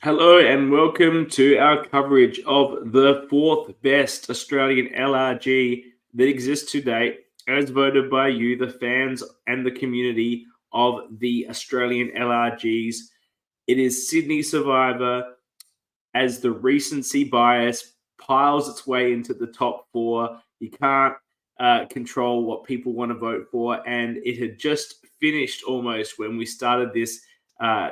Hello and welcome to our coverage of the fourth best Australian LRG that exists to date, as voted by you, the fans and the community of the Australian LRGs. It is Sydney Survivor as the recency bias piles its way into the top four. You can't control what people want to vote for, and it had just finished almost when we started this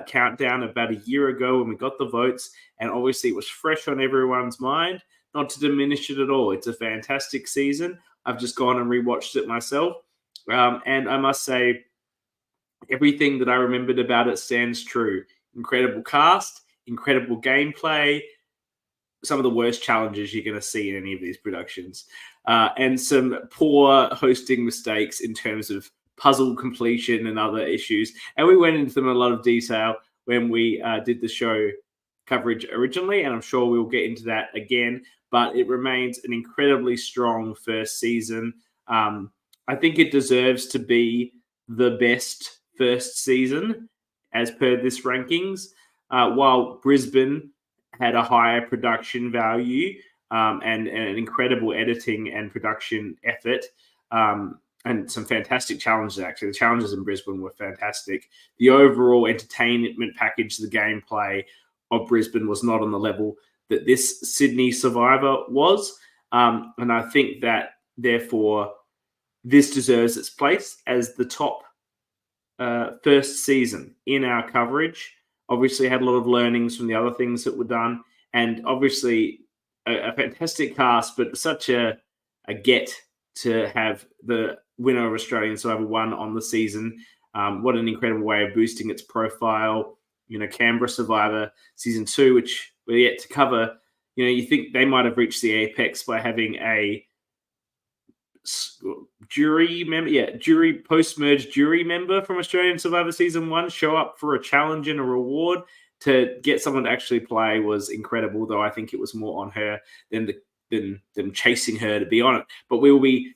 countdown about a year ago when we got the votes, and obviously it was fresh on everyone's mind. Not to diminish it at all, it's a fantastic season. I've just gone and rewatched it myself, and I must say, everything that I remembered about it stands true. Incredible cast, incredible gameplay, some of the worst challenges you're going to see in any of these productions, and some poor hosting mistakes in terms of puzzle completion and other issues. And we went into them in a lot of detail when we did the show coverage originally, and I'm sure we'll get into that again. But it remains an incredibly strong first season. I think it deserves to be the best first season as per this rankings, while Brisbane had a higher production value and an incredible editing and production effort, and some fantastic challenges, actually. The challenges in Brisbane were fantastic. The overall entertainment package, the gameplay of Brisbane was not on the level that this Sydney Survivor was. And I think that, therefore, this deserves its place as the top first season in our coverage. Obviously had a lot of learnings from the other things that were done, and obviously a fantastic cast, but such a get to have the winner of Australian Survivor 1 on the season. What an incredible way of boosting its profile. Canberra Survivor Season 2, which we're yet to cover. You think they might have reached the apex by having a jury member, post-merge jury member from Australian Survivor Season 1 show up for a challenge and a reward. To get someone to actually play was incredible, though I think it was more on her than them chasing her to be on it. But we will be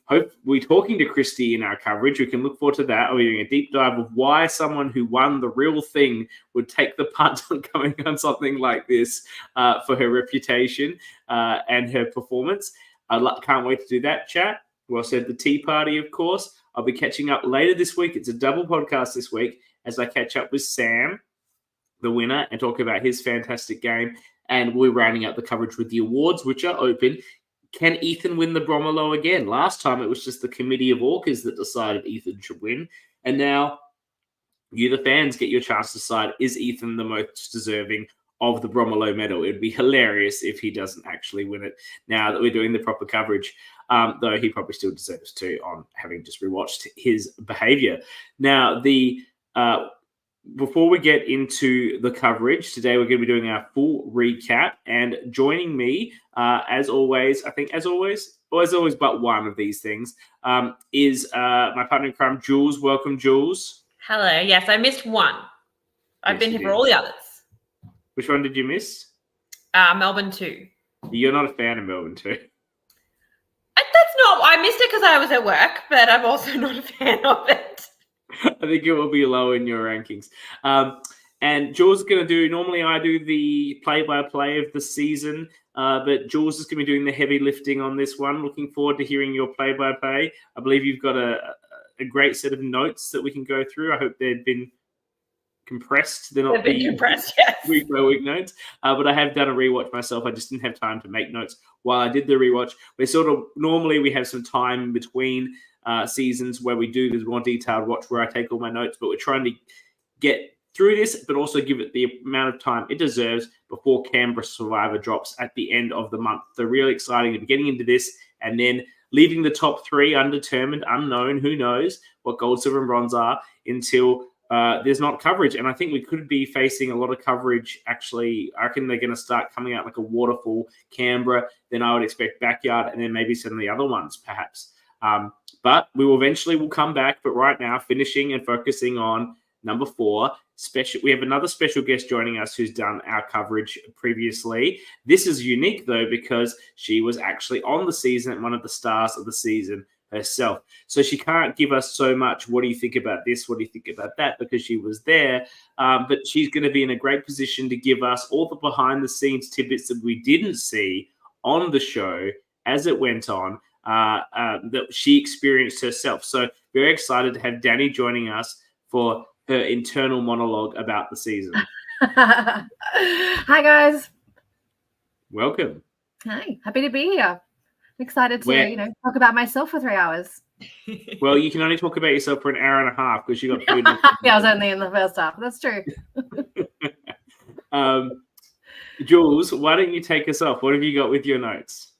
talking to Christy in our coverage. We can look forward to that. We're doing a deep dive of why someone who won the real thing would take the punt on coming on something like this for her reputation and her performance. I can't wait to do that, chat. Well said, the tea party, of course. I'll be catching up later this week. It's a double podcast this week as I catch up with Sam, the winner, and talk about his fantastic game. And we're rounding out the coverage with the awards, which are open. Can Ethan win the Bromelo again? Last time it was just the committee of ORCAs that decided Ethan should win. And now you, the fans, get your chance to decide, is Ethan the most deserving of the Bromelo medal? It would be hilarious if he doesn't actually win it now that we're doing the proper coverage, though he probably still deserves to on having just rewatched his behaviour. Now, before we get into the coverage, today we're going to be doing our full recap, and joining me, as always, but one of these things, is my partner in crime, Jules. Welcome, Jules. Hello. Yes, I missed one. I've been here for all the others. Which one did you miss? Melbourne 2. You're not a fan of Melbourne 2. I missed it because I was at work, but I'm also not a fan of it. I think it will be low in your rankings. And Jules is going to do, normally I do the play-by-play of the season, but Jules is going to be doing the heavy lifting on this one. Looking forward to hearing your play-by-play. I believe you've got a great set of notes that we can go through. I hope they've been compressed. They've been compressed, yes. Week-by-week notes. But I have done a rewatch myself. I just didn't have time to make notes while I did the rewatch. Normally we have some time in between seasons where we do this more detailed watch where I take all my notes, but we're trying to get through this, but also give it the amount of time it deserves before Canberra Survivor drops at the end of the month. So really exciting to be getting into this and then leaving the top three undetermined, unknown, who knows what gold, silver, and bronze are until there's not coverage. And I think we could be facing a lot of coverage. Actually, I reckon they're going to start coming out like a waterfall, Canberra, then I would expect Backyard, and then maybe some of the other ones perhaps. But we will come back. But right now, finishing and focusing on number 4. We have another special guest joining us who's done our coverage previously. This is unique, though, because she was actually on the season and one of the stars of the season. herself. So she can't give us so much, what do you think about this? What do you think about that? Because she was there. But she's going to be in a great position to give us all the behind-the-scenes tidbits that we didn't see on the show as it went on, that she experienced herself. So very excited to have Danny joining us for her internal monologue about the season. Hi, guys. Welcome. Hi. Happy to be here. I'm excited to, talk about myself for 3 hours. Well, you can only talk about yourself for an hour and a half because you got food. Yeah, I was only in the first half. That's true. Jules, why don't you take us off? What have you got with your notes?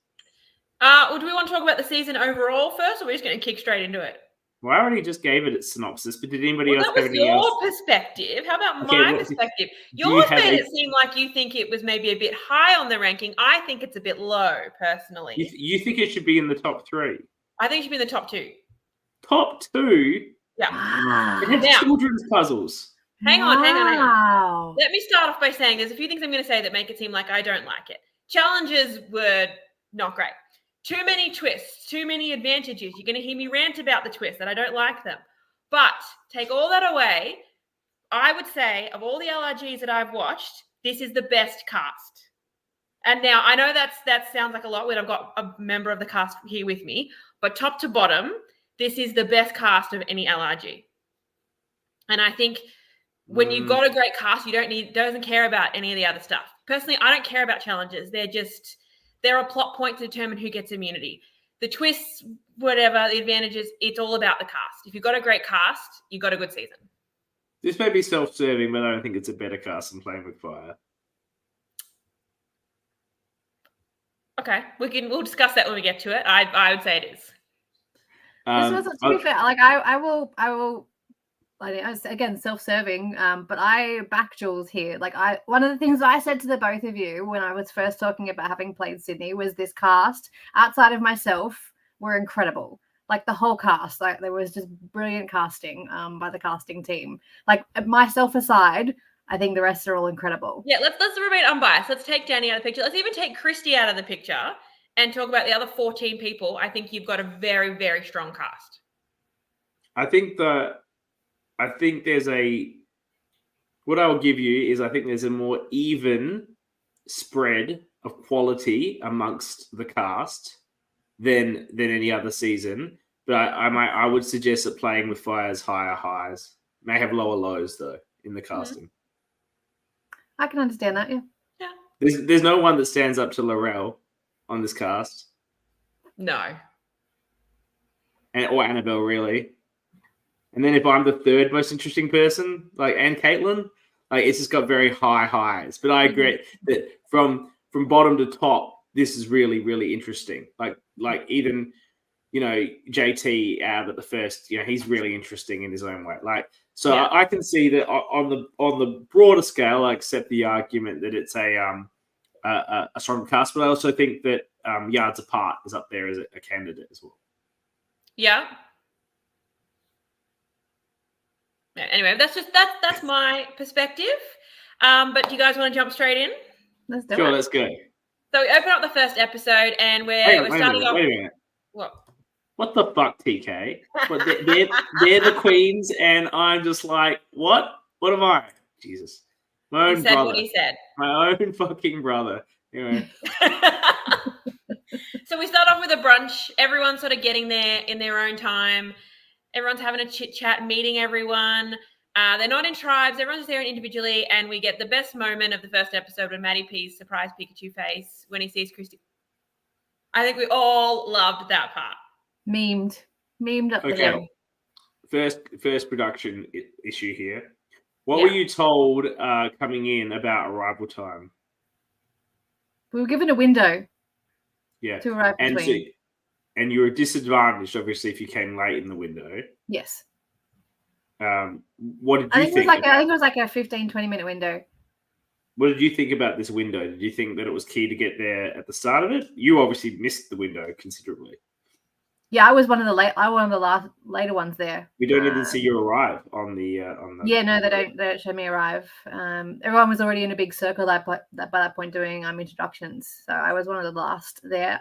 Well, do we want to talk about the season overall first, or are we just going to kick straight into it? Well, I already just gave it its synopsis, but did anybody else have anything else? That was your perspective. How about my perspective? Yours made it seem like you think it was maybe a bit high on the ranking. I think it's a bit low, personally. You think it should be in the top 3? I think it should be in the top 2. Top 2? Yeah. It has children's puzzles. Hang on. Let me start off by saying there's a few things I'm going to say that make it seem like I don't like it. Challenges were not great. Too many twists, too many advantages. You're going to hear me rant about the twists, that I don't like them. But take all that away, I would say of all the LRGs that I've watched, this is the best cast. And now I know that sounds like a lot when I've got a member of the cast here with me, but top to bottom, this is the best cast of any LRG. And I think when you've got a great cast, doesn't care about any of the other stuff. Personally, I don't care about challenges. They're a plot point to determine who gets immunity. The twists, whatever, the advantages, it's all about the cast. If you've got a great cast, you've got a good season. This may be self-serving, but I don't think it's a better cast than Playing with Fire. Okay, we'll discuss that when we get to it. I would say it is. This wasn't, to be fair, like I will. Again, self-serving, but I back Jules here. Like one of the things I said to the both of you when I was first talking about having played Sydney was this cast, outside of myself, were incredible. Like the whole cast, like there was just brilliant casting by the casting team. Like myself aside, I think the rest are all incredible. Yeah, let's remain unbiased. Let's take Danny out of the picture. Let's even take Christy out of the picture and talk about the other 14 people. I think you've got a very, very strong cast. I think there's what I will give you is I think there's a more even spread of quality amongst the cast than any other season. But I would suggest that Playing with Fire's higher highs may have lower lows though in the casting. I can understand that. Yeah. There's no one that stands up to Laurel on this cast. No. Or Annabelle really. And then if I'm the third most interesting person, like and Caitlin, like it's just got very high highs. But I agree that from bottom to top, this is really, really interesting. Like even, JT out at the first, he's really interesting in his own way. Like so I can see that on the broader scale, I accept the argument that it's a stronger cast, but I also think that Yards Apart is up there as a candidate as well. Yeah. Anyway, that's my perspective. But do you guys want to jump straight in? Let's do it. Sure, let's go. So we open up the first episode, and we're starting off. Wait a minute. What the fuck, TK? But they're the queens, and I'm just like, what? What am I? Jesus, my own brother. What he said. My own fucking brother. Anyway. So we start off with a brunch. Everyone's sort of getting there in their own time. Everyone's having a chit chat, meeting everyone. They're not in tribes. Everyone's there individually. And we get the best moment of the first episode when Maddie P's surprise Pikachu face when he sees Christy. I think we all loved that part. Memed up the hill. First production issue here. What Yeah. were you told coming in about arrival time? We were given a window. Yeah. To arrive between. And you were disadvantaged, obviously, if you came late in the window. Yes. What did you think? I think it was like a 15, 20-minute window. What did you think about this window? Did you think that it was key to get there at the start of it? You obviously missed the window considerably. Yeah, I was one of the later ones there. We don't even see you arrive on the. Yeah, no, they don't show me arrive. Everyone was already in a big circle by that point doing introductions, so I was one of the last there.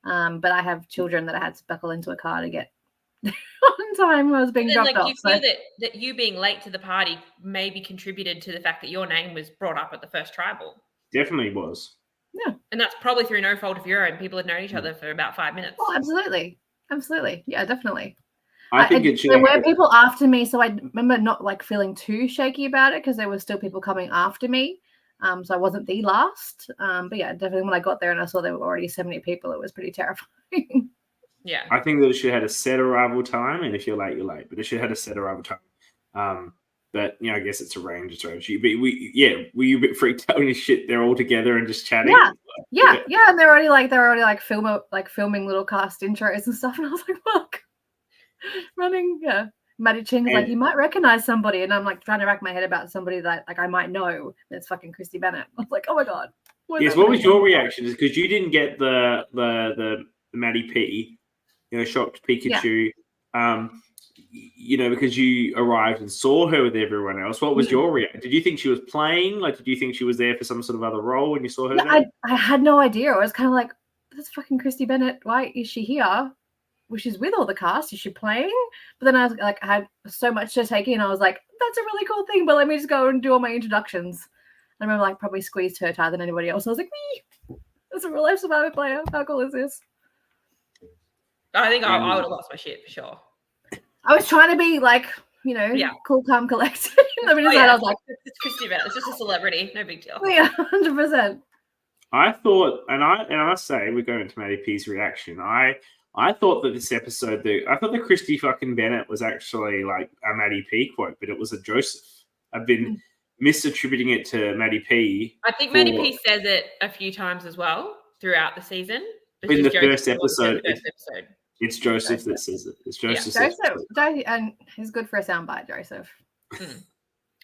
But I have children that I had to buckle into a car to get on time when I was being dropped off. Do you feel that you being late to the party maybe contributed to the fact that your name was brought up at the first tribal? Definitely was. Yeah. And that's probably through no fault of your own. People had known each other for about 5 minutes. Oh, absolutely. Absolutely. Yeah, definitely. I think it should. There were people after me, so I remember not like feeling too shaky about it because there were still people coming after me. So I wasn't the last. But yeah, definitely when I got there and I saw there were already 70 people, it was pretty terrifying. Yeah. I think that it should have had a set arrival time, and if you're late, you're late. But it should have had a set arrival time. But I guess it's arranged. But were you a bit freaked out when you shit? They're all together and just chatting. Yeah, and they're already filming little cast intros and stuff, and I was like, fuck, running. Yeah, Maddie Ching's like, you might recognize somebody, and I'm like trying to rack my head about somebody that like I might know. That's fucking Christy Bennett. I was like, oh my god. Yes. What was your reaction? Is because you didn't get the Maddie P, shocked Pikachu. Yeah. Because you arrived and saw her with everyone else. What was your reaction? Did you think she was playing? Like, did you think she was there for some sort of other role when you saw her there? I had no idea. I was kind of like, that's fucking Christy Bennett. Why is she here? Well, she's with all the cast. Is she playing? But then I was like, I had so much to take in. I was like, that's a really cool thing, but let me just go and do all my introductions. I remember like probably squeezed her tighter than anybody else. I was like, me, that's a real life Survivor player. How cool is this? I think I would have lost my shit for sure. I was trying to be like, cool, calm, collected. I was like, it's Christy Bennett. It's just a celebrity. No big deal. Yeah, 100%. I thought, and I say, we go into Maddie P's reaction. I thought that this episode, I thought that Christy fucking Bennett was actually like a Maddie P quote, but it was a Joseph. I've been misattributing it to Maddie P. I think Maddie P says it a few times as well throughout the season. In the first episode. It's Joseph that says it. It's Joseph. Joseph, and he's good for a soundbite, Joseph.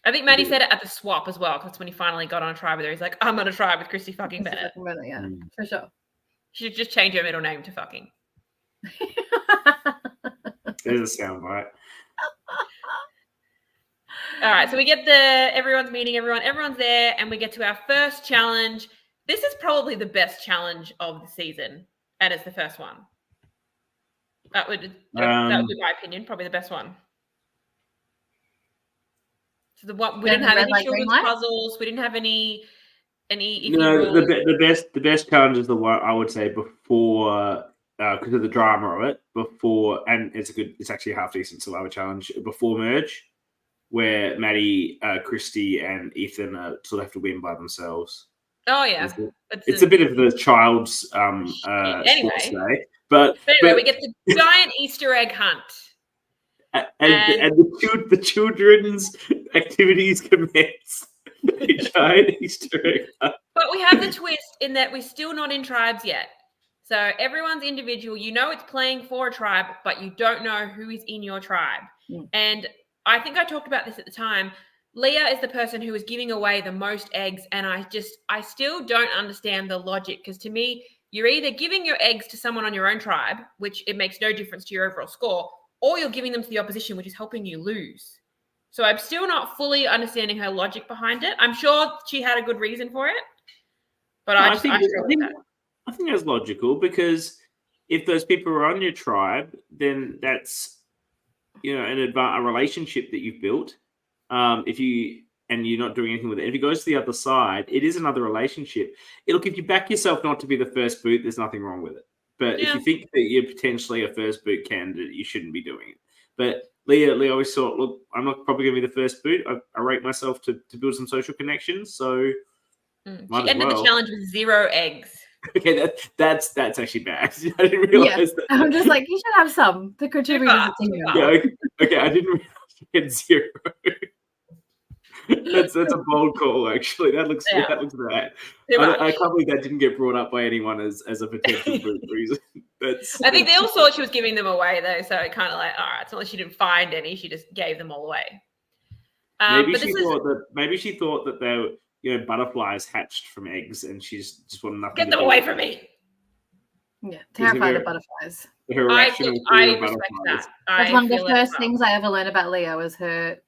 I think Maddie said it at the swap as well, because when he finally got on a tribe with her, he's like, I'm on a tribe with Christy fucking Bennett. Yeah, for sure. She should just change her middle name to fucking. There's a soundbite. All right, so we get everyone's meeting everyone's there, and we get to our first challenge. This is probably the best challenge of the season, and it's the first one. That would be my opinion, probably the best one. So we didn't have any children's puzzles. We didn't have any. No, the best challenge is the one I would say before, because of the drama of it. Before, and it's actually a half decent Survivor challenge before merge, where Maddie, Christy, and Ethan sort of have to win by themselves. Oh yeah, it's a bit of the child's anyway. But anyway, we get the giant Easter egg hunt. And the children's activities commence. The giant Easter egg hunt. But we have the twist in that we're still not in tribes yet. So everyone's individual. It's playing for a tribe, but you don't know who is in your tribe. And I think I talked about this at the time. Leah is the person who is giving away the most eggs, and I still don't understand the logic, because to me, you're either giving your eggs to someone on your own tribe, which it makes no difference to your overall score, or you're giving them to the opposition, which is helping you lose. So I'm still not fully understanding her logic behind it. I'm sure she had a good reason for it, but I think that's logical, because if those people are on your tribe, then that's a relationship that you've built. If you're not doing anything with it. If it goes to the other side, it is another relationship. If you back yourself not to be the first boot, there's nothing wrong with it. But if you think that you're potentially a first boot candidate, you shouldn't be doing it. But Leah always thought, look, I'm not probably going to be the first boot. I rate myself to build some social connections. So she ended the challenge with 0 eggs. Okay, that's actually bad. I didn't realize that. I'm just like, you should have some to contribute to the team. Yeah, okay, I didn't realize you had 0. That's a bold call, actually. That looks bad. I can't believe that didn't get brought up by anyone as a potential reason. I think they all thought she was giving them away, though, so it kind of like, all right, it's not like she didn't find any, she just gave them all away. Maybe she thought that they were, butterflies hatched from eggs, and she just wanted nothing. Get them away from me. Yeah, terrified of butterflies. I respect that. That's one of the first things I ever learned about Leah was her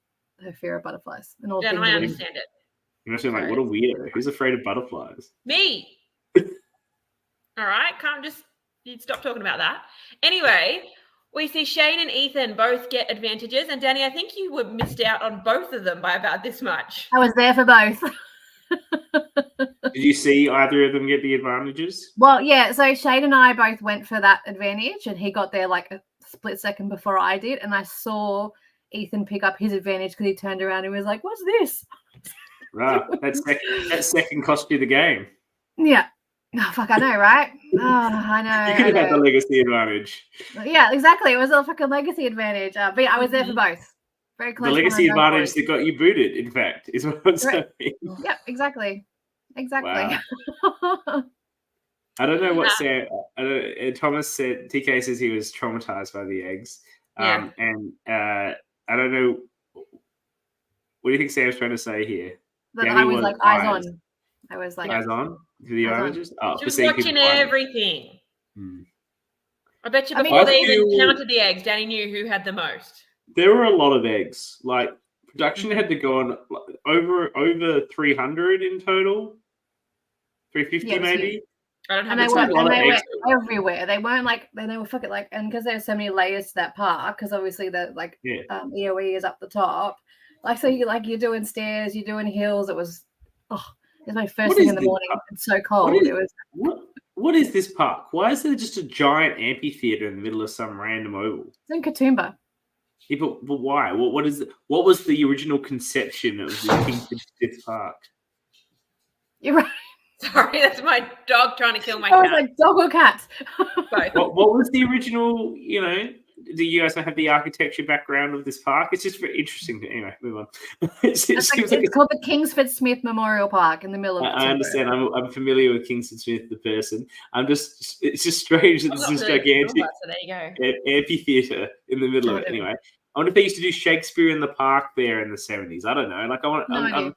fear of butterflies. And all I understand it. You're actually like, what a weirdo. Who's afraid of butterflies? Me. All right. Can't just, You'd stop talking about that. Anyway, we see Shane and Ethan both get advantages. And Danny, I think you were missed out on both of them by about this much. I was there for both. Did you see either of them get the advantages? Well, yeah. So Shane and I both went for that advantage, and he got there like a split second before I did. And I saw Ethan pick up his advantage because he turned around and was like, "What's this?" Right. That second cost you the game. Yeah. Oh, fuck, I know, right? Oh, I know. You could have had the legacy advantage. Yeah, exactly. It was a fucking legacy advantage. But yeah, I was there for both. Very close. The legacy advantage that got you booted, in fact, is what I'm saying. Yep, exactly. Wow. I don't know what Thomas said. TK says he was traumatized by the eggs. Yeah. And I don't know. What do you think Sam's trying to say here? That I was like eyes on. I was like eyes on for the advantages. She was watching everything. I bet you before I they even counted the eggs, Danny knew who had the most. There were a lot of eggs. Like production had to go on over 300 in total. 350 maybe. I don't have and they were everywhere. They weren't like they were fucking like, and because there's so many layers to that park, because obviously the EOE is up the top. Like so you're doing stairs, you're doing hills. It was my first thing in the morning. It's so cold. What is this park? Why is there just a giant amphitheater in the middle of some random oval? It's in Katoomba. Yeah, but why? What was the original conception of the Kingsford Smith Park? You're right. Sorry, that's my dog trying to kill my cat. I was like, dog or cat? What was the original, do you guys have the architecture background of this park? It's just very interesting. Anyway, move on. It's called the Kingsford Smith Memorial Park in the middle of I understand. I'm familiar with Kingsford Smith, the person. It's just strange that there's this gigantic amphitheater in the middle of it. Anyway, I wonder if they used to do Shakespeare in the park there in the 70s. I don't know. Like I'm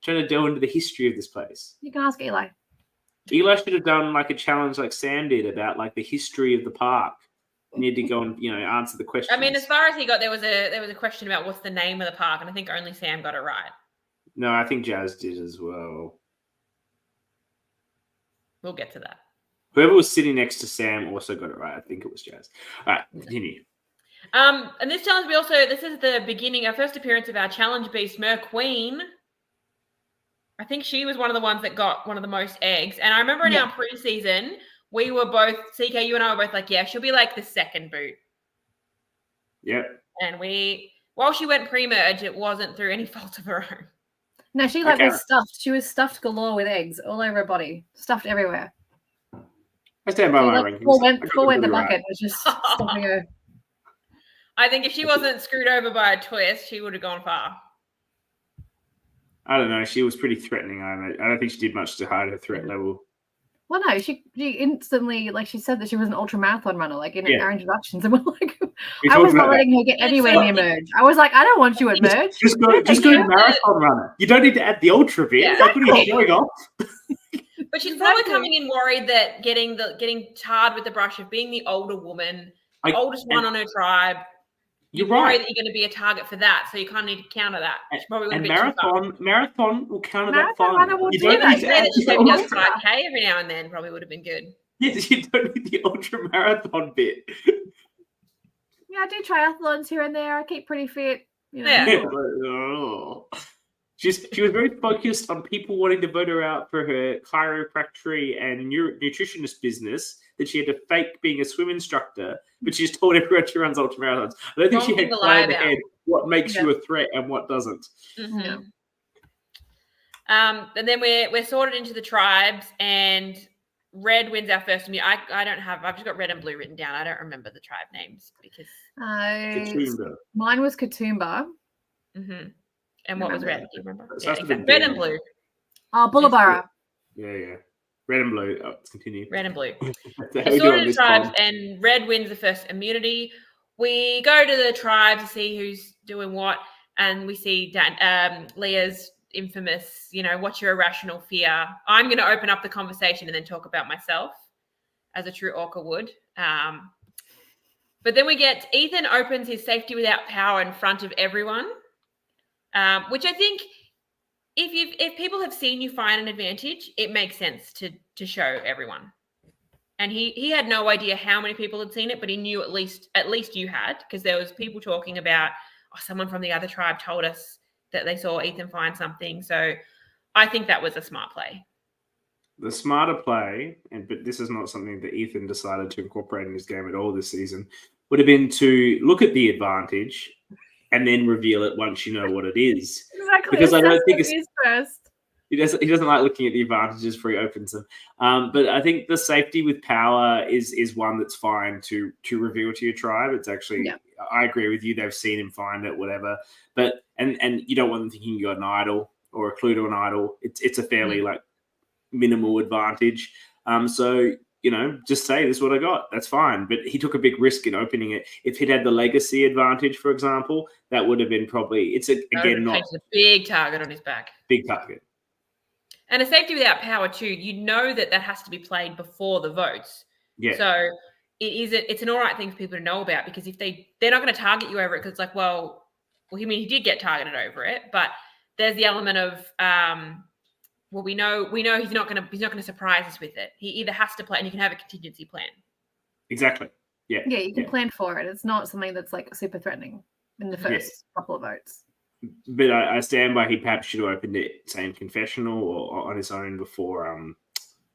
trying to delve into the history of this place. You can ask Eli. Eli should have done like a challenge like Sam did about like the history of the park. You need to go and answer the question. I mean, as far as he got, there was a question about what's the name of the park, and I think only Sam got it right. No, I think Jazz did as well. We'll get to that. Whoever was sitting next to Sam also got it right. I think it was Jazz. All right, continue. And this challenge, this is the beginning, our first appearance of our challenge beast, Mer Queen. I think she was one of the ones that got one of the most eggs. And I remember in our preseason, we were both, CK, you and I were both like, yeah, she'll be like the second boot. Yep. And while she went pre-merge, it wasn't through any fault of her own. No, she was stuffed. She was stuffed galore with eggs all over her body, stuffed everywhere. I stand by my rankings. Full went the bucket was just stuffing her. I think if she wasn't screwed over by a twist, she would have gone far. I don't know. She was pretty threatening. I don't think she did much to hide her threat level. Well, no, she instantly, like she said that she was an ultra marathon runner, like in our introductions. And we're like, I was not letting her get anywhere near merge. I was like, I don't want you at merge. Just go marathon runner. You don't need to add the ultra bit. Yeah. Like, what are you showing off? But she's probably coming in worried that getting tarred with the brush of being the older woman, oldest one on her tribe. You're worried that you're going to be a target for that, so you kind of need to counter that. She probably would have been marathon will counter that fine. You don't need to add she maybe does 5K every now and then. Probably would have been good. Yes, you don't need the ultra marathon bit. Yeah, I do triathlons here and there. I keep pretty fit. Yeah. She was very focused on people wanting to vote her out for her chiropractic and nutritionist business, that she had to fake being a swim instructor, but she just told everyone she runs ultramarathons. I don't think she had planned ahead what makes you a threat and what doesn't. Mm-hmm. And then we're sorted into the tribes, and red wins our first meet. I've just got red and blue written down. I don't remember the tribe names because mine was Katoomba. Mm-hmm. And what was red? Do you remember? Yeah, exactly. Red and blue. Oh, Bullaburra. Yeah. Red and blue. Oh, let's continue. Red and blue. We sorted the tribes, and red wins the first immunity. We go to the tribes to see who's doing what, and we see Leah's infamous, what's your irrational fear? I'm going to open up the conversation and then talk about myself, as a true ORCA would. But then we get Ethan opens his safety without power in front of everyone, which I think if people have seen you find an advantage, it makes sense to show everyone. And he had no idea how many people had seen it, but he knew at least you had, because there was people talking about, someone from the other tribe told us that they saw Ethan find something. So I think that was a smart play. The smarter play, but this is not something that Ethan decided to incorporate in his game at all this season, would have been to look at the advantage and then reveal it once you know what it is. Exactly. Because I don't think it's first. He doesn't like looking at the advantages before he opens them. But I think the safety with power is one that's fine to reveal to your tribe. It's actually, I agree with you. They've seen him find it, whatever. But and you don't want them thinking you got an idol or a clue to an idol. It's a fairly like minimal advantage. So just say this is what I got. That's fine. But he took a big risk in opening it. If he'd had the legacy advantage, for example, that would have been probably not a big target on his back. Big target. And a safety without power too, that has to be played before the votes. Yeah. So it's an all right thing for people to know about, because if they're not going to target you over it, because it's like, well, he did get targeted over it, but there's the element of we know he's not going to surprise us with it. He either has to play, and you can have a contingency plan. Exactly. Yeah. Yeah, you can plan for it. It's not something that's like super threatening in the first couple of votes. But I stand by, he perhaps should have opened it, say, in confessional or on his own before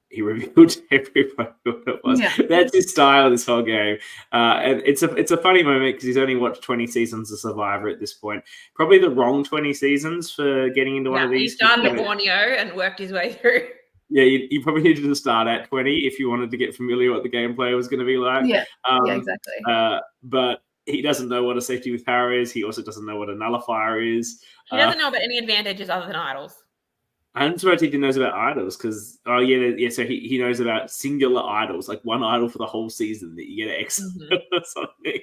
he revealed to everybody what it was. Yeah. That's his style this whole game. And it's a funny moment because he's only watched 20 seasons of Survivor at this point. Probably the wrong 20 seasons for getting into one of these. He started at Borneo and worked his way through. Yeah, you probably needed to start at 20 if you wanted to get familiar what the gameplay was going to be like. Yeah, exactly. But he doesn't know what a safety with power is. He also doesn't know what a nullifier is. He doesn't know about any advantages other than idols. I'm surprised he knows about idols because, so he knows about singular idols, like one idol for the whole season that you get X or something.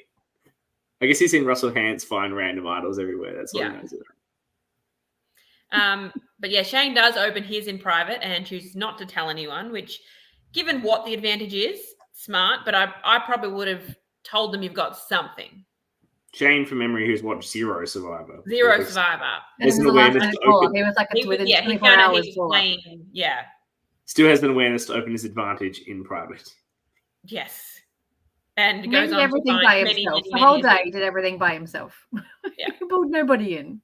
I guess he's seen Russell Hantz find random idols everywhere. That's all he knows about. But yeah, Shane does open his in private and chooses not to tell anyone, which, given what the advantage is, smart, but I probably would have told them you've got something. Shane, from memory, who's watched Zero Survivor. Survivor. Has an awareness to open. He was like within 24 he found hours. He was playing, Still has an awareness to open his advantage in private. Yes. And he goes did on everything to by himself. The whole day he did everything by himself. Yeah. He pulled nobody in.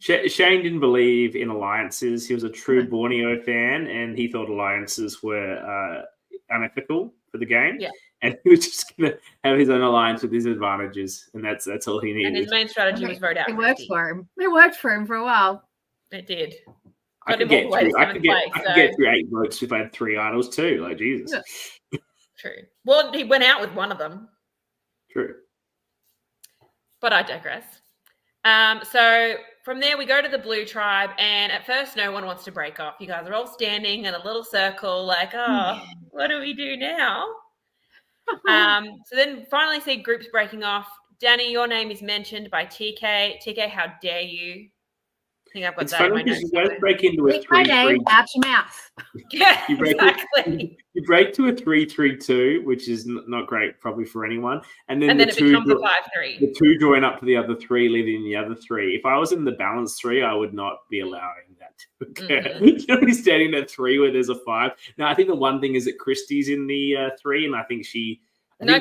Shane didn't believe in alliances. He was a true Borneo fan, and he thought alliances were unethical for the game. Yeah. And he was just going to have his own alliance with his advantages, and that's all he needed. And his main strategy was vote out. It worked for him. It worked for him for a while. It did. I could get through 8 votes if I had 3 idols too. Like, Jesus. Yeah. True. Well, he went out with one of them. True. But I digress. So from there, we go to the blue tribe, and at first, no one wants to break off. You guys are all standing in a little circle, like, what do we do now? So then finally see groups breaking off. Danny, your name is mentioned by TK. TK, how dare you? I think I've got that in my notes. You guys break into a 3-3. Out your mouth. Yeah, exactly. You break to a 3-3-2, which is not great probably for anyone. And then it becomes a 5-3. The 2 join up to the other 3, leaving the other 3. If I was in the balance 3, I would not be allowing that to occur. You're standing at 3 where there's a 5. Now, I think the one thing is that Christy's in the 3, and I think she...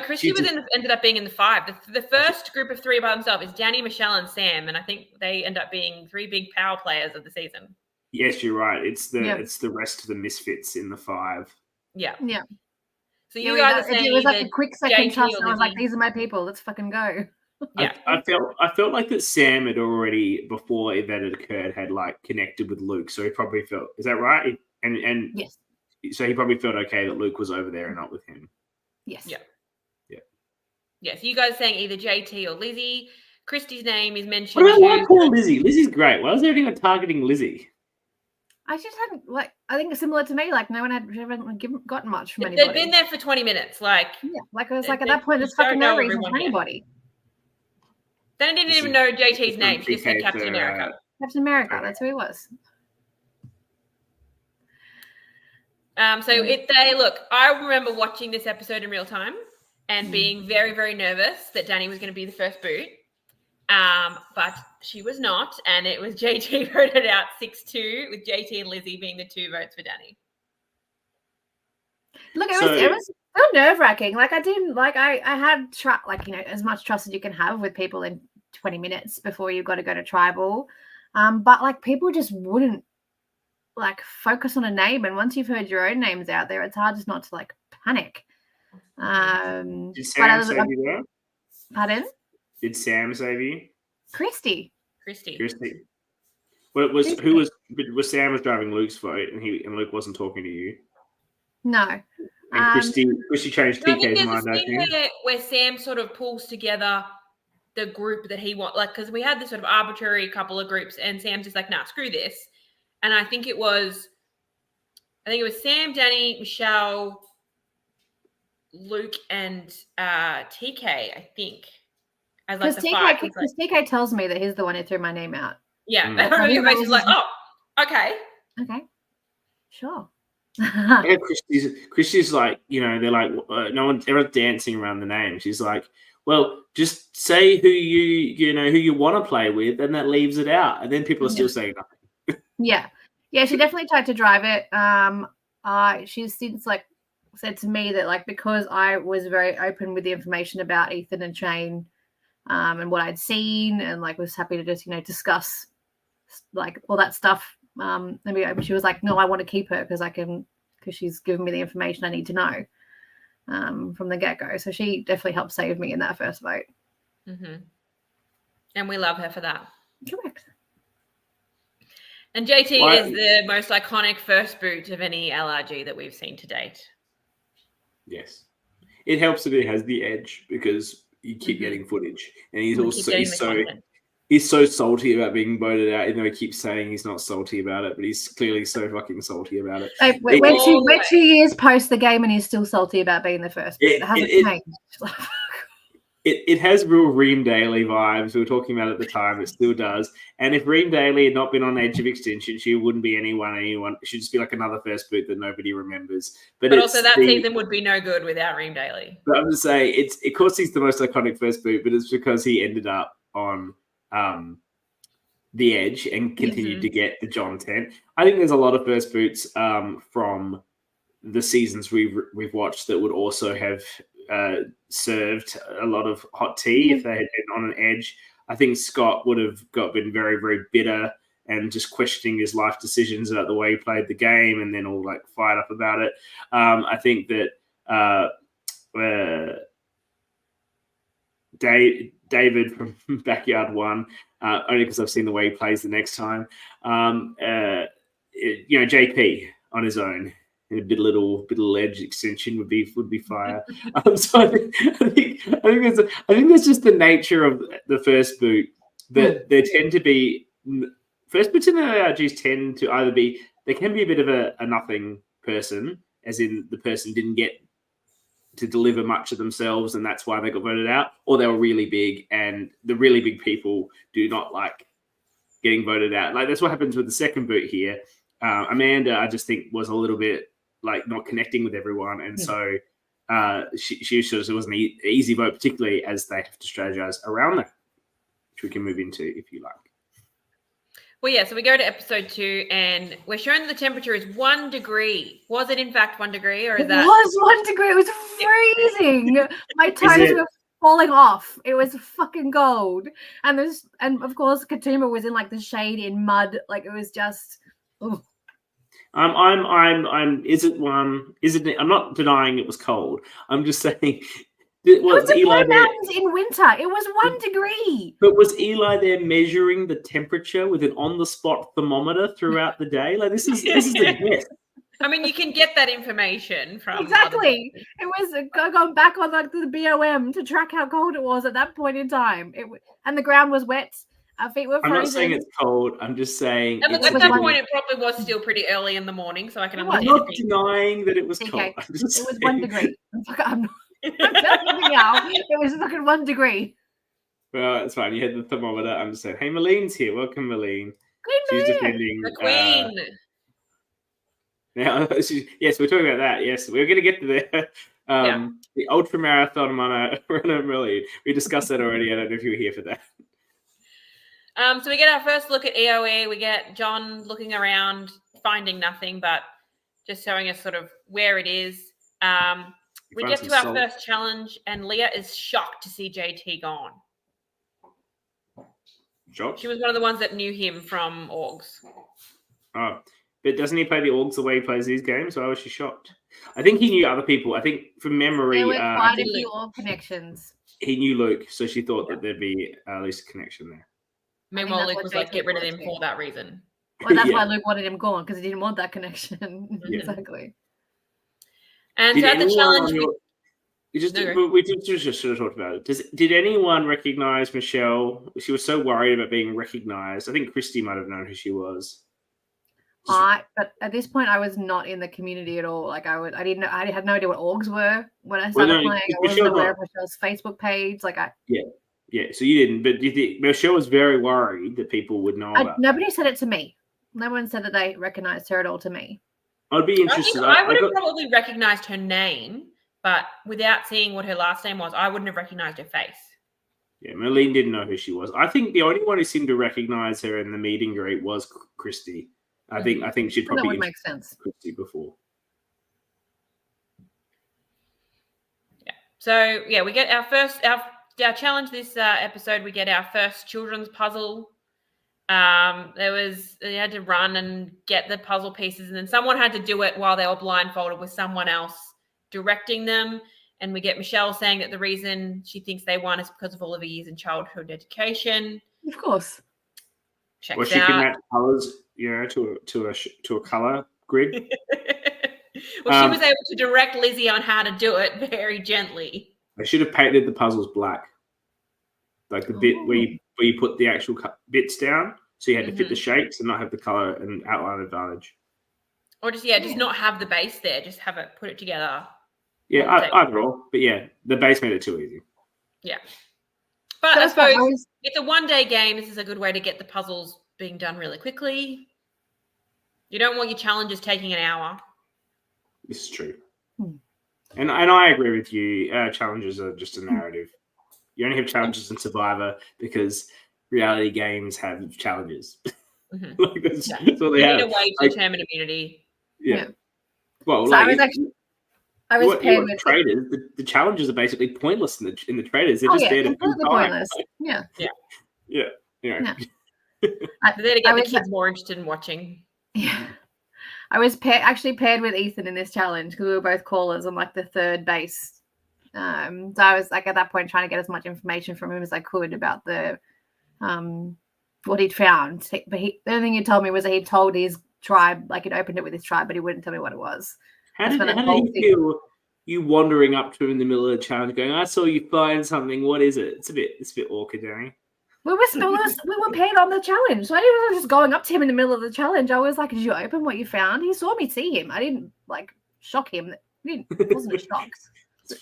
Christy ended up being in the 5. The first group of 3 by themselves is Danny, Michelle, and Sam, and I think they end up being 3 big power players of the season. Yes, you're right. It's the rest of the misfits in the 5. Yeah. Yeah. So you guys are saying it was like a quick second toss, and I was like, "These are my people. Let's fucking go." Yeah. I felt like that Sam had already, before that had occurred, had like connected with Luke, so he probably felt. Is that right? And yes. So he probably felt okay that Luke was over there and not with him. Yes. Yeah. Yes, you guys are saying either JT or Lizzie. Christy's name is mentioned. What about poor Lizzie? Lizzie's great. Why was everyone targeting Lizzie? I just hadn't I think it's similar to me. Like no one had gotten much from anybody. They've been there for 20 minutes. Like it was like at that point, there's fucking no reason for anybody. They didn't even know JT's name. She just said Captain America. Captain America. That's who he was. Look. I remember watching this episode in real time and being very, very nervous that Danny was going to be the first boot. But she was not, and it was JT voted out 6-2, with JT and Lizzie being the 2 votes for Danny. Look, it Oh, nerve-wracking. Like, I didn't, like, I had, like, you know, as much trust as you can have with people in 20 minutes before you've got to go to tribal. But, like, people just wouldn't, like, focus on a name. And once you've heard your own names out there, it's hard just not to, like, panic. Did Sam save you there? Pardon? Did Sam save you? Christy. Well, was Sam was driving Luke's vote, and Luke wasn't talking to you? No. And Christy changed TK's mind, I think. Where Sam sort of pulls together the group that he wants, like, because we had this sort of arbitrary couple of groups, and Sam's just like, nah, screw this. And I think it was Sam, Danny, Michelle, Luke, and TK, I think. As like the five. Because TK tells me that he's the one who threw my name out. Yeah. He's like, oh, okay. Okay. Sure. Yeah, Christy's like, you know, they're like, everyone's dancing around the name. She's like, well, just say who you want to play with, and that leaves it out. And then people are still saying nothing. Yeah. She definitely tried to drive it. She's since like said to me that, like, because I was very open with the information about Ethan and Shane, and what I'd seen, and like was happy to just, you know, discuss like all that stuff. She was like, no, I want to keep her because she's given me the information I need to know from the get-go. So she definitely helped save me in that first vote. Mm-hmm. And we love her for that. Correct. And JT is the most iconic first boot of any LRG that we've seen to date. Yes. It helps that it has the edge because you keep getting footage. And he's so salty about being voted out, even though he keeps saying he's not salty about it, but he's clearly so fucking salty about it. We're 2 years post the game and he's still salty about being the first. It hasn't changed. It has real Ream Daly vibes. We were talking about it at the time. It still does. And if Ream Daly had not been on Edge of Extinction, she wouldn't be anyone. It should just be like another first boot that nobody remembers. But also that season would be no good without Ream Daly. But I'm just saying, of course he's the most iconic first boot, but it's because he ended up on the Edge and continued to get the John 10. I think there's a lot of first boots from the seasons we've watched that would also have served a lot of hot tea if they had been on an Edge. I think Scott would have been very, very bitter and just questioning his life decisions about the way he played the game, and then all like fired up about it. I think that David from Backyard One, only because I've seen the way he plays the next time. JP on his own. A bit little Edge extension would be fire. So I think that's just the nature of the first boot, that there tend to be first boots in the LRGs tend to either be, they can be a bit of a nothing person, as in the person didn't get to deliver much of themselves and that's why they got voted out, or they were really big and the really big people do not like getting voted out. Like that's what happens with the second boot here. Amanda, I just think, was a little bit like not connecting with everyone, and so she was an easy vote, particularly as they have to strategize around that, which we can move into if you like. Well, yeah, so we go to episode 2 and we're shown that the temperature is 1 degree. Was it in fact 1 degree, or is that? It was 1 degree. It was freezing. My toes were falling off. It was fucking cold. And of course Katuma was in like the shade in mud. Like it was just Is it one? Is it? I'm not denying it was cold. I'm just saying. It was the Blue Mountains in winter. It was 1 degree. But was Eli there measuring the temperature with an on-the-spot thermometer throughout the day? Like this is the guess. I mean, you can get that information from exactly. It was going back on like the BOM to track how cold it was at that point in time. And the ground was wet. Our feet were frozen. I'm not saying it's cold. I'm just saying. And at that point, it probably was still pretty early in the morning, so I can understand. I'm not denying that it was cold. It was 1 degree. I'm telling you now, it was fucking 1 degree. Well, it's fine. You had the thermometer. I'm just saying. Hey, Malene's here. Welcome, Malene. She's defending the Queen. Now, yes, we're talking about that. Yes, we're going to get to there. The ultra marathon runner Malene. We discussed that already. I don't know if you were here for that. So we get our first look at EOE. We get John looking around, finding nothing, but just showing us sort of where it is. We get to our first challenge, and Leah is shocked to see JT gone. Shocked? She was one of the ones that knew him from Orgs. Oh, but doesn't he play the Orgs the way he plays these games? Why was she shocked? I think he knew other people. I think from memory, there were quite a few Org connections. He knew Luke, so she thought that there'd be at least a connection there. Meanwhile, Luke was like, get rid of him for that reason. Well, that's why Luke wanted him gone, because he didn't want that connection. Exactly. And so at the challenge, we just sort of talked about it. Did anyone recognize Michelle? She was so worried about being recognized. I think Christy might have known who she was. But at this point, I was not in the community at all. Like I had no idea what Orgs were when I started playing. I wasn't aware of Michelle's Facebook page. Yeah. So you didn't, but Michelle was very worried that people would know about. Nobody said it to me. No one said that they recognized her at all to me. I'd be interested. I would have probably recognized her name, but without seeing what her last name was, I wouldn't have recognized her face. Yeah, Marlene didn't know who she was. I think the only one who seemed to recognize her in the meet and greet was Christy. I think she'd probably that would make sense. Christy before. Yeah. So we get our challenge this episode. We get our first children's puzzle. They had to run and get the puzzle pieces, and then someone had to do it while they were blindfolded with someone else directing them. And we get Michelle saying that the reason she thinks they won is because of all of her years in childhood education. Of course. Or she can match colours, to a colour grid. Well, she was able to direct Lizzie on how to do it very gently. I should have painted the puzzles black, like the bit where you put the actual bits down, so you had to fit the shapes and not have the colour and outline advantage. Or just not have the base there, just have it put it together. Yeah, either or, but the base made it too easy. Yeah. But I suppose it's a one-day game. This is a good way to get the puzzles being done really quickly. You don't want your challenges taking an hour. This is true. And I agree with you. Challenges are just a narrative. You only have challenges in Survivor because reality games have challenges. That's what they have. You need a way to determine immunity. Yeah. Well, so I was paired with traders. The challenges are basically pointless in the traders. They're just there to completely pointless. Yeah. They're there to get the kids more interested in watching. Yeah. I was actually paired with Ethan in this challenge because we were both callers on the third base. So I was at that point trying to get as much information from him as I could about the what he'd found. But the only thing he told me was that he told his tribe, he'd opened it with his tribe, but he wouldn't tell me what it was. How did he feel? You wandering up to him in the middle of the challenge, going, "I saw you find something. What is it?" It's a bit awkward, Danny. We were paired on the challenge, so I wasn't just going up to him in the middle of the challenge. I was like, "Did you open what you found?" He saw me see him. I didn't shock him. I wasn't shocked.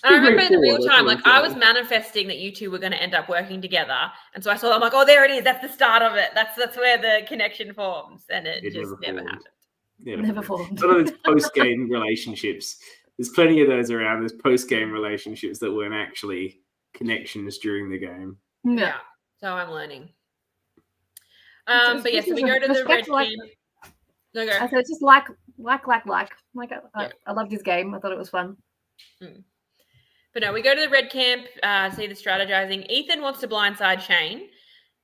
I remember in the real time, I was manifesting that you two were going to end up working together, and so I saw. I'm like, "Oh, there it is. That's the start of it. That's where the connection forms," and it just never happened. Never formed. One of those post-game relationships. There's plenty of those around. There's post-game relationships that weren't actually connections during the game. Yeah. So I'm learning. So we go to the red game. No, go. I said just like. I loved his game. I thought it was fun. But no, we go to the red camp, see the strategizing. Ethan wants to blindside Shane.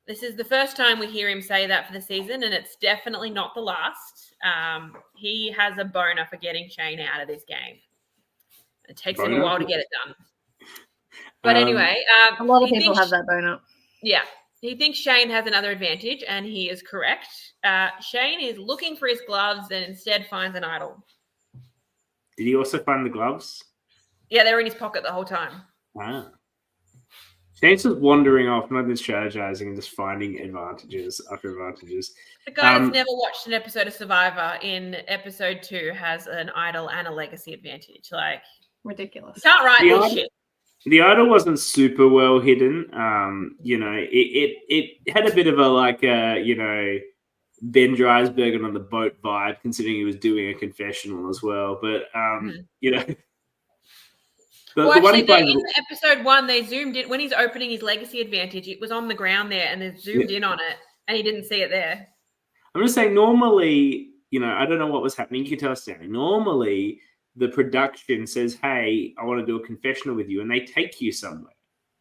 This is the first time we hear him say that for the season, and it's definitely not the last. He has a boner for getting Shane out of this game. It takes him a while to get it done. But anyway. A lot of people have that boner. Yeah. He thinks Shane has another advantage, and he is correct. Shane is looking for his gloves and instead finds an idol. Did he also find the gloves? Yeah, they were in his pocket the whole time. Ah. Shane's just wandering off, not just strategizing and just finding advantages after advantages. The guy that's never watched an episode of Survivor in episode 2 has an idol and a legacy advantage. Ridiculous. Can't write this shit. The idol wasn't super well hidden. It had a bit of a Ben Dreisbergen on the boat vibe, considering he was doing a confessional as well. But in episode 1, they zoomed in when he's opening his legacy advantage. It was on the ground there, and they zoomed in on it, and he didn't see it there. I'm just saying, normally, I don't know what was happening. You can tell us, Danny. Normally, the production says, "Hey, I want to do a confessional with you," and they take you somewhere.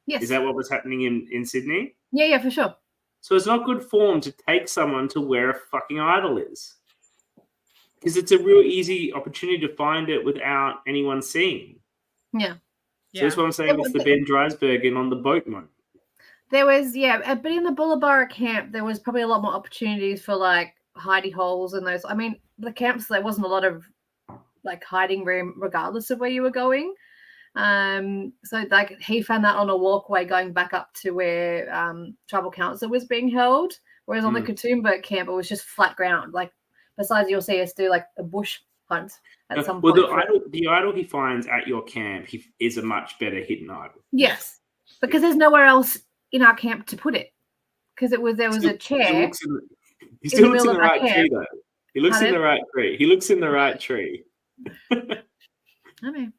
Yes. Is that what was happening in Sydney? Yeah, for sure. So it's not good form to take someone to where a fucking idol is. Because it's a real easy opportunity to find it without anyone seeing. Yeah. So that's what I'm saying. It's the Ben Dreisbergen on the boat moment. There was, but in the Bullabara camp, there was probably a lot more opportunities for like hidey holes and those. I mean, the camps, there wasn't a lot of like hiding room regardless of where you were going. So like he found that on a walkway going back up to where tribal council was being held, whereas on the Katoomba camp it was just flat ground. Like besides, you'll see us do like a bush hunt at some point. The idol he finds at your camp is a much better hidden idol. Yes, because there's nowhere else in our camp to put it. Because there was a chair. He still looks in the right tree though. He looks in the right tree. He looks in the right tree. I know.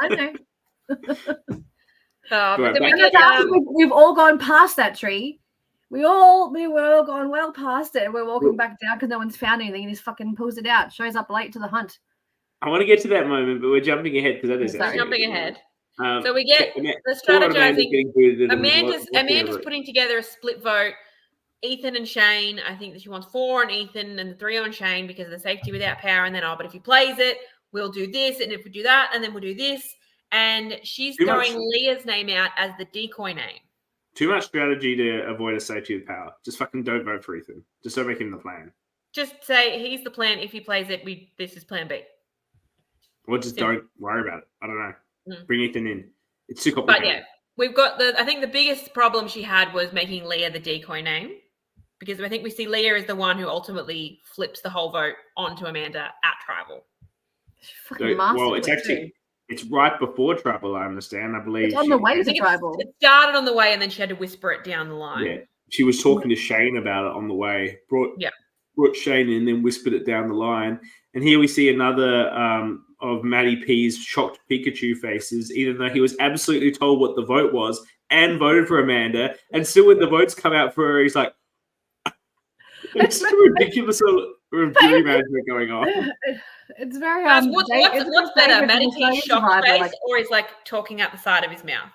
I know. We've all gone past that tree. We were all gone well past it. We're walking back down because no one's found anything, and he just fucking pulls it out. Shows up late to the hunt. I want to get to that moment, but we're jumping ahead because that is jumping ahead. So we get the strategizing. Amanda's putting together a split vote. Ethan and Shane, I think that she wants 4 on Ethan and 3 on Shane because of the safety without power. And then, but if he plays it, we'll do this. And if we do that, and then we'll do this. And she's throwing Leah's name out as the decoy name. Too much strategy to avoid a safety with power. Just fucking don't vote for Ethan. Just don't make him the plan. Just say he's the plan. If he plays it, this is plan B. Or just don't worry about it. I don't know. Bring Ethan in. It's too complicated. But yeah, we've got I think the biggest problem she had was making Leah the decoy name. Because I think we see Leah as the one who ultimately flips the whole vote onto Amanda at Tribal. It's right before Tribal, I understand. I believe it's on the way to Tribal. It started on the way and then she had to whisper it down the line. Yeah. She was talking to Shane about it on the way. Brought Shane in and then whispered it down the line. And here we see another of Matty P's shocked Pikachu faces, even though he was absolutely told what the vote was and voted for Amanda. And still when the votes come out for her, he's like, it's just a ridiculous jury management going on. It's very what's better, Matty P's shocked face, or he's like talking out the side of his mouth?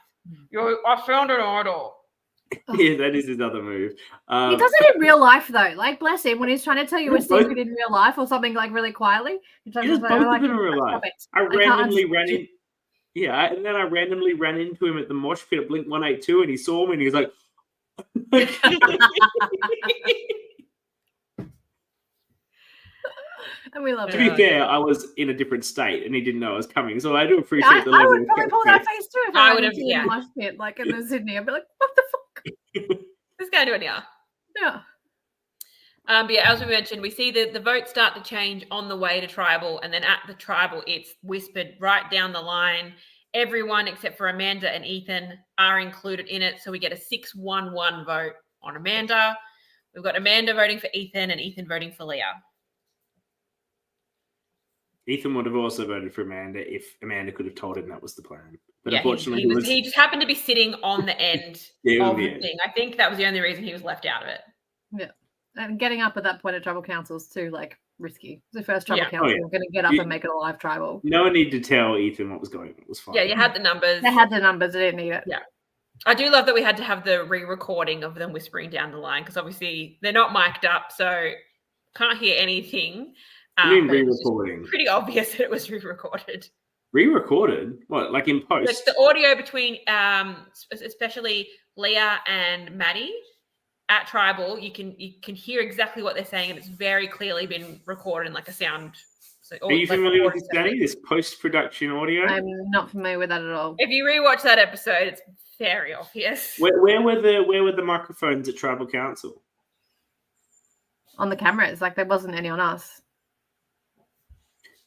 I found an idol. Yeah, that is his other move. He does it in real life though. Like bless him, when he's trying to tell you a secret in real life or something like really quietly. He does both of them in real life. I randomly ran in. Yeah, and then I randomly ran into him at the mosh pit at Blink 182, and he saw me, and he was like. And we love it. To be fair, I was in a different state and he didn't know I was coming. So I do appreciate the level. I would probably pull that face too if I would have seen mosh pit like in Sydney. I'd be like, what the fuck? This guy doing now. Yeah. But yeah, as we mentioned, we see the votes start to change on the way to Tribal, and then at the Tribal, it's whispered right down the line. Everyone except for Amanda and Ethan are included in it. So we get a 6-1-1 vote on Amanda. We've got Amanda voting for Ethan and Ethan voting for Leah. Ethan would have also voted for Amanda if Amanda could have told him that was the plan. But unfortunately, he just happened to be sitting on the end of the thing. I think that was the only reason he was left out of it. Yeah. And getting up at that point at tribal councils too, like risky. The first tribal council, we're going to get up and make it a live tribal. No one needed to tell Ethan what was going on. It was fine. Yeah, you had the numbers. They had the numbers. They didn't need it. Yeah. I do love that we had to have the re-recording of them whispering down the line because obviously they're not mic'd up, so can't hear anything. You mean re-recording? Pretty obvious that it was re-recorded. Re-recorded? What, like in post? Like the audio between, especially Leah and Maddie at Tribal, you can hear exactly what they're saying, and it's very clearly been recorded in like a sound. So, are you familiar with this, Danny? This post-production audio? I'm not familiar with that at all. If you rewatch that episode, it's very obvious. Where were the microphones at Tribal Council? On the cameras, like there wasn't any on us.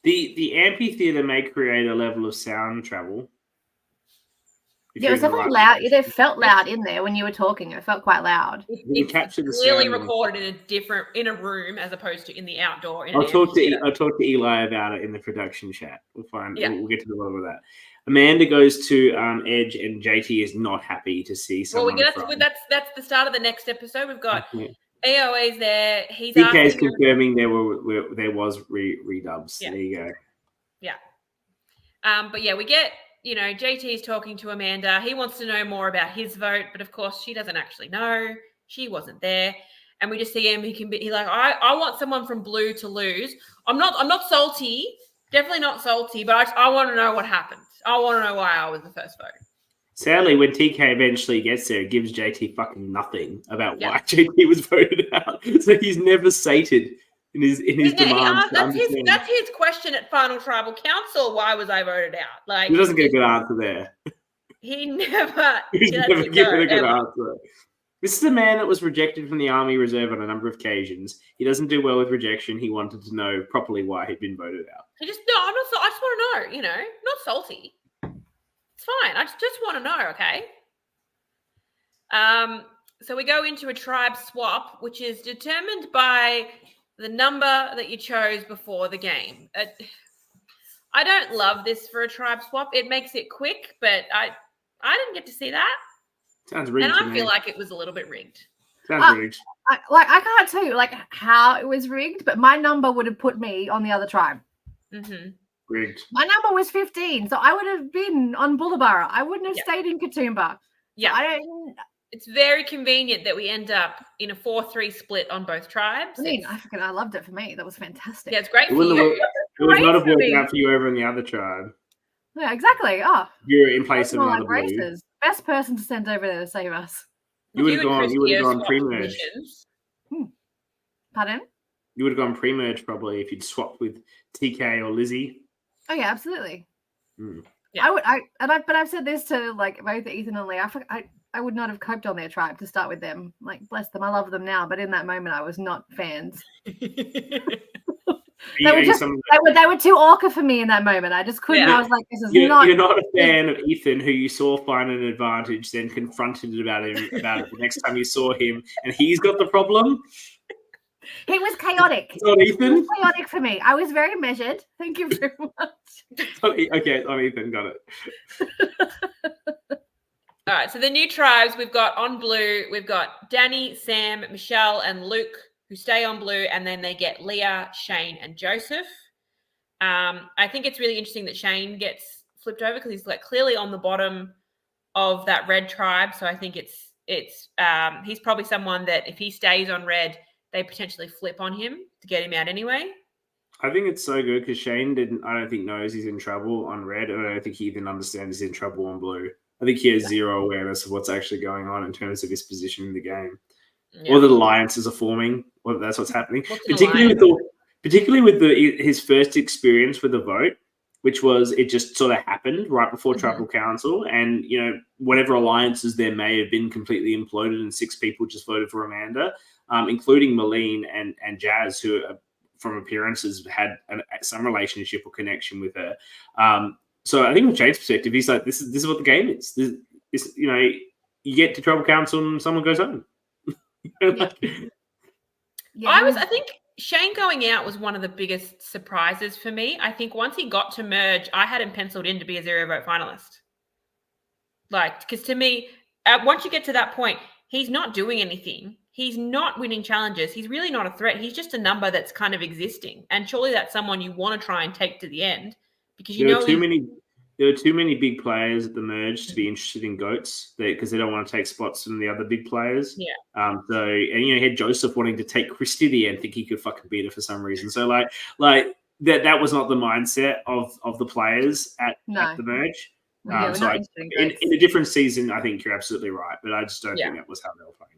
The amphitheater may create a level of sound travel. Yeah, it was definitely loud. It felt loud in there when you were talking. It felt quite loud. It's clearly recorded in a room as opposed to in the outdoor. I'll talk to Eli about it in the production chat. We'll find. Yeah. We'll get to the bottom of that. Amanda goes to Edge, and JT is not happy to see someone. Well, that's the start of the next episode. We've got AOA's there. He's TK's confirming there was redubs. Yeah. There you go. Yeah. But yeah, we get, JT is talking to Amanda. He wants to know more about his vote, but of course she doesn't actually know. She wasn't there. And we just see him. He's like, I want someone from Blue to lose. I'm not salty. Definitely not salty, but I want to know what happened. I want to know why I was the first vote. Sadly, when TK eventually gets there, it gives JT fucking nothing about why JT was voted out. So he's never sated in his demands. That's his question at Final Tribal Council. Why was I voted out? Like, he doesn't get a good answer there. He's never given a good answer. This is a man that was rejected from the Army Reserve on a number of occasions. He doesn't do well with rejection. He wanted to know properly why he'd been voted out. I just want to know, not salty. It's fine. I just want to know, okay? So we go into a tribe swap, which is determined by the number that you chose before the game. I don't love this for a tribe swap. It makes it quick, but I didn't get to see that. Sounds rigged. And I feel like it was a little bit rigged. Sounds rigged. I can't tell you how it was rigged, but my number would have put me on the other tribe. Mm-hmm. Rigged. My number was 15, so I would have been on Bullabara. I wouldn't have stayed in Katoomba. Yeah. So it's very convenient that we end up in a 4-3 split on both tribes. I loved it for me. That was fantastic. Yeah, it's great for you. It was not a work out for you over in the other tribe. Yeah, exactly. Oh, you're in place of another races. Best person to send over there to save us. You would have gone pre-merge. Pardon? You would have gone pre-merge probably if you'd swapped with TK or Lizzie. Oh yeah, absolutely. Yeah. But I've said this to both Ethan and Lee. I would not have coped on their tribe to start with them. Bless them, I love them now, but in that moment, I was not fans. They were too ORCA for me in that moment. I just couldn't. Yeah. I was like, this is not. You're not a fan of Ethan, who you saw find an advantage, then confronted about it the next time you saw him, and he's got the problem. It was chaotic. It's not Ethan. It was chaotic for me. I was very measured. Thank you very much. Okay, on Ethan. Got it. All right, so the new tribes we've got on Blue, we've got Danny, Sam, Michelle, and Luke, who stay on Blue, and then they get Leah, Shane, and Joseph. I think it's really interesting that Shane gets flipped over because he's clearly on the bottom of that red tribe. So I think he's probably someone that if he stays on red, they potentially flip on him to get him out anyway. I think it's so good because Shane I don't think knows he's in trouble on red, and I don't think he even understands he's in trouble on blue. I think he has zero awareness of what's actually going on in terms of his position in the game. Yeah. Or that alliances are forming, or that's what's happening. Particularly with his first experience with the vote, which was it just sort of happened right before Tribal Council, and whatever alliances there may have been completely imploded, and 6 people just voted for Amanda, including Malene and Jazz, who from appearances had some relationship or connection with her. So I think from Shane's perspective, he's like, this is what the game is. This you get to Tribal Council and someone goes home. I think Shane going out was one of the biggest surprises for me. I think once he got to merge, I had him penciled in to be a 0 vote finalist. Because to me, once you get to that point, he's not doing anything. He's not winning challenges. He's really not a threat. He's just a number that's kind of existing. And surely that's someone you want to try and take to the end. Because there are too many big players at the merge to be interested in goats because they don't want to take spots from the other big players. Yeah. You had Joseph wanting to take Christy the end, think he could fucking beat her for some reason. So that was not the mindset of the players at the merge. In a different season, I think you're absolutely right, but I just don't think that was how they were playing.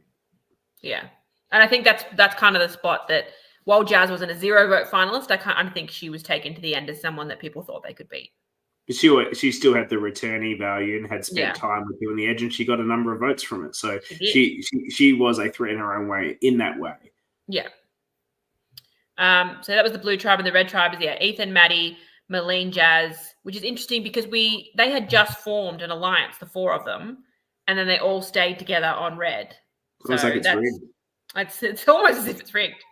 Yeah, and I think that's kind of the spot that while Jazz wasn't a 0 vote finalist, I think she was taken to the end as someone that people thought they could beat. But she still had the returnee value and had spent time with you on the edge, and she got a number of votes from it. So she was a threat in her own way in that way. Yeah. So that was the blue tribe, and the red tribe is Ethan, Maddie, Malene, Jazz, which is interesting because they had just formed an alliance, the 4 of them, and then they all stayed together on red. So it's like it's rigged. It's almost as if it's rigged.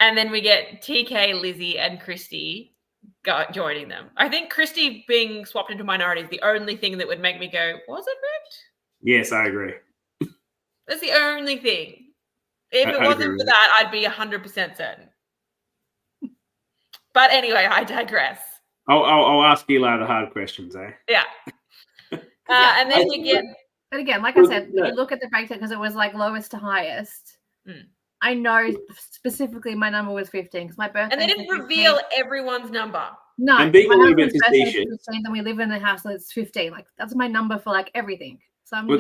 And then we get TK, Lizzie, and Christy joining them. I think Christy being swapped into minority is the only thing that would make me go, was it rigged? Yes, I agree. That's the only thing. If it wasn't for that, I'd be 100% certain. But anyway, I digress. I'll ask Eli the hard questions, eh? Yeah. And then you get... But again, like I said, you look at the breakdown because it was like lowest to highest. I know specifically my number was 15 because my birthday. And they didn't reveal everyone's number. No, I'm being a little bit facetious. Then we live in a house that's 15. Like that's my number for like everything. So I'm being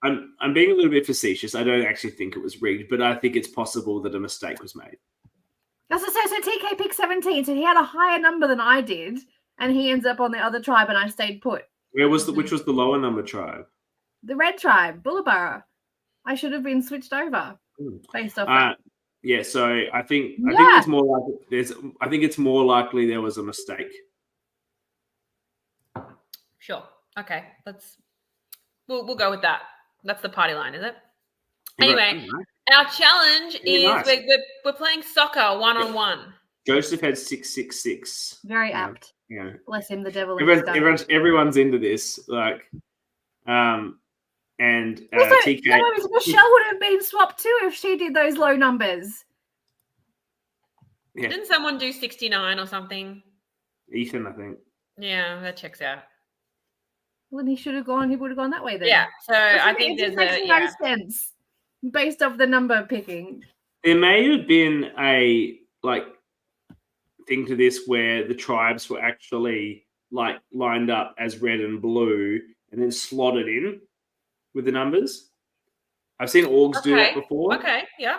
a little bit facetious. I don't actually think it was rigged, but I think it's possible that a mistake was made. That's what I said. So TK picked 17, so he had a higher number than I did, and he ends up on the other tribe, and I stayed put. Which was the lower number tribe? The red tribe, Bullabara. I should have been switched over based off that. Yeah, so I think it's more likely there was a mistake. Sure. Okay. We'll go with that. That's the party line, is it? Anyway, our challenge is we're playing soccer 1-on-1. Joseph had 666. Very apt. Yeah. Bless him, the devil. Everyone's into this, like, and TK. Michelle would have been swapped too if she did those low numbers. Yeah. Didn't someone do 69 or something? Ethan, I think. Yeah, that checks out. Well, he should have gone. He would have gone that way then. Yeah. So I think there's no sense based off the number picking. There may have been a thing to this where the tribes were actually lined up as red and blue and then slotted in with the numbers. I've seen orgs do that before. Okay, yeah.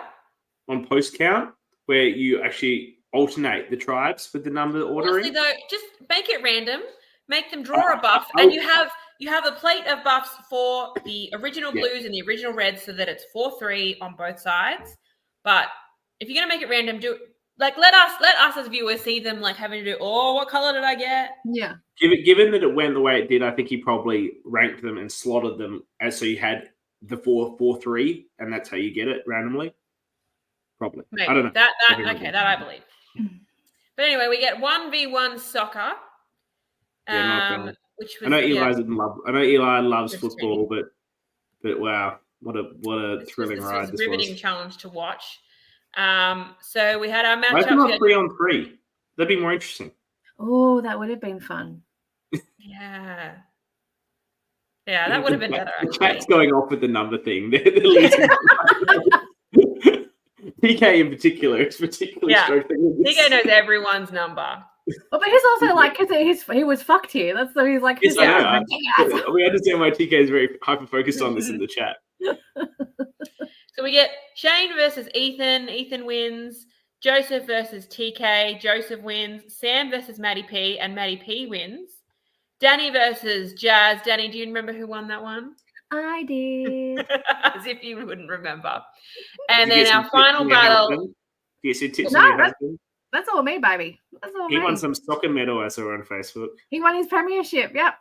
On post count, where you actually alternate the tribes with the number ordering. Honestly, though, just make it random. Make them draw a buff, and you have a plate of buffs for the original blues and the original reds, so that it's 4-3 on both sides. But if you're gonna make it random, do let us as viewers see them having to do. Oh, what color did I get? Yeah. Given that it went the way it did, I think he probably ranked them and slotted them as so you had the 4-3, and that's how you get it randomly. Probably. Maybe. I don't know. That I believe. But anyway, we get 1v1 soccer. Which was, I know Eli loves football, but wow, what a thrilling ride this was. Riveting challenge to watch. So we had our match. Why not 3-on-3? That'd be more interesting. Oh, that would have been fun. Yeah, that would have been better. The chat's going off with the number thing. They're losing. PK in particular is particularly struggling. PK knows everyone's number. Well, but he's also because he was fucked here. That's so he's like. We understand why TK is very hyper focused on this in the chat. So we get Shane versus Ethan. Ethan wins. Joseph versus TK. Joseph wins. Sam versus Maddie P. And Maddie P wins. Danny versus Jazz. Danny, do you remember who won that one? I did. As if you wouldn't remember. And then our final battle. Do you see tips on your husband? That's all me, baby. That's all he won some soccer medal I saw on Facebook. He won his premiership. Yep.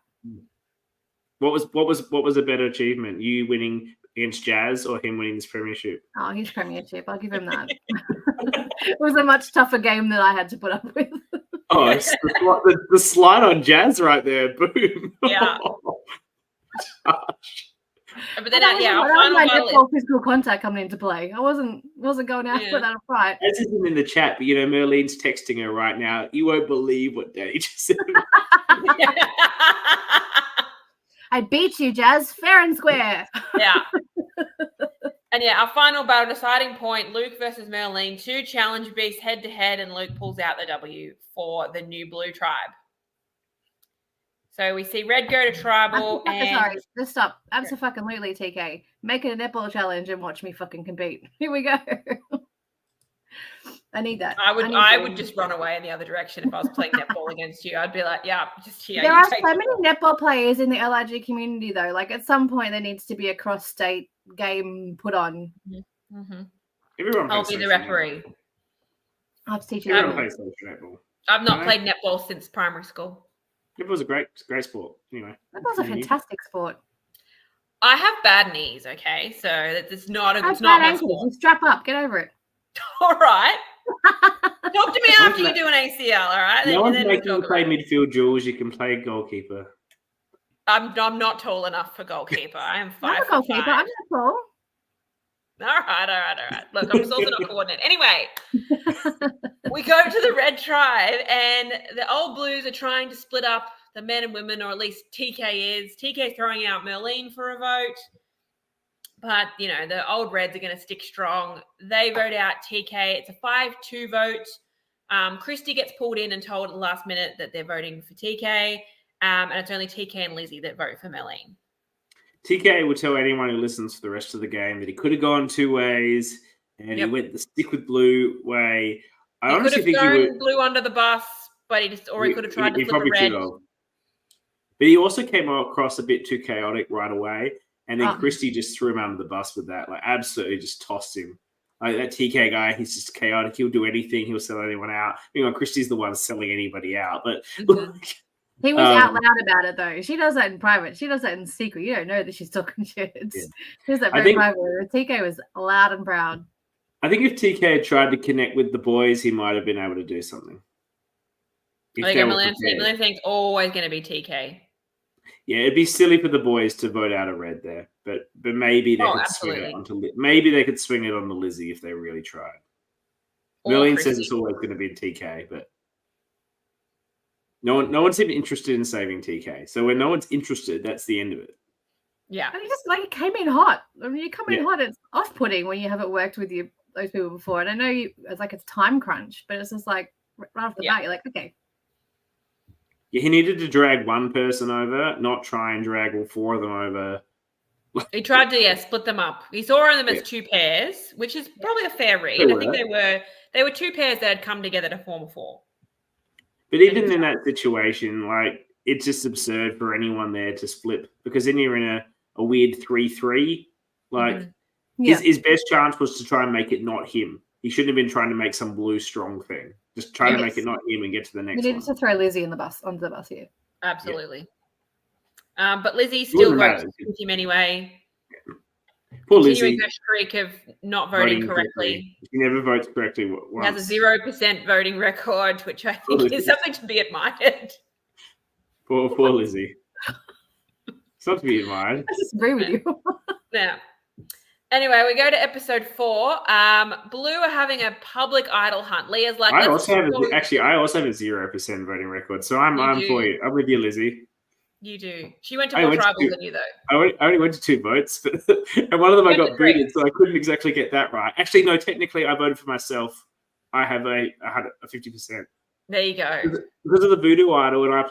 What was a better achievement? You winning against Jazz or him winning his premiership? Oh, his premiership. I'll give him that. It was a much tougher game that I had to put up with. Oh, it's the slide on Jazz right there. Boom. Yeah. But then, our final battle. Physical contact coming into play. I wasn't going out for that fight. As isn't in the chat, but Merlene's texting her right now. You won't believe what Danny just said. I beat you, Jazz, fair and square. Yeah. And our final battle deciding point: Luke versus Merlene. 2 challenge beasts head to head, and Luke pulls out the W for the new blue tribe. So we see red go to tribal. Sorry, just stop. Absolutely, TK. Make it a netball challenge and watch me fucking compete. Here we go. I need that. I would just run away in the other direction if I was playing netball against you. I'd be like, just here. There are so many netball players in the LRG community, though. At some point, there needs to be a cross-state game put on. Mm-hmm. Everyone I'll be the referee. I'll have to teach you netball. I've not played netball since primary school. It was a great sport. Anyway, that was a fantastic sport. I have bad knees. Okay, so it's not my sport. You strap up. Get over it. All right. Talk to me after you do an ACL. All right. No one's making you play midfield, Jules. You can play goalkeeper. I'm not tall enough for goalkeeper. I am 5'5". I'm a goalkeeper. I'm not tall. All right. Look, I'm just also not coordinated. Anyway, we go to the red tribe, and the old blues are trying to split up the men and women, or at least TK is. TK throwing out Merlene for a vote. But, the old reds are going to stick strong. They vote out TK. It's a 5-2 vote. Christy gets pulled in and told at the last minute that they're voting for TK. And it's only TK and Lizzie that vote for Merlene. TK will tell anyone who listens for the rest of the game that he could have gone 2 ways, and he went the stick with blue way. I honestly think he thrown blue under the bus, but he could have tried to flip the red. But he also came across a bit too chaotic right away, and then Christy just threw him under the bus with that. Like, absolutely just tossed him. Like, that TK guy, he's just chaotic. He'll do anything. He'll sell anyone out. Christy's the one selling anybody out, but. He was out loud about it, though. She does that in private. She does that in secret. You don't know that she's talking shit. She does that very privately. TK was loud and proud. I think if TK had tried to connect with the boys, he might have been able to do something. I think Millennium's always going to be TK. Yeah, it'd be silly for the boys to vote out a red there, but maybe they could swing it on the Lizzie if they really tried. Merlene says it's always going to be TK, but. No one's even interested in saving TK. So when no one's interested, that's the end of it. Yeah. I mean, just like it came in hot. I mean, you come in hot, it's off-putting when you haven't worked with those people before. And I know it's time crunch, but it's just like right off the bat, you're like, okay. Yeah, he needed to drag one person over, not try and drag all 4 of them over. He tried to split them up. He saw them as 2 pairs, which is probably a fair read. I think they were 2 pairs that had come together to form a 4. But even in that situation, like, it's just absurd for anyone there to split, because then you're in a weird 3-3. Like, his best chance was to try and make it not him. He shouldn't have been trying to make some blue strong thing. Just try to make it not him and get to the next one. We needed to throw Lizzie onto the bus here. Absolutely. Yeah. But Lizzie still votes with him anyway. Poor Lizzie. Continuing her streak of not voting correctly. She never votes correctly once. He has a 0% voting record, which I think is something to be admired. Poor Lizzie. It's not to be admired. I disagree with you. Yeah. Anyway, we go to episode 4. Blue are having a public idol hunt. Leah's like, I also have a 0% voting record, so I'm for you. I'm with you, Lizzie. You do. She went to more tribals than you, though. I only went to 2 votes, and one of them I got booted, so I couldn't exactly get that right. Actually, no, technically I voted for myself. I had a 50%. There you go. Because of the voodoo idol, and I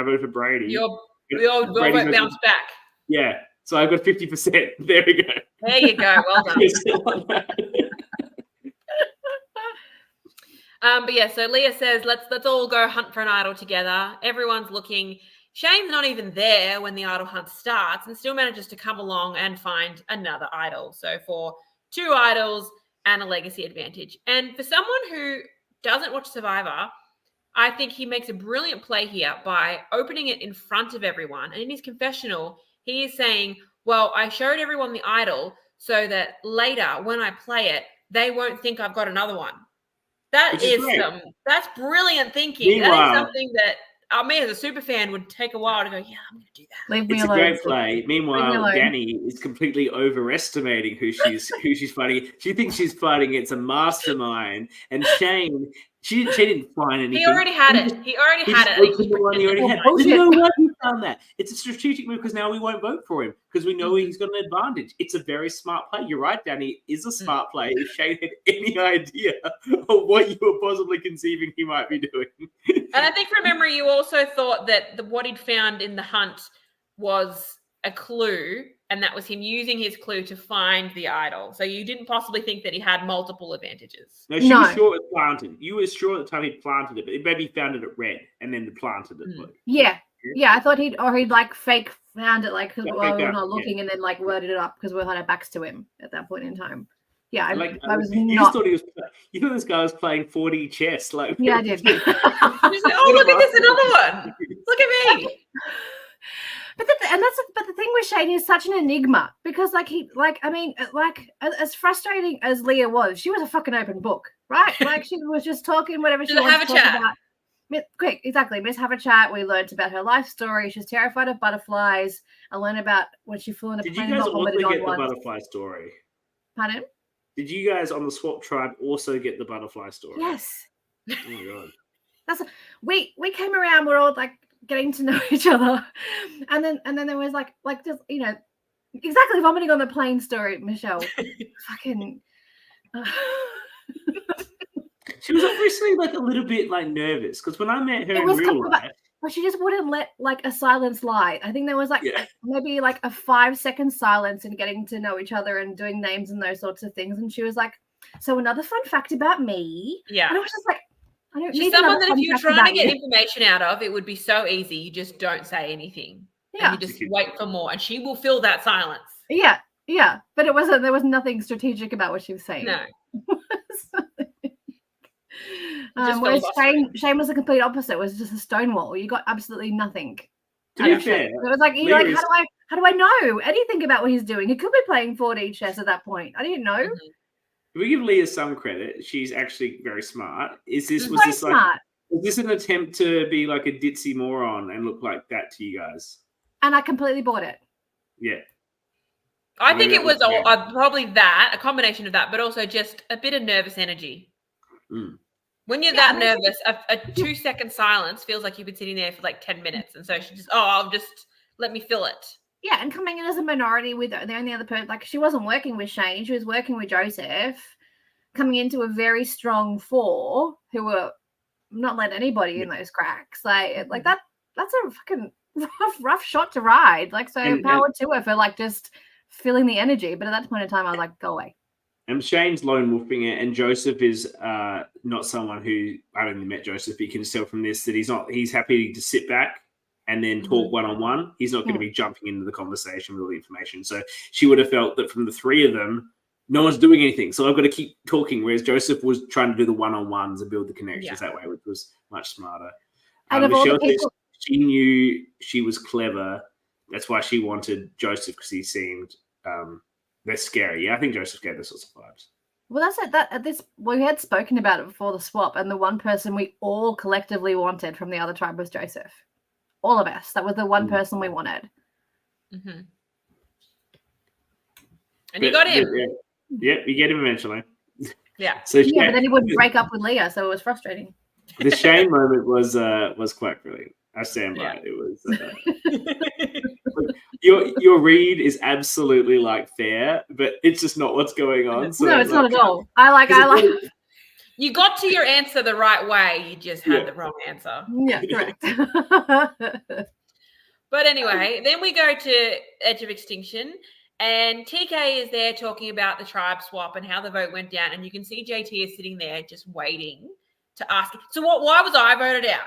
voted for Brady. Your vote bounced back. Yeah, so I got 50%. There we go. There you go. Well done. But yeah, so Leah says, let's all go hunt for an idol together. Everyone's looking. Shane's not even there when the idol hunt starts and still manages to come along and find another idol. So for 2 idols and a legacy advantage. And for someone who doesn't watch Survivor, I think he makes a brilliant play here by opening it in front of everyone. And in his confessional, he is saying, well, I showed everyone the idol so that later when I play it, they won't think I've got another one. That's brilliant thinking. That is something that me as a super fan would take a while to go, yeah, I'm going to do that. Leave me alone. It's a great play. Meanwhile, Danny is completely overestimating who she's fighting. She thinks she's fighting against a mastermind. And Shane, she didn't find anything. He already had it. He already had it. There's no way he found that. It's a strategic move because now we won't vote for him because we know he's got an advantage. It's a very smart play. You're right, Danny. It is a smart play if Shane had any idea of what you were possibly conceiving he might be doing. And I think from memory, you also thought that what he'd found in the hunt was a clue, and that was him using his clue to find the idol. So you didn't possibly think that he had multiple advantages. No, she was sure it was planted. You were sure at the time he'd planted it, but maybe he found it at red and then planted it blue. Yeah. Yeah, I thought he'd like fake found it like while we were not looking and then like worded it up because we had our backs to him at that point in time. Yeah, I was not. You thought this guy was playing 4D chess, like yeah, I did. Like, oh, look at this, another one. Look at me. But the thing with Shane is such an enigma because as frustrating as Leah was, she was a fucking open book, right? Like she was just talking whatever she wanted to talk about. Quick, exactly. Miss have a chat. We learned about her life story. She's terrified of butterflies. I learned about when she flew in a plane. Did you guys also get the butterfly story? Pardon? Did you guys on the swap tribe also get the butterfly story? Yes. Oh my god. We came around. We're all like getting to know each other, and then there was like just exactly vomiting on the plane story, Michelle. Fucking. She was obviously like a little bit like nervous because when I met her in real life, but she just wouldn't let like a silence lie. I think there was like maybe like a 5-second silence in getting to know each other and doing names and those sorts of things. And she was like, "So another fun fact about me." Yeah, and I was just like, I don't She's need someone that if you're trying to get you. information out of, it would be so easy. You just don't say anything. Yeah, and you just wait for more, and she will fill that silence. Yeah, but there was nothing strategic about what she was saying. No. Whereas Shane was the complete opposite. It was just a stonewall. You got absolutely nothing. To be fair, it was like you're like, how do I know anything about what he's doing? He could be playing 4D chess at that point. I didn't know. If we give Leah some credit, she's actually very smart. Was this an attempt to be like a ditzy moron and look like that to you guys? And I completely bought it. Yeah. I think it was probably a combination of that, but also just a bit of nervous energy. Mm. When you're that nervous, a 2-second silence feels like you've been sitting there for like 10 minutes. And so she just, I'll just let me fill it. Yeah, and coming in as a minority with the only other person, like she wasn't working with Shane, she was working with Joseph, coming into a very strong 4 who were not letting anybody in those cracks. That's a fucking rough shot to ride. Like, so power to her for like just feeling the energy. But at that point in time, I was like, go away. And Shane's lone wolfing it, and Joseph is not someone who I haven't met Joseph, but you can tell from this that he's happy to sit back and then talk one-on-one. He's not going to be jumping into the conversation with all the information. So she would have felt that from the 3 of them, no one's doing anything. So I've got to keep talking, whereas Joseph was trying to do the one-on-ones and build the connections that way, which was much smarter. And Michelle said she knew she was clever. That's why she wanted Joseph, because he seemed less scary. Yeah, I think Joseph gave those sorts of vibes. Well, that's it. We had spoken about it before the swap, and the one person we all collectively wanted from the other tribe was Joseph. All of us. That was the one person we wanted. Mm-hmm. And you got him. Yeah, you get him eventually. Yeah. So but then he wouldn't break up with Leah, so it was frustrating. The Shane moment was quite brilliant. I stand by it. It was your read is absolutely like fair, but it's just not what's going on. So, no, it's not at all. I like. You got to your answer the right way. You just had the wrong answer. Yeah, correct. But anyway, then we go to Edge of Extinction, and TK is there talking about the tribe swap and how the vote went down. And you can see JT is sitting there just waiting to ask. So why was I voted out?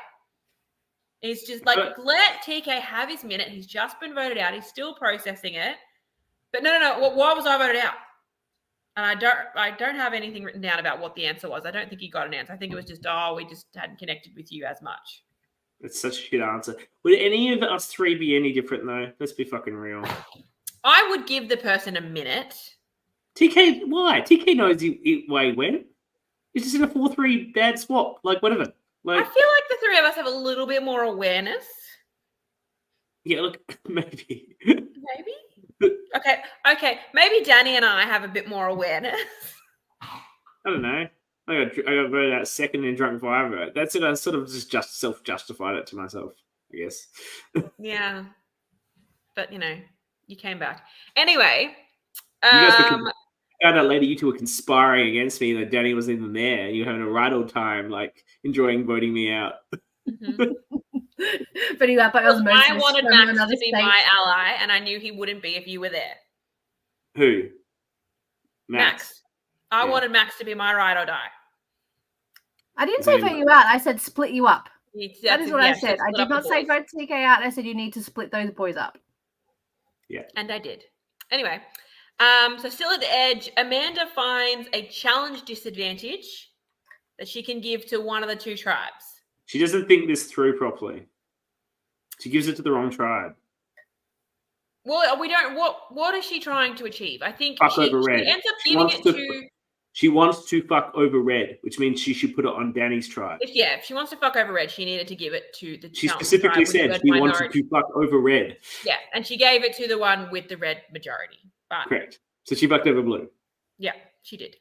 He's just like, let TK have his minute. He's just been voted out. He's still processing it. But no. Why was I voted out? And I don't have anything written down about what the answer was. I don't think he got an answer. I think it was just, we just hadn't connected with you as much. It's such a shit answer. Would any of us 3 be any different, though? Let's be fucking real. I would give the person a minute. TK, why? TK knows why he went. He's just in a 4-3 bad swap. Like, whatever. Like, I feel like the 3 of us have a little bit more awareness. Yeah, look, maybe. Maybe? Okay. Maybe Danny and I have a bit more awareness. I don't know. I got voted out second in drunk vote. That's it. I sort of just self-justified it to myself, I guess. Yeah. But, you came back. Anyway. You guys found out later you 2 were conspiring against me that Danny wasn't even there, and you were having a right old time, like, enjoying voting me out. Mm-hmm. But you by osmosis. I wanted Max to be my ally, and I knew he wouldn't be if you were there. Who? Max. I wanted Max to be my ride or die. I didn't say vote you out. I said split you up. That is what I said. I did not say vote TK out. I said you need to split those boys up. Yeah. And I did. Anyway, so still at the edge, Amanda finds a challenge disadvantage that she can give to one of the 2 tribes. She doesn't think this through properly. She gives it to the wrong tribe. Well, we don't. What is she trying to achieve? I think she ends up giving it to. She wants to fuck over Red, which means she should put it on Danny's tribe. If she wants to fuck over Red, she needed to give it to the. She specifically said she wanted to fuck over Red. Yeah, and she gave it to the one with the red majority. But... Correct. So she fucked over Blue. Yeah, she did.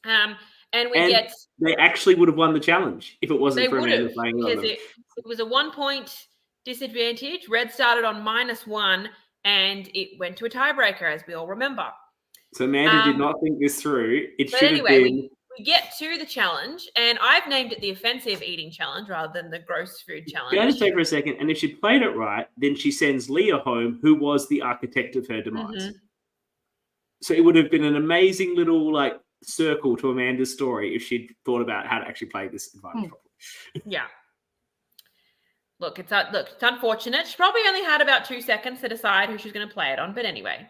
And they actually would have won the challenge if it wasn't for Amanda playing because it was a 1 point disadvantage. Red started on -1 and it went to a tiebreaker, as we all remember. So Amanda did not think this through. It should have been. We get to the challenge, and I've named it the offensive eating challenge rather than the gross food challenge. Can I just say for a second? And if she played it right, then she sends Leah home, who was the architect of her demise. Mm-hmm. So it would have been an amazing little circle to Amanda's story if she'd thought about how to actually play this advantage properly. Yeah. Look, it's unfortunate. She probably only had about 2 seconds to decide who she's going to play it on. But anyway.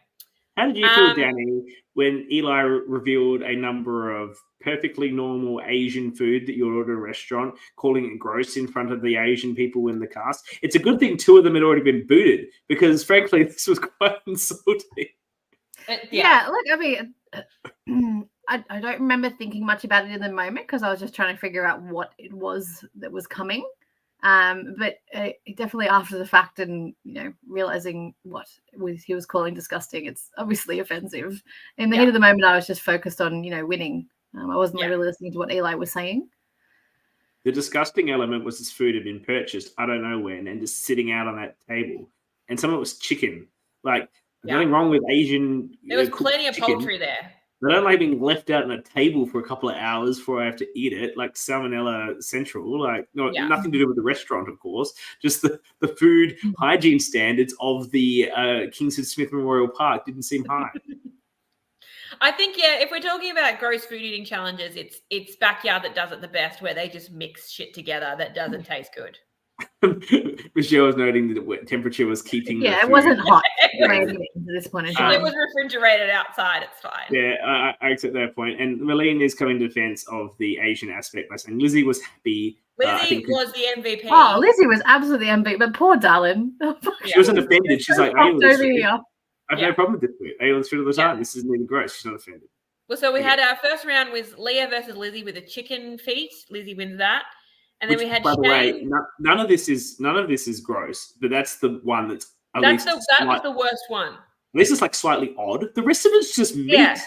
How did you feel, Danny, when Eli revealed a number of perfectly normal Asian food that you ordered at a restaurant, calling it gross in front of the Asian people in the cast? It's a good thing 2 of them had already been booted because, frankly, this was quite insulting. Yeah, look, I mean, I don't remember thinking much about it in the moment because I was just trying to figure out what it was that was coming. But definitely after the fact and, realizing what he was calling disgusting, it's obviously offensive. In the heat of the moment, I was just focused on, winning. I wasn't really listening to what Eli was saying. The disgusting element was this food had been purchased, I don't know when, and just sitting out on that table. And some of it was chicken. There's nothing wrong with Asian. There was plenty of poultry there. They don't like being left out on a table for a couple of hours before I have to eat it, like Salmonella Central. Nothing to do with the restaurant, of course. Just the food hygiene standards of the Kingsford Smith Memorial Park didn't seem high. I think, if we're talking about gross food eating challenges, it's Backyard that does it the best, where they just mix shit together that doesn't taste good. Michelle was noting that the temperature was keeping. Yeah, it wasn't hot at this point in time. It was refrigerated outside. It's fine. Yeah, I accept that point. And Marlene is coming in defense of the Asian aspect by saying Lizzie was happy. Lizzie was the MVP. Oh, Lizzie was absolutely MVP, but poor darling. She wasn't offended. She's like, I have no problem with this food. I eat this food all the time. This isn't even gross. She's not offended. Well, so we had our first round was Leah versus Lizzie with the chicken feet. Lizzie wins that. And then we had by the way, none of this is gross, but that's the one that was the worst one. This is slightly odd. The rest of it's just meat.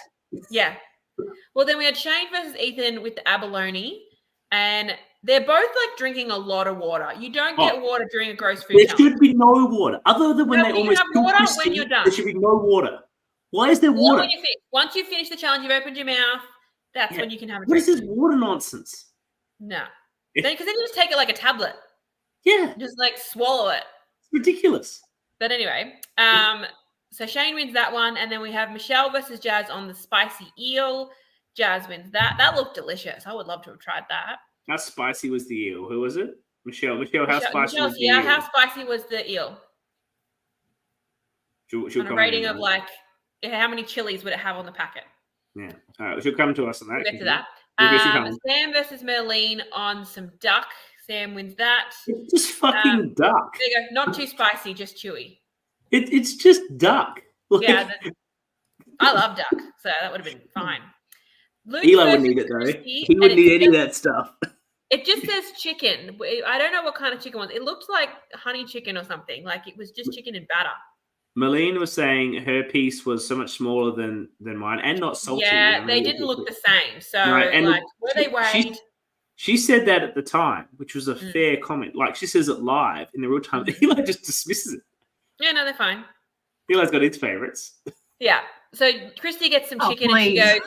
Yeah. Well, then we had Shane versus Ethan with the abalone, and they're both drinking a lot of water. You don't get water during a gross food challenge. There should be no water, other than when they almost have water when you're done. There should be no water. Why is there water? Once you finish the challenge, you've opened your mouth. That's when you can have a drink. What is this water nonsense? No. Because then you just take it like a tablet. Yeah. Just swallow it. It's ridiculous. But anyway, so Shane wins that one. And then we have Michelle versus Jazz on the spicy eel. Jazz wins that. That looked delicious. I would love to have tried that. How spicy was the eel? Who was it? Michelle, how spicy was the eel? Yeah, how spicy was the eel? She'll on a rating of how many chilies would it have on the packet? Yeah. All right, she'll come to us on that. We'll get to that. Sam versus Merlene on some duck. Sam wins that. It's just fucking duck. There you go. Not too spicy, just chewy. It's just duck. Yeah. I love duck, so that would have been fine. Eli wouldn't need it, though. He wouldn't need any of that stuff. It just says chicken. I don't know what kind of chicken it was. It looked like honey chicken or something. It was just chicken and batter. Marlene was saying her piece was so much smaller than mine and not salty. Yeah, they didn't look the same. So, were they weighed? She said that at the time, which was a fair comment. She says it live in the real time. Eli just dismisses it. Yeah, no, they're fine. Eli's got his favourites. Yeah. So Christy gets some chicken and she goes,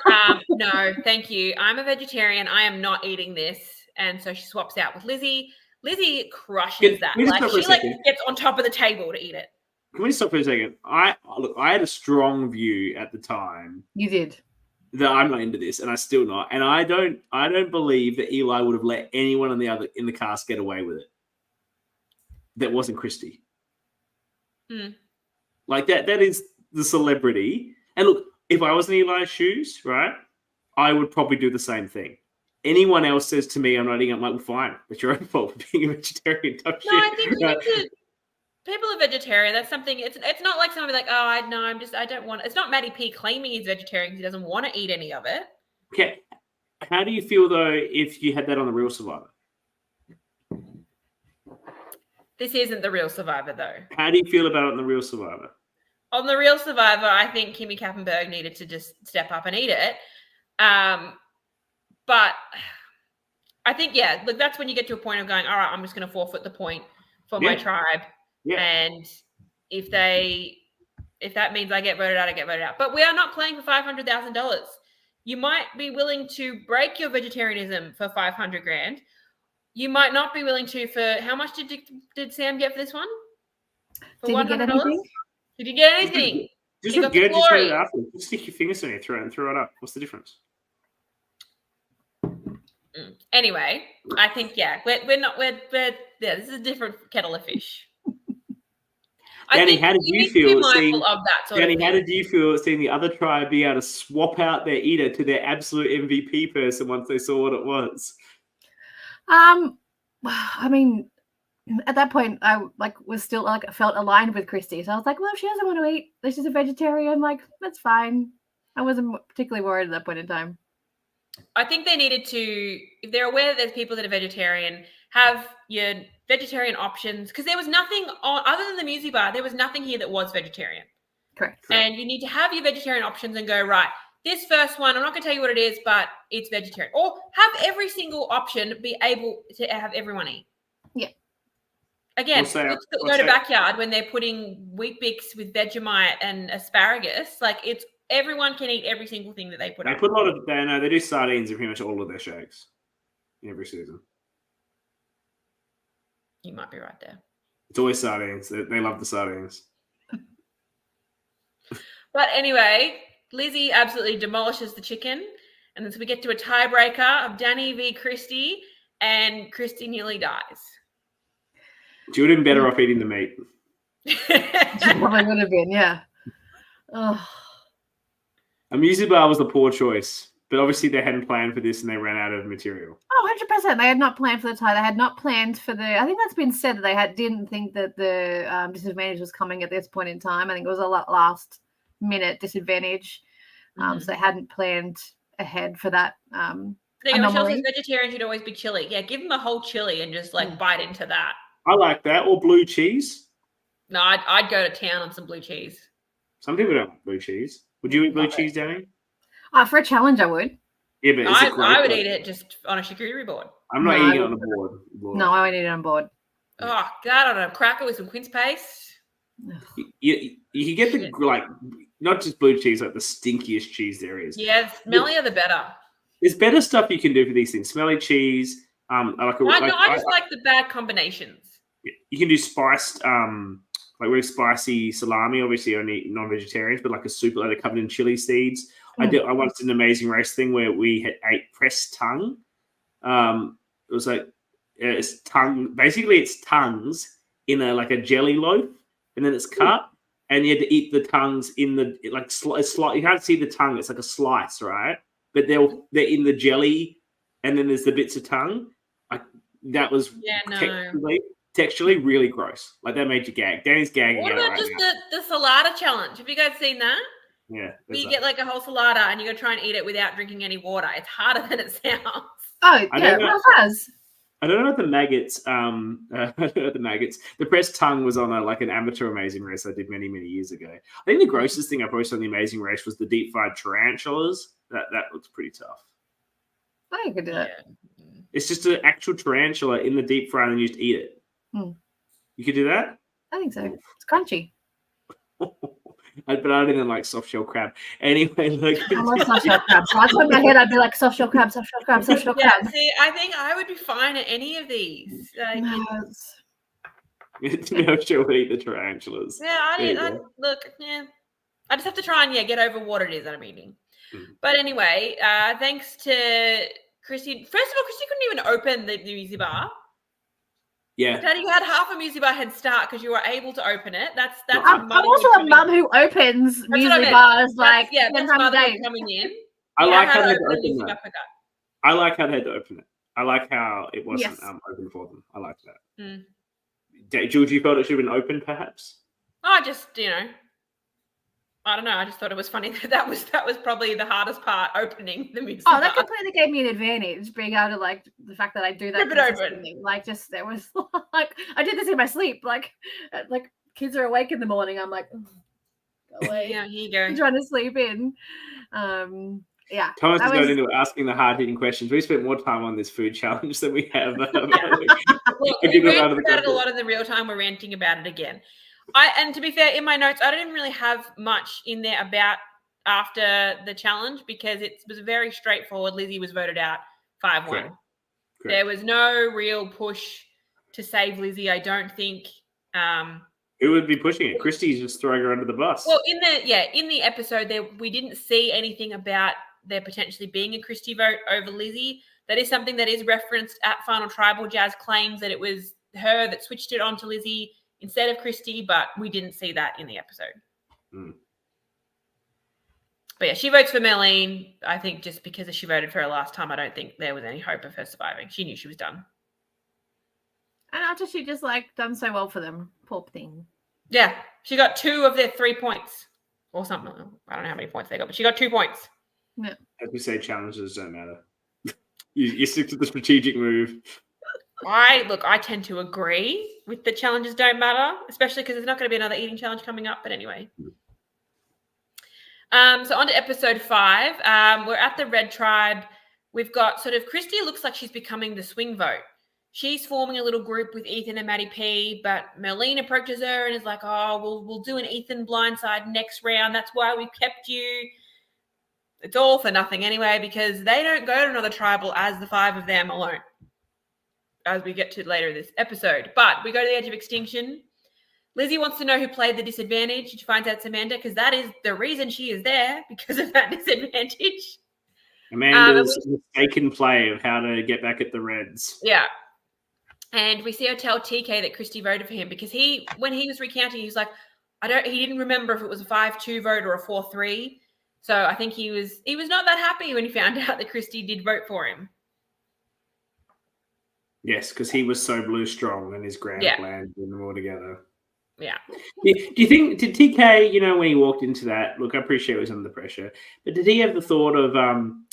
no, thank you. I'm a vegetarian. I am not eating this. And so she swaps out with Lizzie. Lizzie crushes that. She gets on top of the table to eat it. Can we stop for a second? I had a strong view at the time. You did. That I'm not into this, and I'm still not. And I don't believe that Eli would have let anyone in the cast get away with it. That wasn't Christy. That is the celebrity. And look, if I was in Eli's shoes, right, I would probably do the same thing. Anyone else says to me, I'm not eating, I'm like, well, fine. It's your own fault for being a vegetarian. I think you need to. People are vegetarian. That's something. It's not like someone be like, I don't want. It's not Matty P claiming he's vegetarian because he doesn't want to eat any of it. Okay. How do you feel though if you had that on The Real Survivor? This isn't The Real Survivor though. How do you feel about it on The Real Survivor? On The Real Survivor, I think Kimmy Kappenberg needed to just step up and eat it. But I think, look, that's when you get to a point of going, all right, I'm just going to forfeit the point for my tribe. Yeah. And if that means I get voted out, I get voted out. But we are not playing for $500,000. You might be willing to break your vegetarianism for $500,000. You might not be willing to for how much did Sam get for this one? For did he get anything? Did you get anything? Just regurgitate it after. Just stick your fingers in your throat and throw it up. What's the difference? Anyway, I think this is a different kettle of fish. Danny, how did you feel seeing Danny, how did you feel seeing the other tribe be able to swap out their eater to their absolute MVP person once they saw what it was? I mean, at that point, I was still felt aligned with Christy, so I was like, well, if she doesn't want to eat, she's a vegetarian. Like, that's fine. I wasn't particularly worried at that point in time. I think they needed to, if they're aware that there's people that are vegetarian, have your vegetarian options, because there was nothing other than the Muesli bar. There was nothing here that was vegetarian. Correct. And you need to have your vegetarian options and go, right, this first one, I'm not going to tell you what it is, but it's vegetarian. Or have every single option be able to have everyone eat. Yeah. Again, let's go to Backyard when they're putting Wheat Bix with Vegemite and asparagus. Like, it's everyone can eat every single thing that they put up. They put a lot of they do sardines in pretty much all of their shakes every season. You might be right there. It's always sardines. They love the sardines. But anyway, Lizzie absolutely demolishes the chicken. And then so we get to a tiebreaker of Danny v. Christy, and Christy nearly dies. She would have been better off eating the meat. She probably would have been, yeah. Oh. A muesli bar was the poor choice, but obviously they hadn't planned for this and they ran out of material. Oh, 100%. They had not planned for the tie. They had not planned for I think that's been said that they didn't think that the disadvantage was coming at this point in time. I think it was a last minute disadvantage. So they hadn't planned ahead for that. Michelle says vegetarian should always be chili. Yeah, give them a whole chili and just bite into that. I like that. Or blue cheese. No, I'd go to town on some blue cheese. Some people don't like blue cheese. Would you eat blue cheese, Danny? For a challenge, I would. Yeah, but I would eat it just on a charcuterie board. I'm not eating it on a board. No, I would eat it on board. Oh, God, on a cracker with some quince paste. You can get the not just blue cheese, like the stinkiest cheese there is. Yeah, smellier the better. There's better stuff you can do for these things. Smelly cheese. I just like the bad combinations. You can do spiced, really spicy salami. Obviously, only non-vegetarians, but like a soup, like they're covered in chili seeds. I once did an Amazing Race thing where we ate pressed tongue. It was like it's tongue. Basically, it's tongues in a jelly loaf, and then it's cut, and you had to eat the tongues in the you can't see the tongue. It's like a slice, right? But they're in the jelly, and then there's the bits of tongue. That was texturally really gross. Like, that made you gag. Danny's gagging. What about just the salada challenge? Have you guys seen that? Yeah. You get like a whole salada and you got to try and eat it without drinking any water. It's harder than it sounds. Oh, yeah, well, it has. I don't know if the maggots. The pressed tongue was on an amateur Amazing Race I did many, many years ago. I think the grossest thing I probably saw on the Amazing Race was the deep fried tarantulas. That looks pretty tough. Oh, you could do that. Yeah. It's just an actual tarantula in the deep fry, and you just eat it. You could do that? I think so. It's crunchy. But I didn't like soft shell crab. Anyway, look. I love soft shell crab. So I'd in my head, I'd be like soft shell crab, soft shell crab, soft shell crab. See, I think I would be fine at any of these. No, she'll eat the tarantulas. Yeah, I just have to try and get over what it is that I'm eating. But anyway, thanks to Christy. First of all, Christy couldn't even open the muesli bar. Yeah. Daddy, you had half a muesli bar head start because you were able to open it. That's. I'm also a mum who opens muesli bars that's mother coming in. I like how they had to open that. I like how they had to open it. I like how it wasn't open for them. I like that. George, you felt it should have been open, perhaps? I just, I don't know. I just thought it was funny that was probably the hardest part, opening the muesli bar. That completely gave me an advantage, being able to the fact that I do that. Rip it open. There was I did this in my sleep. Like kids are awake in the morning. I'm like, Go away. Yeah, here you go. I'm trying to sleep in. Yeah. Thomas is going into asking the hard-hitting questions. We spent more time on this food challenge than we have. Look, we ranted about it a lot in the real time. We're ranting about it again. And to be fair, in my notes, I didn't really have much in there about after the challenge because it was very straightforward. Lizzie was voted out 5-1. Correct. There was no real push to save Lizzie, I don't think. Who would be pushing it? Christy's just throwing her under the bus. Well, in the episode, we didn't see anything about there potentially being a Christy vote over Lizzie. That is something that is referenced at Final Tribal. Jazz claims that it was her that switched it on to Lizzie instead of Christy, but we didn't see that in the episode. But yeah, she votes for Merlene. I think just because she voted for her last time, I don't think there was any hope of her surviving. She knew she was done. And after she just done so well for them, poor thing. Yeah, she got 2 of their 3 points or something. I don't know how many points they got, but she got 2 points. Yeah. As we say, challenges don't matter. you stick to the strategic move. I tend to agree with the challenges don't matter, especially because there's not going to be another eating challenge coming up. But anyway. So on to episode 5. We're at the Red Tribe. We've got Christy looks like she's becoming the swing vote. She's forming a little group with Ethan and Maddie P, but Merlene approaches her and is like, oh, we'll do an Ethan blindside next round. That's why we kept you. It's all for nothing anyway, because they don't go to another tribal as the 5 of them alone, as we get to later in this episode. But we go to the edge of extinction. Lizzie wants to know who played the disadvantage. She finds out it's Amanda, because that is the reason she is there, because of that disadvantage. Amanda's mistaken play of how to get back at the Reds. Yeah. And we see her tell TK that Christy voted for him because when he was recounting, he was like, he didn't remember if it was a 5-2 vote or a 4-3. So I think he was not that happy when he found out that Christy did vote for him. Yes, because he was so blue strong and his grand plan put them all together. Yeah. Do you think, did TK, when he walked into that, look, I appreciate it was under pressure, but did he have the thought of, I'm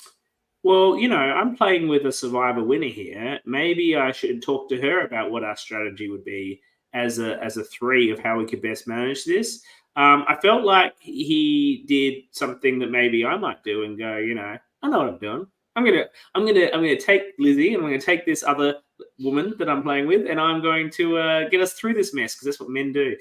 playing with a survivor winner here. Maybe I should talk to her about what our strategy would be as a 3 of how we could best manage this. I felt like he did something that maybe I might do and go, I know what I'm doing. I'm gonna take Lizzie and I'm gonna take this other woman that I'm playing with, and I'm going to get us through this mess because that's what men do.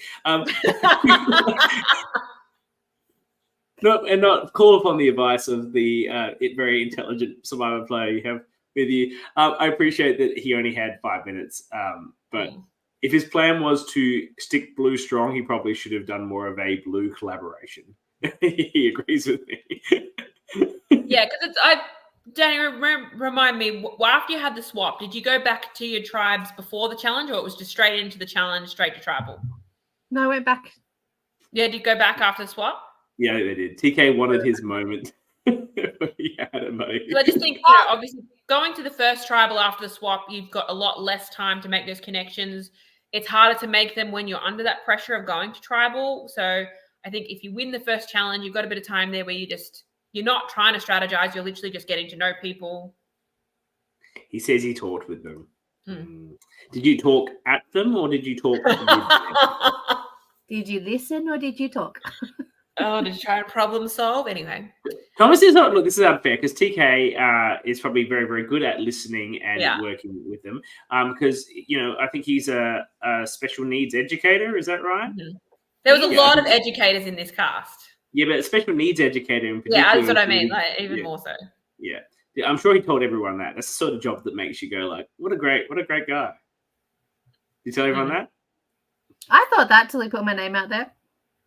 Not call upon the advice of the very intelligent survivor player you have with you. I appreciate that he only had 5 minutes, but if his plan was to stick blue strong, he probably should have done more of a blue collaboration. He agrees with me. Yeah, because Danny, remind me, after you had the swap, did you go back to your tribes before the challenge, or it was just straight into the challenge, straight to tribal? No, I went back. Yeah, did you go back after the swap? Yeah, they did. TK wanted his moment. He had it, buddy. So I just think, obviously, going to the first tribal after the swap, you've got a lot less time to make those connections. It's harder to make them when you're under that pressure of going to tribal. So I think if you win the first challenge, you've got a bit of time there where you're not trying to strategize. You're literally just getting to know people. He says he talked with them. Did you talk at them or did you talk with them? Did you listen or did you talk? Did you try and problem solve? Anyway. Thomas is not, look, this is unfair because TK is probably very, very good at listening and working with them. Because, I think he's a special needs educator. Is that right? Mm-hmm. There was a lot of educators in this cast. Yeah, but a special needs educator in particular. Yeah, that's what I mean. Even more so. Yeah. I'm sure he told everyone that. That's the sort of job that makes you go like, what a great guy. Did you tell everyone that? I thought that till he put my name out there.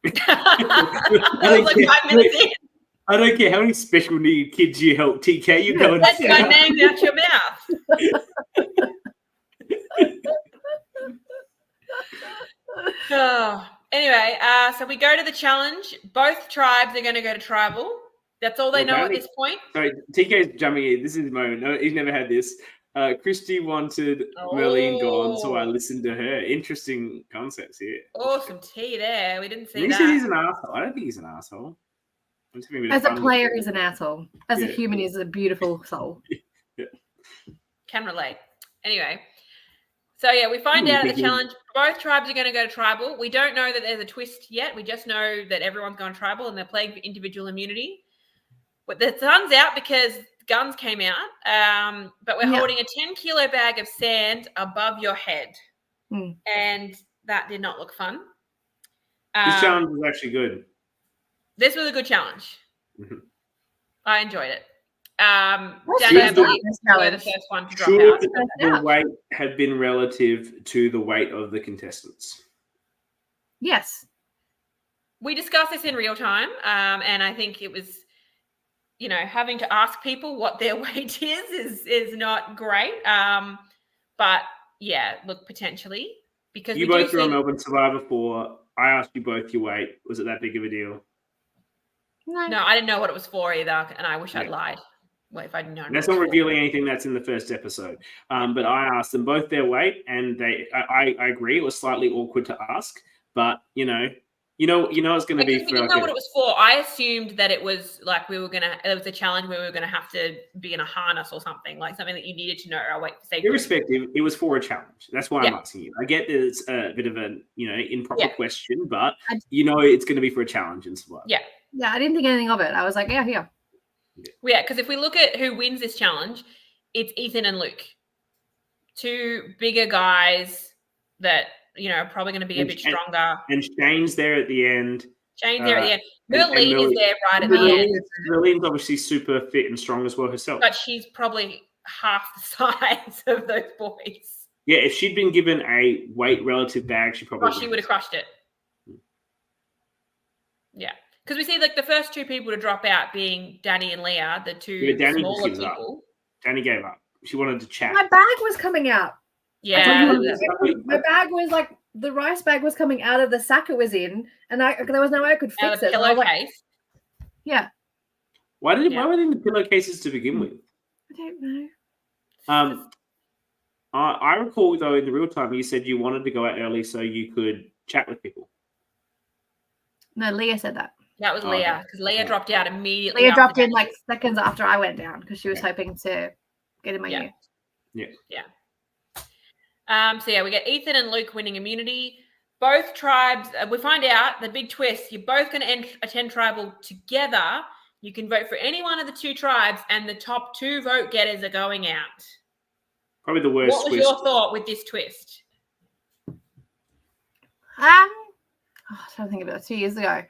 That was like 5 minutes in. I don't care how many special need kids you help, TK. You go and that's my name out your mouth. Anyway, so we go to the challenge. Both tribes are going to go to tribal. That's all they know at this point. Sorry, TK's jumping in. This is his moment. No, he's never had this. Christy wanted Merlene gone, so I listened to her. Interesting concepts here. Awesome tea there. We didn't see that. He said he's an asshole. I don't think he's an asshole. As a player, he's an asshole. As a human, he's a beautiful soul. Can relate. Anyway, So, yeah, we find out at the challenge, both tribes are going to go to tribal. We don't know that there's a twist yet. We just know that everyone's gone tribal and they're playing for individual immunity. But the sun's out because guns came out. But we're holding a 10-kilo bag of sand above your head. And that did not look fun. This challenge was actually good. This was a good challenge. I enjoyed it. Danny, I believe, were the first one to drop out. The weight had been relative to the weight of the contestants. Yes. We discussed this in real time, and I think it was, having to ask people what their weight is not great. But, yeah, look, potentially. Because you both were on Melbourne Survivor 4. I asked you both your weight. Was it that big of a deal? No, I didn't know what it was for either, and I wish I'd lied. Well, if I'd known. That's not revealing anything that's in the first episode. But I asked them both their weight, and I agree it was slightly awkward to ask, but it's going to be. We didn't know what it was for. I assumed that it was like it was a challenge where we were going to have to be in a harness or something, like something that you needed to know our weight for safety. Irrespective, it was for a challenge. That's why I'm asking you. I get that it's a bit of an improper question, but it's going to be for a challenge and Survivor. Yeah, I didn't think anything of it. I was like, yeah. Yeah, because if we look at who wins this challenge, it's Ethan and Luke. Two bigger guys that, are probably going to be a bit stronger. And Shane's there at the end. Merlene is there right at the end. Merlene's obviously super fit and strong as well herself. But she's probably half the size of those boys. Yeah, if she'd been given a weight relative bag, she probably would have crushed it. Yeah. Because we see the first two people to drop out being Danny and Leah, the two smaller people. Danny gave up. She wanted to chat. My bag was coming out. Yeah. My bag was the rice bag was coming out of the sack it was in, and there was no way I could fix it. Pillowcase. Yeah. Why were they in the pillowcases to begin with? I don't know. I recall though in the real time you said you wanted to go out early so you could chat with people. No, Leah said that. That was Leah, because Leah dropped out immediately. Leah dropped in seconds after I went down because she was hoping to get in my ear. Yeah. So we get Ethan and Luke winning immunity. Both tribes, we find out the big twist. You're both going to attend tribal together. You can vote for any one of the two tribes, and the top two vote getters are going out. Probably the worst. What was your thought with this twist? I was trying to think about it 2 years ago.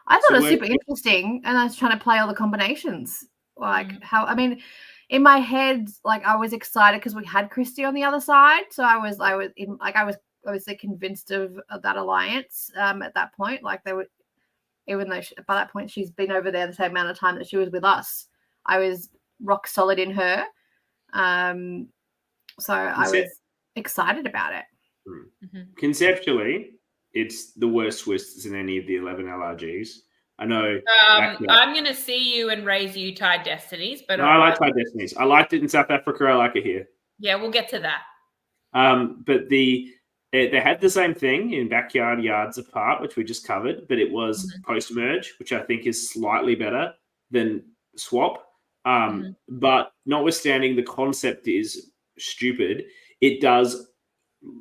I thought it was super interesting, and I was trying to play all the combinations. In my head, I was excited because we had Christy on the other side, so I was obviously convinced of that alliance at that point. They were, even though by that point she's been over there the same amount of time that she was with us, I was rock solid in her. So I was excited about it. Mm-hmm. Conceptually, it's the worst twists in any of the 11 LRGs. I know. I'm going to see you and raise you Tide Destinies, but I like Tide Destinies. I liked it in South Africa. I like it here. Yeah, we'll get to that. But they had the same thing in Backyard Yards Apart, which we just covered, but it was post-merge, which I think is slightly better than Swap. But notwithstanding the concept is stupid, it does,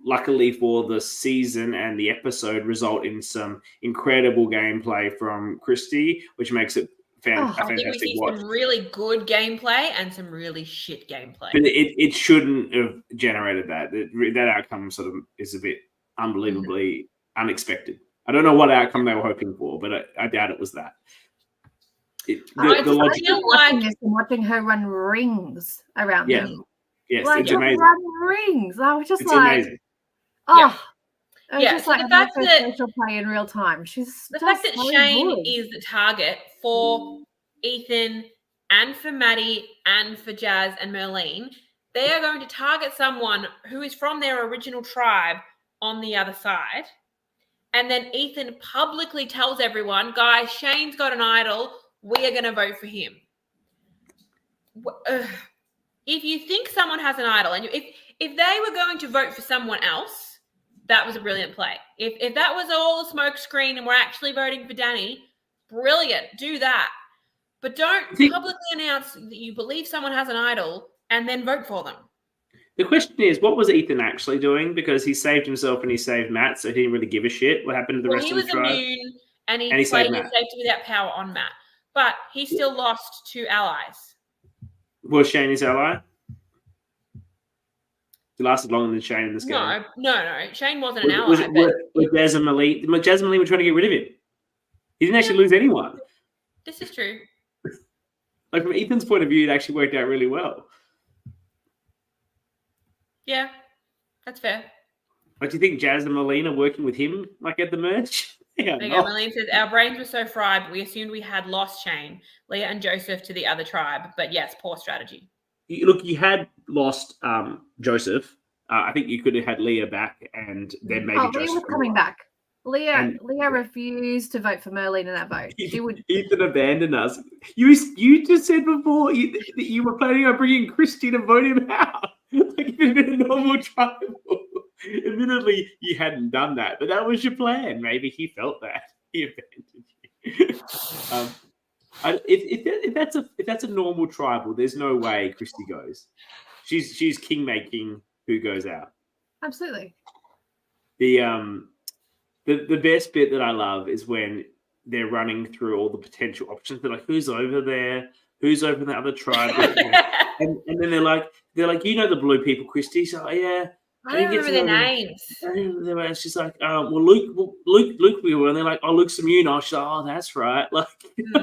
luckily for the season and the episode, result in some incredible gameplay from Christy, which makes it a fantastic I think we see watch. Some really good gameplay and some really shit gameplay. But it shouldn't have generated that. That outcome sort of is a bit unbelievably unexpected. I don't know what outcome they were hoping for, but I doubt it was that. I feel like watching her run rings around them. Yes, it's amazing. Rings. I was just it's amazing. Just the fact that social play in real time. The fact that Shane is the target for Ethan and for Maddie and for Jazz and Merlene, they are going to target someone who is from their original tribe on the other side. And then Ethan publicly tells everyone, guys, Shane's got an idol. We are going to vote for him. If you think someone has an idol, and if they were going to vote for someone else, that was a brilliant play. If that was all a smoke screen and we're actually voting for Danny, brilliant, do that. But don't publicly announce that you believe someone has an idol and then vote for them. The question is, what was Ethan actually doing? Because he saved himself and he saved Matt, so he didn't really give a shit what happened to the rest of the tribe. He was immune and he played his safety without power on Matt. But he still lost 2 allies. Was Shane his ally? He lasted longer than Shane in this game. No. Shane wasn't an ally. Was Jazz and Malene were trying to get rid of him. He didn't actually lose anyone. This is true. Like, from Ethan's point of view, it actually worked out really well. Yeah, that's fair. Like, do you think Jazz and Malene are working with him, like, at the merge? Yeah, Malene says, our brains were so fried, but we assumed we had lost Shane, Leah and Joseph to the other tribe. But yes, poor strategy. Look, you had lost Joseph. I think you could have had Leah back, and then maybe Joseph Leah was coming back. Leah refused to vote for Merlin in that vote. Ethan abandoned us. You just said before that you were planning on bringing Christy to vote him out. Like, in a normal tribal. Admittedly, you hadn't done that, but that was your plan. Maybe he felt that he abandoned you. If that's a normal tribal, there's no way Christy goes. She's king making who goes out. Absolutely. The best bit that I love is when they're running through all the potential options. They're like, who's over there? Who's over in the other tribe? and then they're like, you know the blue people, Christy. So yeah. I don't remember their names. And she's like, well, Luke, we were. And they're like, oh, Luke's immune. Oh, she's like, oh, that's right. Like, and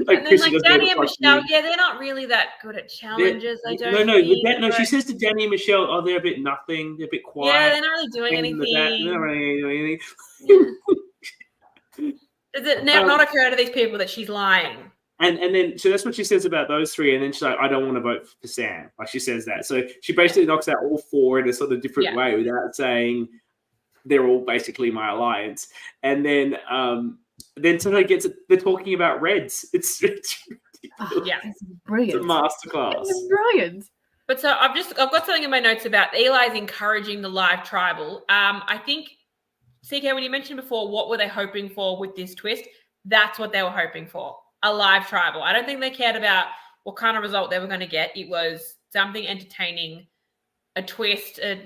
then like Danny and Michelle, they're not really that good at challenges. No. She says to Danny and Michelle, oh, they're a bit nothing. They're a bit quiet. Yeah, they're not really doing anything. They're not really doing anything. Does it not occur to these people that she's lying? And then, so that's what she says about those 3. And then she's like, I don't want to vote for Sam. Like, she says that. So she basically knocks out all 4 in a sort of different way without saying they're all basically my alliance. And then Tino gets it. They're talking about Reds. It's ridiculous. It's brilliant. It's a masterclass. It's brilliant. But so I've got something in my notes about Eli's encouraging the live tribal. I think, CK, when you mentioned before, what were they hoping for with this twist? That's what they were hoping for. A live tribal. I don't think they cared about what kind of result they were going to get. It was something entertaining, a twist. I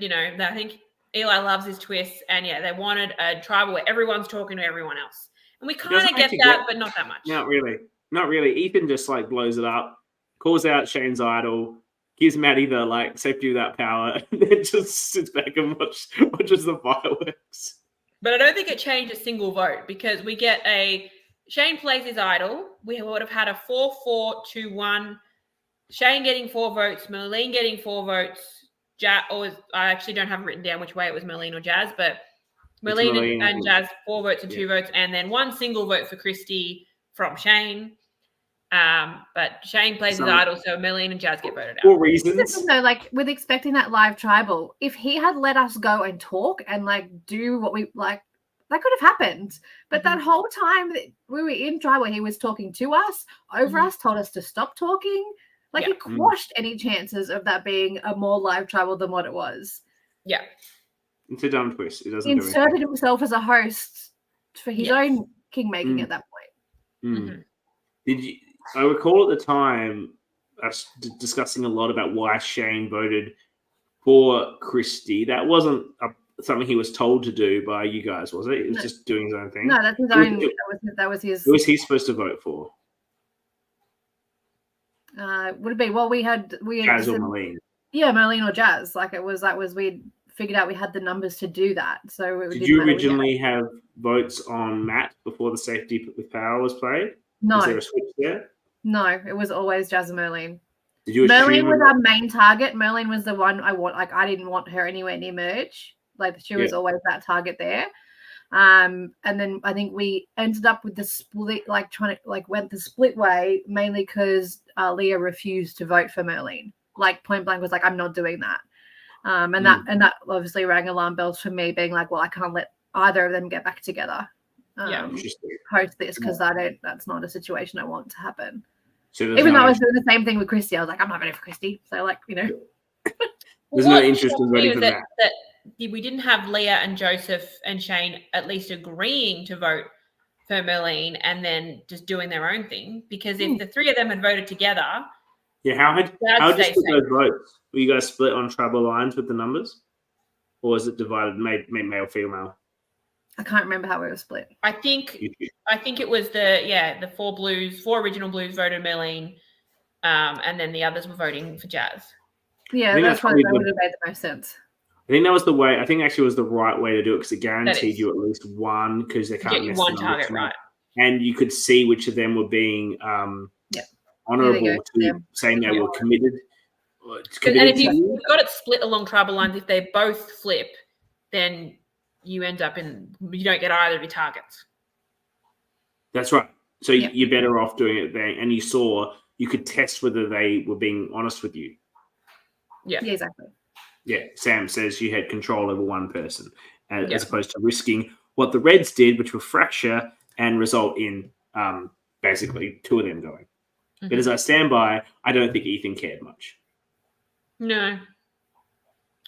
think Eli loves his twists, and they wanted a tribal where everyone's talking to everyone else, and we kind of get that, but not that much. Not really. Ethan just like blows it up, calls out Shane's idol, gives Maddie the safety without power, and then just sits back and watches the fireworks. But I don't think it changed a single vote because we get Shane plays his idol. We would have had a 4-4-2-1. Shane getting 4 votes, Merlene getting 4 votes. I actually don't have written down which way it was Merlene or Jazz, but Merlene and Jazz 4 votes and 2 votes, and then 1 single vote for Christy from Shane. But Shane plays his idol, so Merlene and Jazz get voted out. For reasons. No, with expecting that live tribal, if he had let us go and talk and do what we like. That could have happened. But that whole time that we were in tribal, he was talking to us, over us, told us to stop talking. He quashed any chances of that being a more live tribal than what it was. Yeah. It's a dumb twist. It doesn't inserted himself as a host for his own king making at that point. I recall at the time us discussing a lot about why Shane voted for Christy. That wasn't something he was told to do by you guys, was it? It was just doing his own thing. No, that's his own. That was his. Who was he supposed to vote for? Would it be? Well, we had Jazz or Merlene. Yeah, Merlene or Jazz. We figured out we had the numbers to do that. So did you originally have votes on Matt before the safety with power was played? No. Was there a switch there? No, it was always Jazz and Merlene. Merlene was our main target. Merlene was the one I want. I didn't want her anywhere near merge. She was always that target there. And then I think we ended up with the split, went the split way, mainly because Leah refused to vote for Merlene. Point blank was I'm not doing that. And that obviously rang alarm bells for me, being well, I can't let either of them get back together. Post this, because that's not a situation I want to happen. So even though I was doing the same thing with Christy, I was I'm not voting for Christy. So there's no interest in voting for that. We didn't have Leah and Joseph and Shane at least agreeing to vote for Merlene and then just doing their own thing. Because if the 3 of them had voted together, Yeah, how did you split those votes? Were you guys split on tribal lines with the numbers? Or was it divided, male, female? I can't remember how we were split. I think it was the four original Blues voted Merlene, and then the others were voting for Jazz. Yeah, that's probably what would have made the most sense. I think that was the way. I think actually was the right way to do it because it guaranteed you at least one because they can't miss one target right, and you could see which of them were being honourable to saying they were committed. And if you've got it split along tribal lines, if they both flip, then you end up you don't get either of your targets. That's right. So you're better off doing it there. And you could test whether they were being honest with you. Yeah, exactly. Yeah, Sam says you had control over one person as opposed to risking what the Reds did, which were fracture and result in basically two of them going. Mm-hmm. But as I stand by, I don't think Ethan cared much. No.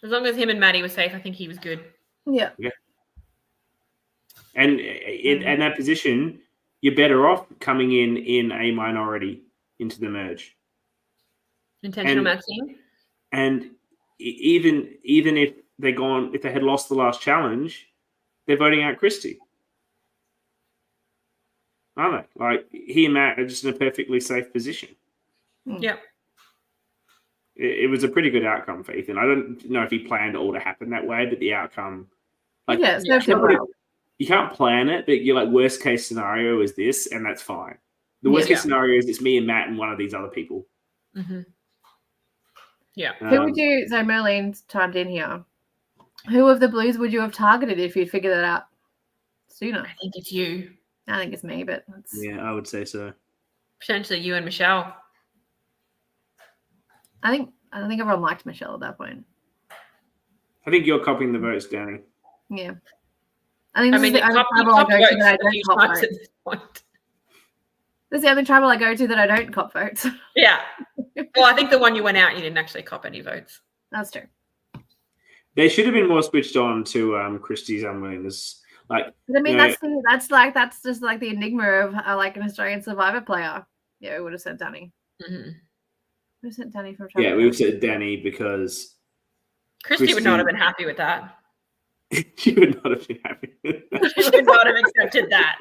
As long as him and Maddie were safe, I think he was good. Yeah. And in that position, you're better off coming in a minority into the merge. Intentional matching. And even if if they had lost the last challenge, they're voting out Christy. Aren't they? Like he and Matt are just in a perfectly safe position. Yep. It was a pretty good outcome for Ethan. I don't know if he planned it all to happen that way, but the outcome, you can't plan it, but you're like worst case scenario is this, and that's fine. The worst case scenario is it's me and Matt and one of these other people. Mm-hmm. Yeah. Who would you? So Merlene's chimed in here. Who of the Blues would you have targeted if you'd figured it out sooner? I think it's you. I think it's me, but I would say so. Potentially you and Michelle. I think everyone liked Michelle at that point. I think you're copying the votes, Danny. Yeah. I think this is the only tribal I go to that I don't cop votes. At this point. This is the only tribal I go to that I don't cop votes. Yeah. Well, I think the one you went out, you didn't actually cop any votes. That's true. They should have been more switched on to Christie's unwillingness. Like, but I mean, that's just like the enigma of like an Australian Survivor player. Yeah, we would have sent Danny. Mm-hmm. We would have sent Danny from. Yeah, we would have sent Danny because Christy would not have been happy with that. She would not have been happy. She would not have accepted that.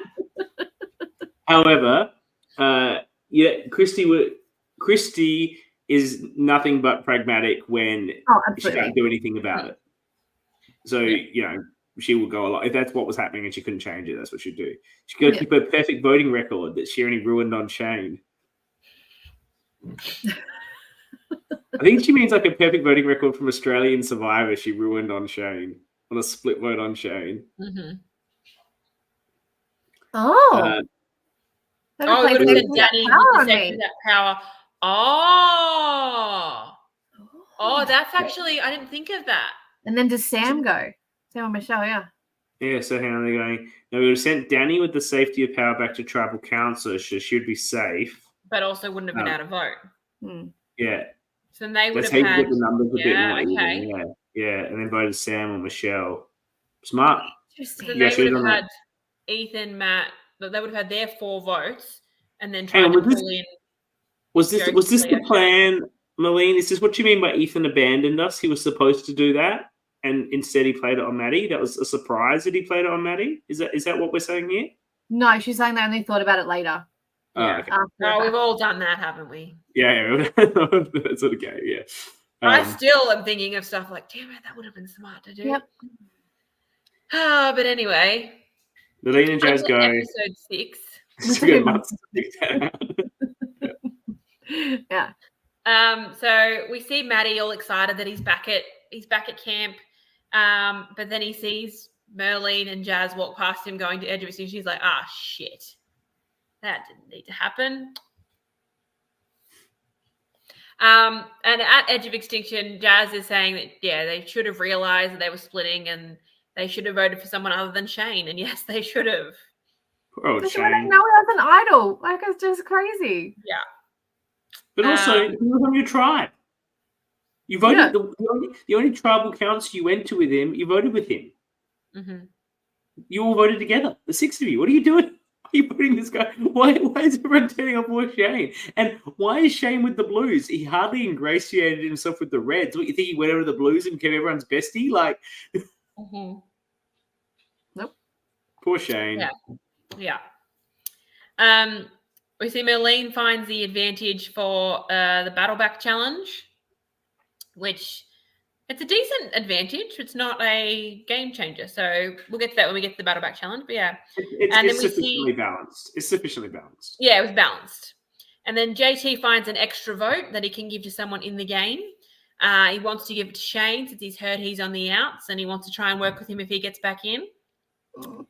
However, Christy is nothing but pragmatic when she can't do anything about it. So she will go along. If that's what was happening and she couldn't change it, that's what she'd do. She'd go keep a perfect voting record that she only ruined on Shane. I think she means like a perfect voting record from Australian Survivor she ruined on Shane, on a split vote on Shane. Mm-hmm. Oh, it would have been Danny with that power. Oh, that's actually, I didn't think of that. And then does Sam go? Sam and Michelle, yeah. Yeah, so hang on, they're going. No, we would have sent Danny with the safety of power back to tribal council, so she would be safe. But also wouldn't have been out of vote. Yeah. So they would have had the numbers a bit more even. Yeah, and then voted Sam or Michelle. Smart. So they would have had Ethan, Matt, they would have had their 4 votes and then tried to pull in. Was this the plan, Malene? Is this what you mean by Ethan abandoned us? He was supposed to do that, and instead he played it on Maddie. That was a surprise that he played it on Maddie. Is that what we're saying here? No, she's saying they only thought about it later. Yeah. Okay. We've all done that, haven't we? Yeah. That's sort of game. Yeah. I still am thinking of stuff like, damn it, that would have been smart to do. Yep. But anyway. Malene and Jazz go. Episode 6. It's a good month to pick that out. Yeah. So we see Maddie all excited that he's back at camp. But then he sees Merlene and Jazz walk past him going to Edge of Extinction. She's like, shit. That didn't need to happen. And at Edge of Extinction, Jazz is saying that, they should have realized that they were splitting and they should have voted for someone other than Shane. And yes, they should have. Oh, Shane. Now he has an idol. Like, it's just crazy. Yeah. But also, he was on your tribe. You voted, the only tribal council you went to with him, you voted with him. Mm-hmm. You all voted together, the 6 of you. What are you doing? you putting this guy? Why is everyone turning on for Shane? And why is Shane with the Blues? He hardly ingratiated himself with the Reds. What, you think he went over to the Blues and became everyone's bestie? Like, Nope. Poor Shane. Yeah. We see Merlene finds the advantage for the Battleback Challenge, which it's a decent advantage. It's not a game changer. So we'll get to that when we get to the Battleback Challenge. But yeah. It's sufficiently balanced. It's sufficiently balanced. Yeah, it was balanced. And then JT finds an extra vote that he can give to someone in the game. He wants to give it to Shane since he's heard he's on the outs, and he wants to try and work with him if he gets back in.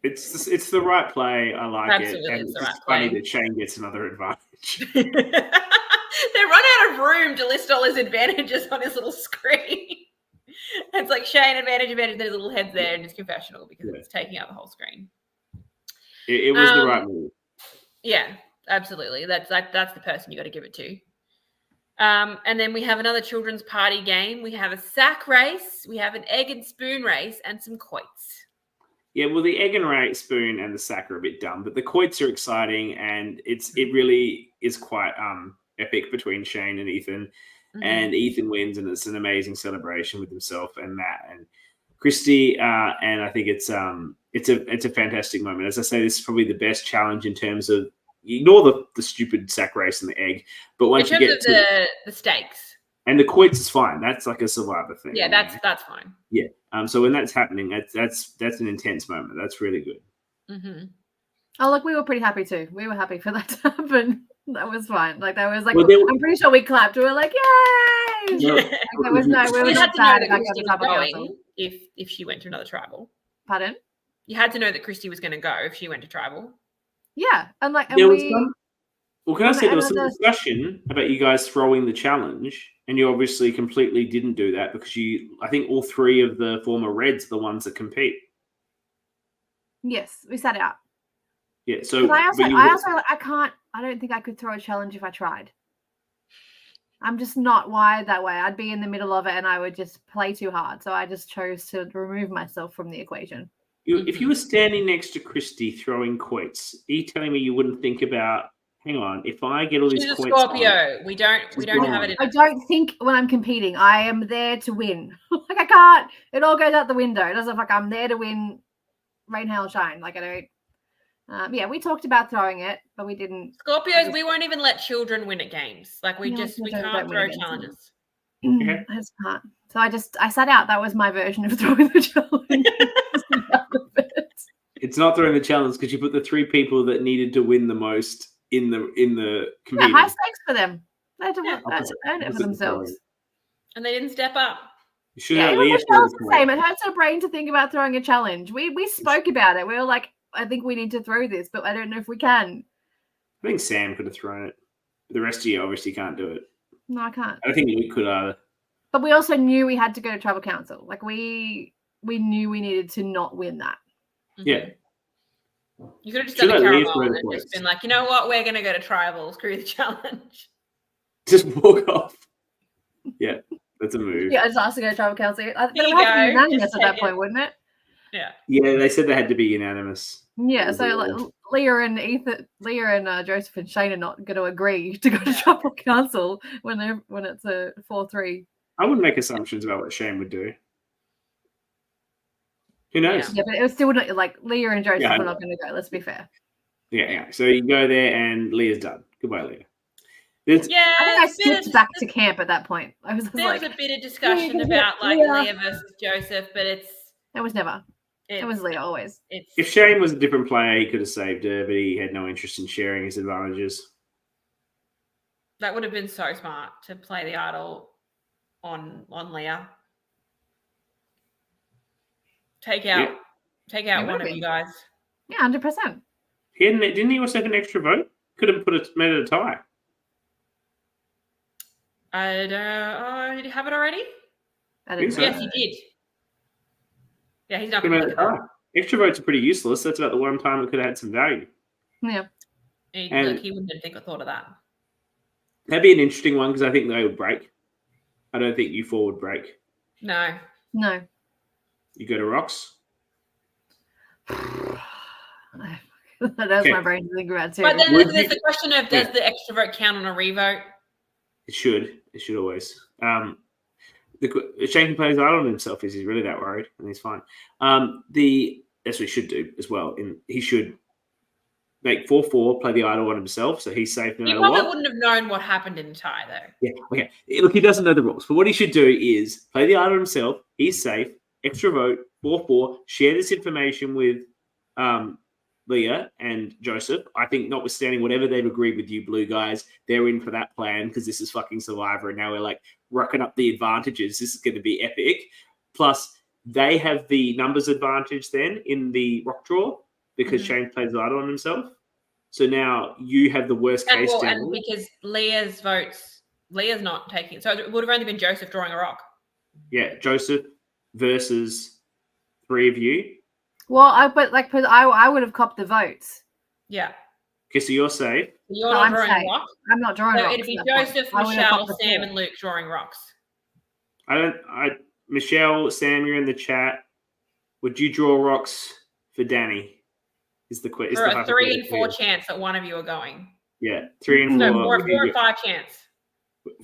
It's the right play. I like Absolutely, it. And it's the right funny that Shane gets another advantage. They run out of room to list all his advantages on his little screen. It's like Shane advantage, there's little heads there in his confessional because it's taking out the whole screen. It was the right move. Yeah, absolutely. That's the person you got to give it to. And then we have another children's party game. We have a sack race, we have an egg and spoon race, and some quotes. Yeah, well, the egg and spoon and the sack are a bit dumb, but the quotes are exciting, and it really is quite epic between Shane and Ethan. Mm-hmm. And Ethan wins, and it's an amazing celebration with himself and Matt and Christy. And I think it's a fantastic moment. As I say, this is probably the best challenge in terms of, you ignore the stupid sack race and the egg, but once you get to the stakes and the quotes is fine. That's like a survivor thing. Yeah, that's fine. Yeah. So when that's happening, that's an intense moment. That's really good. Mm-hmm. Oh, look, we were pretty happy too. We were happy for that to happen. That was fine. Like, that was like, I'm pretty sure we clapped. We were like, yay! Yeah. Like, there was no, we were not sad about Christy was going if she went to another tribal. Pardon? You had to know that Christy was going to go if she went to tribal. Yeah, and like, there was some discussion about you guys throwing the challenge, and you obviously completely didn't do that because I think all three of the former Reds are the ones that compete. Yes, we sat out. Yeah, so I don't think I could throw a challenge if I tried. I'm just not wired that way. I'd be in the middle of it and I would just play too hard. So I just chose to remove myself from the equation. If you were standing next to Christy throwing quotes, are you telling me you wouldn't think about, hang on, if I get all these She's quotes? She's a Scorpio. We don't have it. I don't think when I'm competing, I am there to win. Like, I can't. It all goes out the window. It doesn't like I'm there to win rain, hail, shine. Like, I don't. Yeah, we talked about throwing it, but we didn't. Scorpios, we won't even let children win at games. Like, we can't throw challenges. Okay. I just can't. So I sat out. That was my version of throwing the challenge. It's not throwing the challenge because you put the three people that needed to win the most in the community. Yeah, high stakes for them. They had to earn it for themselves. And they didn't step up. You should have the same. It hurts our brain to think about throwing a challenge. We spoke about it. We were like, I think we need to throw this, but I don't know if we can. I think Sam could have thrown it. The rest of you obviously can't do it. No, I can't. I think we could either. But we also knew we had to go to tribal council. Like, we knew we needed to not win that. Yeah. You could have just done a caramel and just been like, you know what, we're going to go to tribal, screw the challenge. Just walk off. Yeah, that's a move. Yeah, I just asked to go to tribal council. But it would have to be unanimous at that point, wouldn't it? Yeah. Yeah, they said they had to be unanimous. Yeah, so like, Leah and Joseph and Shane are not going to agree to go to tribal council when it's a 4-3. I wouldn't make assumptions about what Shane would do. Who knows? Yeah, but it was still not like Leah and Joseph were not going to go. Let's be fair. Yeah. So you go there and Leah's done. Goodbye, Leah. I think I skipped back to camp at that point. There was a bit of discussion about like Leah versus Joseph, but it was never. It was Leah always. If Shane was a different player, he could have saved her, but he had no interest in sharing his advantages. That would have been so smart to play the idol on Leah. Take out one of you guys. Yeah, 100%. Didn't he also have an extra vote? Could have made it a tie. I don't. Did he have it already? I think so. Yes, he did. Yeah, he's not going to make it. Extra votes are pretty useless. That's about the one time it could have had some value. Yeah. He wouldn't have thought of that. That'd be an interesting one because I think they would break. I don't think you four would break. No. You go to rocks? That's my brain to think about too. But then there's the question of does the extra vote count on a revote? It should. It should always. Shane can play his idol on himself. Is he's really that worried? And he's fine. That's what he should do as well. He should make 4-4, play the idol on himself, so he's safe no matter what. He probably wouldn't have known what happened in the tie, though. Yeah, okay. Look, he doesn't know the rules. But what he should do is play the idol himself. He's safe. Extra vote, 4-4. Share this information with Leah and Joseph. I think notwithstanding whatever they've agreed with you blue guys, they're in for that plan because this is fucking Survivor and now we're like rocking up the advantages. This is going to be epic. Plus, they have the numbers advantage then in the rock draw because Shane plays the idol on himself. So now you have the worst case. And because Leah's not taking it. So it would have only been Joseph drawing a rock. Yeah, Joseph versus 3 of you. Well, I would have copped the votes. Yeah. Okay, so you're safe. You're not drawing a rock. I'm not drawing rocks. It'd be Joseph, Michelle, Sam, and Luke drawing rocks. Michelle, Sam, you're in the chat. Would you draw rocks for Danny? Is the question? For a 3 and 4 chance that one of you are going. Yeah, 3 and 4. No, 4 and 5 chance.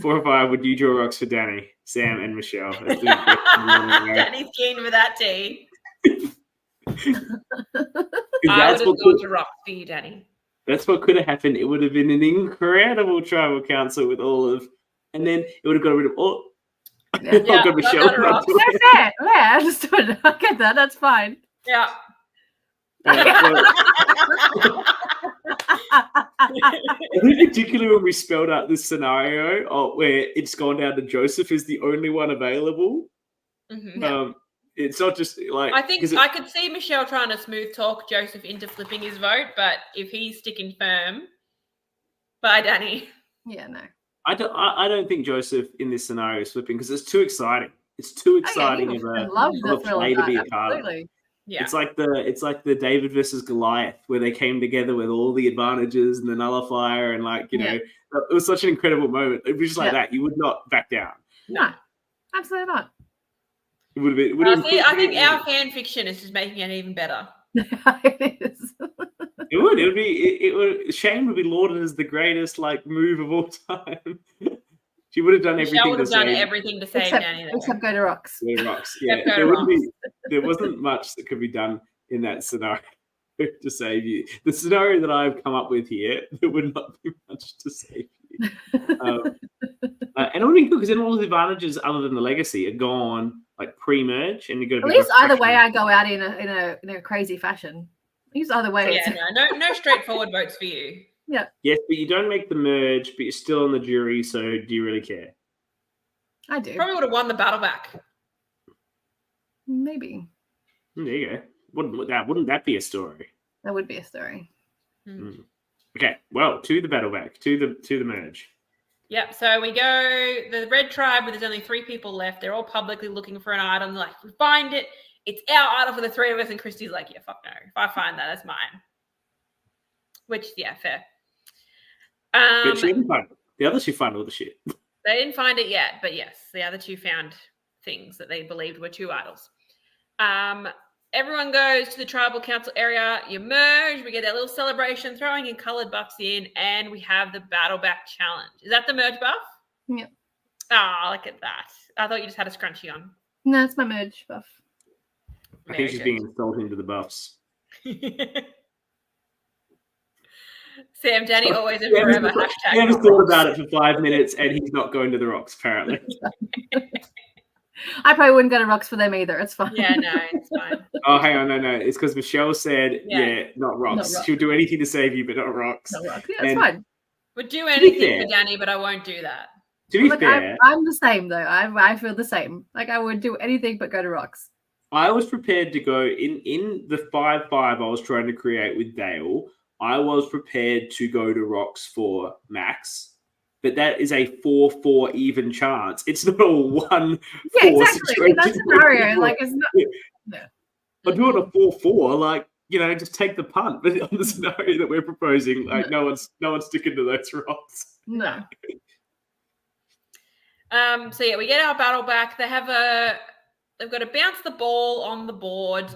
4 or 5. Would you draw rocks for Danny, Sam, and Michelle? Danny's keen for that tea. I would have gone to rock for you, Danny. That's what could have happened. It would have been an incredible tribal council with all of, and then it would have got rid of all. Yeah, Michelle. That's it. Yeah, I understood. I get that. That's fine. Yeah. In particular, when we spelled out this scenario where it's gone down to Joseph is the only one available. Mm-hmm. It's not just like I think I could see Michelle trying to smooth talk Joseph into flipping his vote, but if he's sticking firm, bye, Danny. Yeah, no. I don't think Joseph in this scenario is flipping because it's too exciting. It's too exciting of a play to be a part of. Yeah. It's like the David versus Goliath where they came together with all the advantages and the nullifier and it was such an incredible moment. It was just like that. You would not back down. No, absolutely not. It would have been. I think our fan fiction is just making it even better. It is. It would. It would. Shane would be lauded as the greatest move of all time. She would have done everything. Michelle would have done everything to save Danny. Except go to rocks. Go to rocks. Yeah. There wasn't much that could be done in that scenario to save you. The scenario that I've come up with here, there would not be much to save you. And it would be good because then all the advantages other than the legacy are gone pre-merge, and you've got to. At least either way, I go out in a crazy fashion. At least either way. Yeah, no straightforward votes for you. Yeah. Yes, but you don't make the merge, but you're still on the jury, so do you really care? I do. Probably would have won the battle back. Maybe. There you go. Wouldn't that be a story? That would be a story. Okay, well, to the battle back, to the merge. Yep, so we go, the red tribe, where there's only 3 people left. They're all publicly looking for an item. They're like, we find it. It's our item for the 3 of us. And Christy's like, yeah, fuck no. If I find that, that's mine. Which, yeah, fair. But she didn't find it. The others who found all the shit. They didn't find it yet, but yes, the other 2 found things that they believed were 2 idols. Everyone goes to the tribal council area. You merge. We get that little celebration, throwing in coloured buffs in, and we have the battle back challenge. Is that the merge buff? Yep. Oh, look at that. I thought you just had a scrunchie on. No, it's my merge buff. I think she's being installed into the buffs. Sam, Danny, always and forever. He never thought about it for 5 minutes, and he's not going to the rocks, apparently. I probably wouldn't go to rocks for them either. It's fine. Yeah, no, it's fine. Oh, hang on, no. It's because Michelle said, not rocks. She'll do anything to save you, but not rocks. Not rocks. Yeah, it's fine. Would do anything for Danny, but I won't do that. To be fair, I'm the same though. I feel the same. I would do anything but go to rocks. I was prepared to go in the 5-5 I was trying to create with Dale. I was prepared to go to rocks for Max. But that is a 4-4 even chance. It's not a 1-4 exactly. That scenario, it's not. Yeah. But doing a 4-4, just take the punt. But on the scenario that we're proposing, no one's sticking to those rocks. No. So yeah, we get our battle back. They've got to bounce the ball on the board.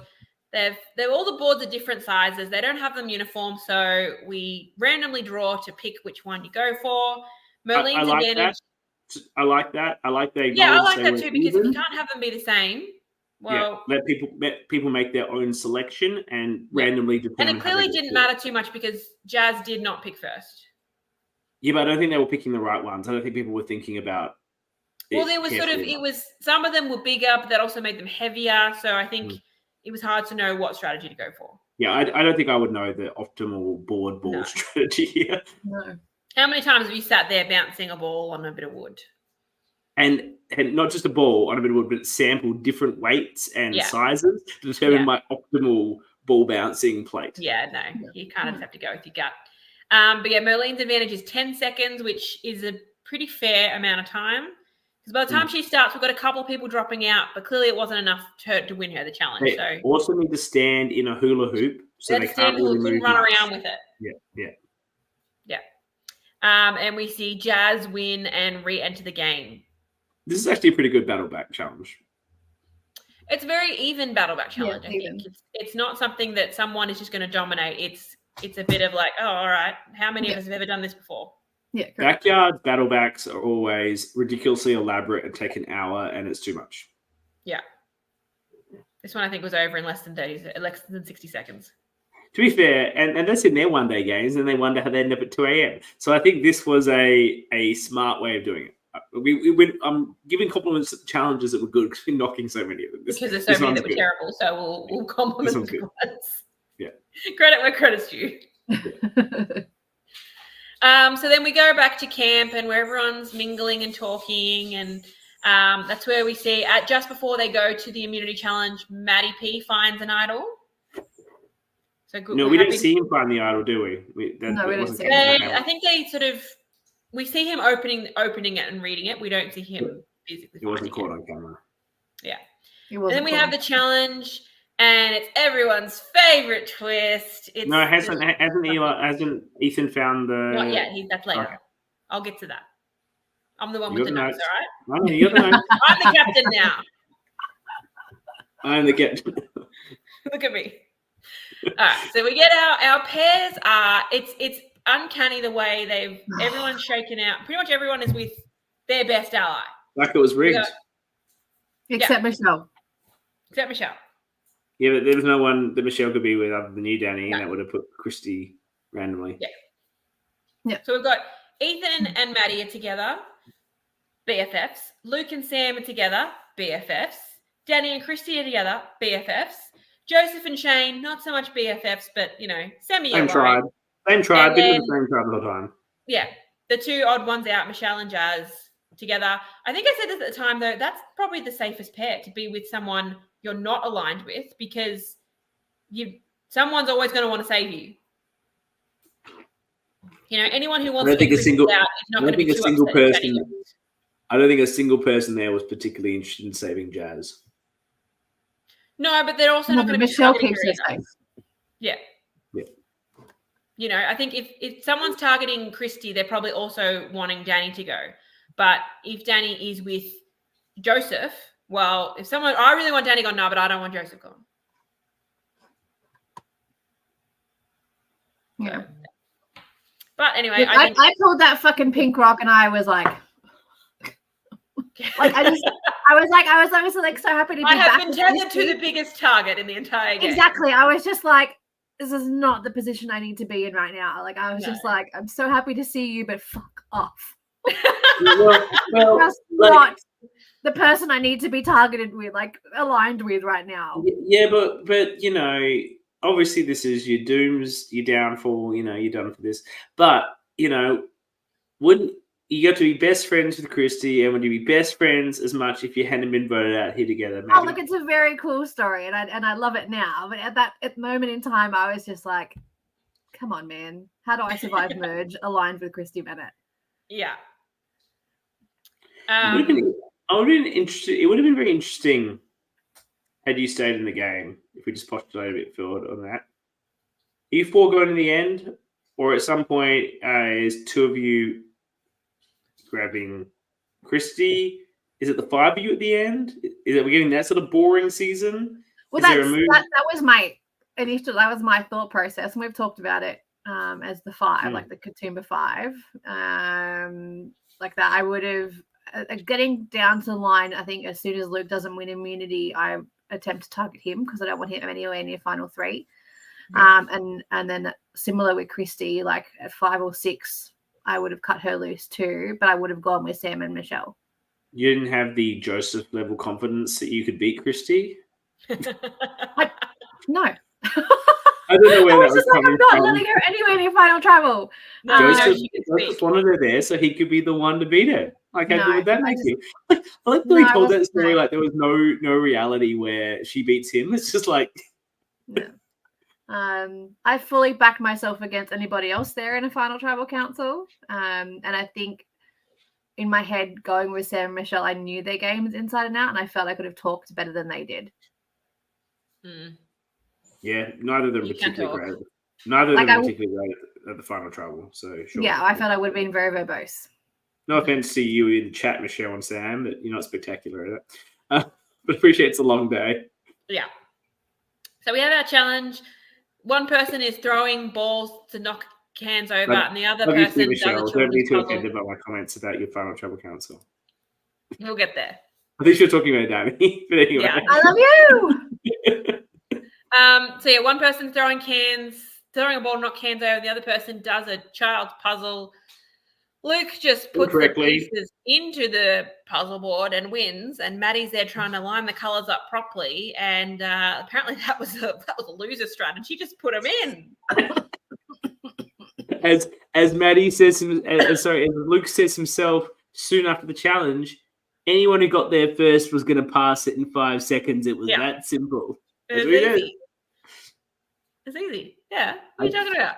They're all the boards are different sizes. They don't have them uniform, so we randomly draw to pick which one you go for. Merlin's advantage. I like that. I like that. Yeah, I like that too, because if you can't have them be the same, well, let people make their own selection and randomly determine. And it clearly didn't matter too much because Jazz did not pick first. Yeah, but I don't think they were picking the right ones. I don't think people were thinking about. Well, there was some of them were bigger, but that also made them heavier. So I think it was hard to know what strategy to go for. Yeah, I don't think I would know the optimal board ball strategy here. No. How many times have you sat there bouncing a ball on a bit of wood? And not just a ball on a bit of wood, but sample different weights and sizes to determine my optimal ball bouncing plate. Yeah, no, you kind of just have to go with your gut. But yeah, Merlin's advantage is 10 seconds, which is a pretty fair amount of time. Because by the time she starts, we've got a couple of people dropping out, but clearly it wasn't enough to win her the challenge. They also need to stand in a hula hoop, so they can't really run around with it. Yeah. And we see Jazz win and re-enter the game. This is actually a pretty good battle back challenge. It's a very even battle back challenge. I think it's not something that someone is just going to dominate. It's a bit of like, oh, all right, how many of us have ever done this before? Yeah, backyard battlebacks are always ridiculously elaborate and take an hour, and it's too much. Yeah, this one I think was over in less than 60 seconds. To be fair, and that's in their one-day games, and they wonder how they end up at 2 a.m. So I think this was a smart way of doing it. I'm giving compliments to challenges that were good because we're knocking so many of them. Because there's so many that were terrible, so we'll compliment the good ones. Yeah, credit where credit's due. So then we go back to camp and where everyone's mingling and talking, and that's where we see just before they go to the immunity challenge, Maddie P finds an idol. So good. No, we don't see him find the idol, do we? We don't see him. I think they sort of. We see him opening it and reading it. We don't see him physically. He wasn't caught on camera. Yeah. And then we have the challenge, and it's everyone's favorite twist. Hasn't Ethan found the? Not yet. That's later. Okay. I'll get to that. I'm the one with the notes. All right. No, you're the notes. I'm the captain now. I'm the captain. Look at me. All right. So we get our pairs. It's uncanny the way everyone's shaken out. Pretty much everyone is with their best ally. Like it was rigged. Except Michelle. Except Michelle. Yeah, but there was no one that Michelle could be with other than you, Danny, and that would have put Christy randomly. Yeah. So we've got Ethan and Maddie are together, BFFs. Luke and Sam are together, BFFs. Danny and Christy are together, BFFs. Joseph and Shane, not so much BFFs, but, semi. Same tribe. Same tribe, been with the same tribe all the time. Yeah. The two odd ones out, Michelle and Jazz together. I think I said this at the time, though, that's probably the safest pair, to be with someone you're not aligned with, because someone's always going to want to save you. Anyone who wants to get out is not going to be too upset. I don't think a single person there was particularly interested in saving Jazz. No, but they're also not going to be Michelle keeps her safe. Yeah. I think if someone's targeting Christy, they're probably also wanting Danny to go. But if Danny is with Joseph, well, I really want Danny gone, no, but I don't want Joseph gone. Yeah. But anyway, I pulled that fucking pink rock and I was like, I was so happy to be back. I have been tethered to the biggest target in the entire game. Exactly. I was just like, this is not the position I need to be in right now. Like, I was just like, I'm so happy to see you, but fuck off. Just not the person I need to be targeted with, aligned with right now. Yeah, but obviously this is your dooms, your downfall, you're done for this. But, wouldn't you got to be best friends with Christy, and would you be best friends as much if you hadn't been voted out here together? Oh, look, it's a very cool story, and I love it now. But at that moment in time, I was just like, come on, man. How do I survive merge aligned with Christy Bennett? Yeah. It would have been very interesting had you stayed in the game, if we just postulated a bit forward on that. Are you four going in the end, or at some point is two of you grabbing Christy? Is it the five of you at the end? Are we getting that sort of boring season? Well, that was my initial. That was my thought process, and we've talked about it as the 5, like the Katoomba 5. Like that, I would have getting down to the line. I think as soon as Luke doesn't win immunity, I attempt to target him because I don't want him anywhere near final 3. And then similar with Christy, like at 5 or 6, I would have cut her loose too, but I would have gone with Sam and Michelle. You didn't have the Joseph level confidence that you could beat Christy? No. I don't know where that was coming from. I'm not letting her anywhere near final travel. Joseph wanted her there so he could be the one to beat her. Like, how good would that make you? I like the way he told that story like there was no reality where she beats him. It's just like... No. I fully back myself against anybody else there in a final tribal council. And I think in my head, going with Sam and Michelle, I knew their games inside and out, and I felt I could have talked better than they did. Yeah, neither of them particularly great. Neither of them particularly great at the final tribal. So sure. Yeah, I felt I would have been very verbose. No offense to you in the chat, Michelle and Sam, but you're not spectacular at it. But appreciate it's a long day. Yeah. So we have our challenge. One person is throwing balls to knock cans over, and the other person Michelle, does a don't be too puzzle. offended by my comments about your final tribal council. We'll get there. I think you're talking about Danny. But anyway. Yeah, I love you. So yeah, one person's throwing a ball to knock cans over. The other person does a child's puzzle. Luke just puts the pieces into the puzzle board and wins, and Maddie's there trying to line the colours up properly. And apparently that was a loser strategy. Just put them in. As Maddie says, as Luke says himself soon after the challenge, anyone who got there first was going to pass it in 5 seconds. It was that simple. It's easy. It's easy. Yeah. What are you talking about?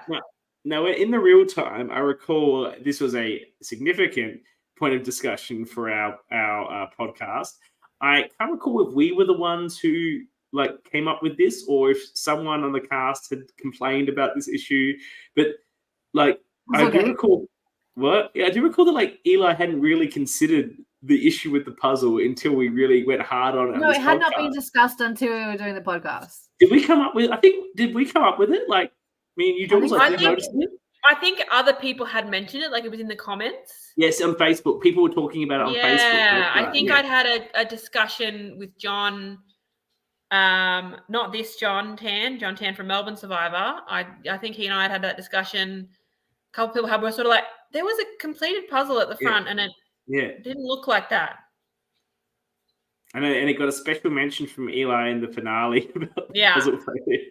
Now, in the real time, I recall this was a significant point of discussion for our podcast. I can't recall if we were the ones who came up with this, or if someone on the cast had complained about this issue. But I do recall that Eli hadn't really considered the issue with the puzzle until we really went hard on it. No, it had not been discussed until we were doing the podcast. Did we come up with it? Like, me and you, Jules, noticed it? I think other people had mentioned it, like it was in the comments. Yes, on Facebook. People were talking about it on Facebook. Yeah, I think I'd had a discussion with John, not this John Tan from Melbourne Survivor. I think he and I had that discussion. A couple of people were sort of like, there was a completed puzzle at the front and it didn't look like that. And it got a special mention from Eli in the finale about the puzzle failure.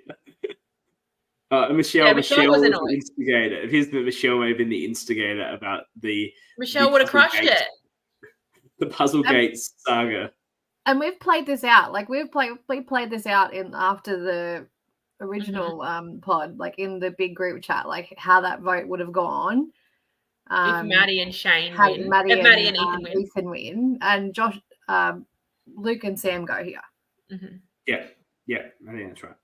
Michelle was the instigator. It appears that Michelle may have been the instigator about the... Michelle would have crushed it. The Puzzle Gates saga. And we've played this out. Like, we played this out after the original pod, like in the big group chat, like how that vote would have gone. If Maddie and Shane win. Maddie and Ethan win. And Josh, Luke and Sam go here. Mm-hmm. Yeah, I think that's right.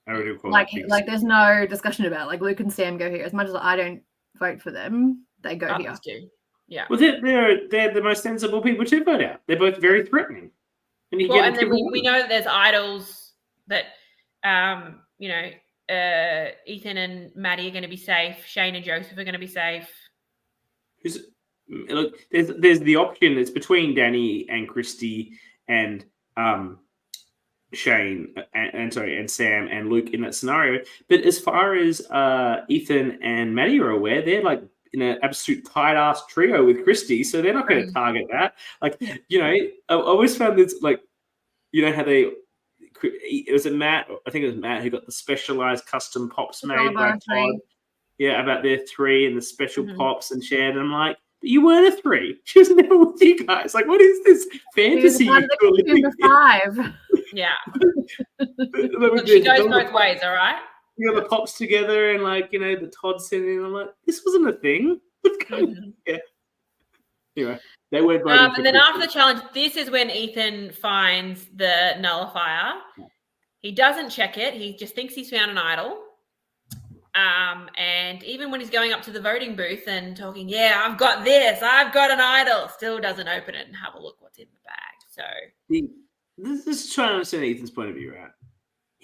I already recall like there's no discussion about it. Like Luke and Sam go here. As much as I don't vote for them, they go here. Do. Yeah. Well, they're the most sensible people to vote out. They're both very threatening. And then we know that there's idols that Ethan and Maddie are going to be safe. Shane and Joseph are going to be safe. Look, there's the option. It's between Danny and Christy and Shane and Sam and Luke in that scenario. But as far as Ethan and Maddie are aware, they're like in an absolute tight ass trio with Christy, so they're not going to target that. Like, I always found this like, how they. It was Matt. I think it was Matt who got the specialized custom pops made by Todd. Yeah, about their 3 and the special pops and shared. And I'm like, but you weren't a 3. She was never with you guys. Like, what is this fantasy? Number 5. Yeah. Look, she goes both ways, all right? The pops together and the Todd sending. I'm like, this wasn't a thing. Yeah. Anyway, they weren't voting. And then after the challenge, this is when Ethan finds the nullifier. He doesn't check it. He just thinks he's found an idol. And even when he's going up to the voting booth and talking, I've got this, I've got an idol, still doesn't open it and have a look what's in the bag. So this is trying to understand Ethan's point of view, right?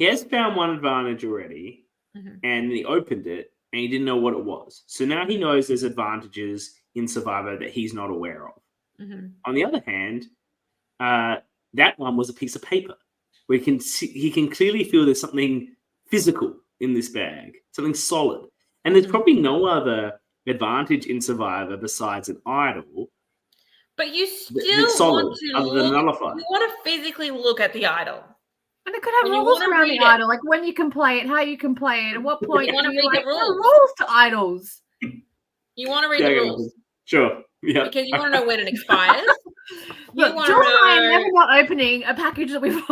he has found one advantage already, and he opened it, and he didn't know what it was. So now he knows there's advantages in Survivor that he's not aware of. On the other hand, that one was a piece of paper where he can clearly feel there's something physical in this bag, something solid. And there's probably no other advantage in Survivor besides an idol. But you still want to nullify. You want to physically look at the idol. And it could have rules around the idol, like when you can play it, how you can play it, at what point you want to read like, the rules. Rules to idols. You want to read the rules. Sure. Yeah. Because you want to know when it expires. Look, Jules and I are never not opening a package that we've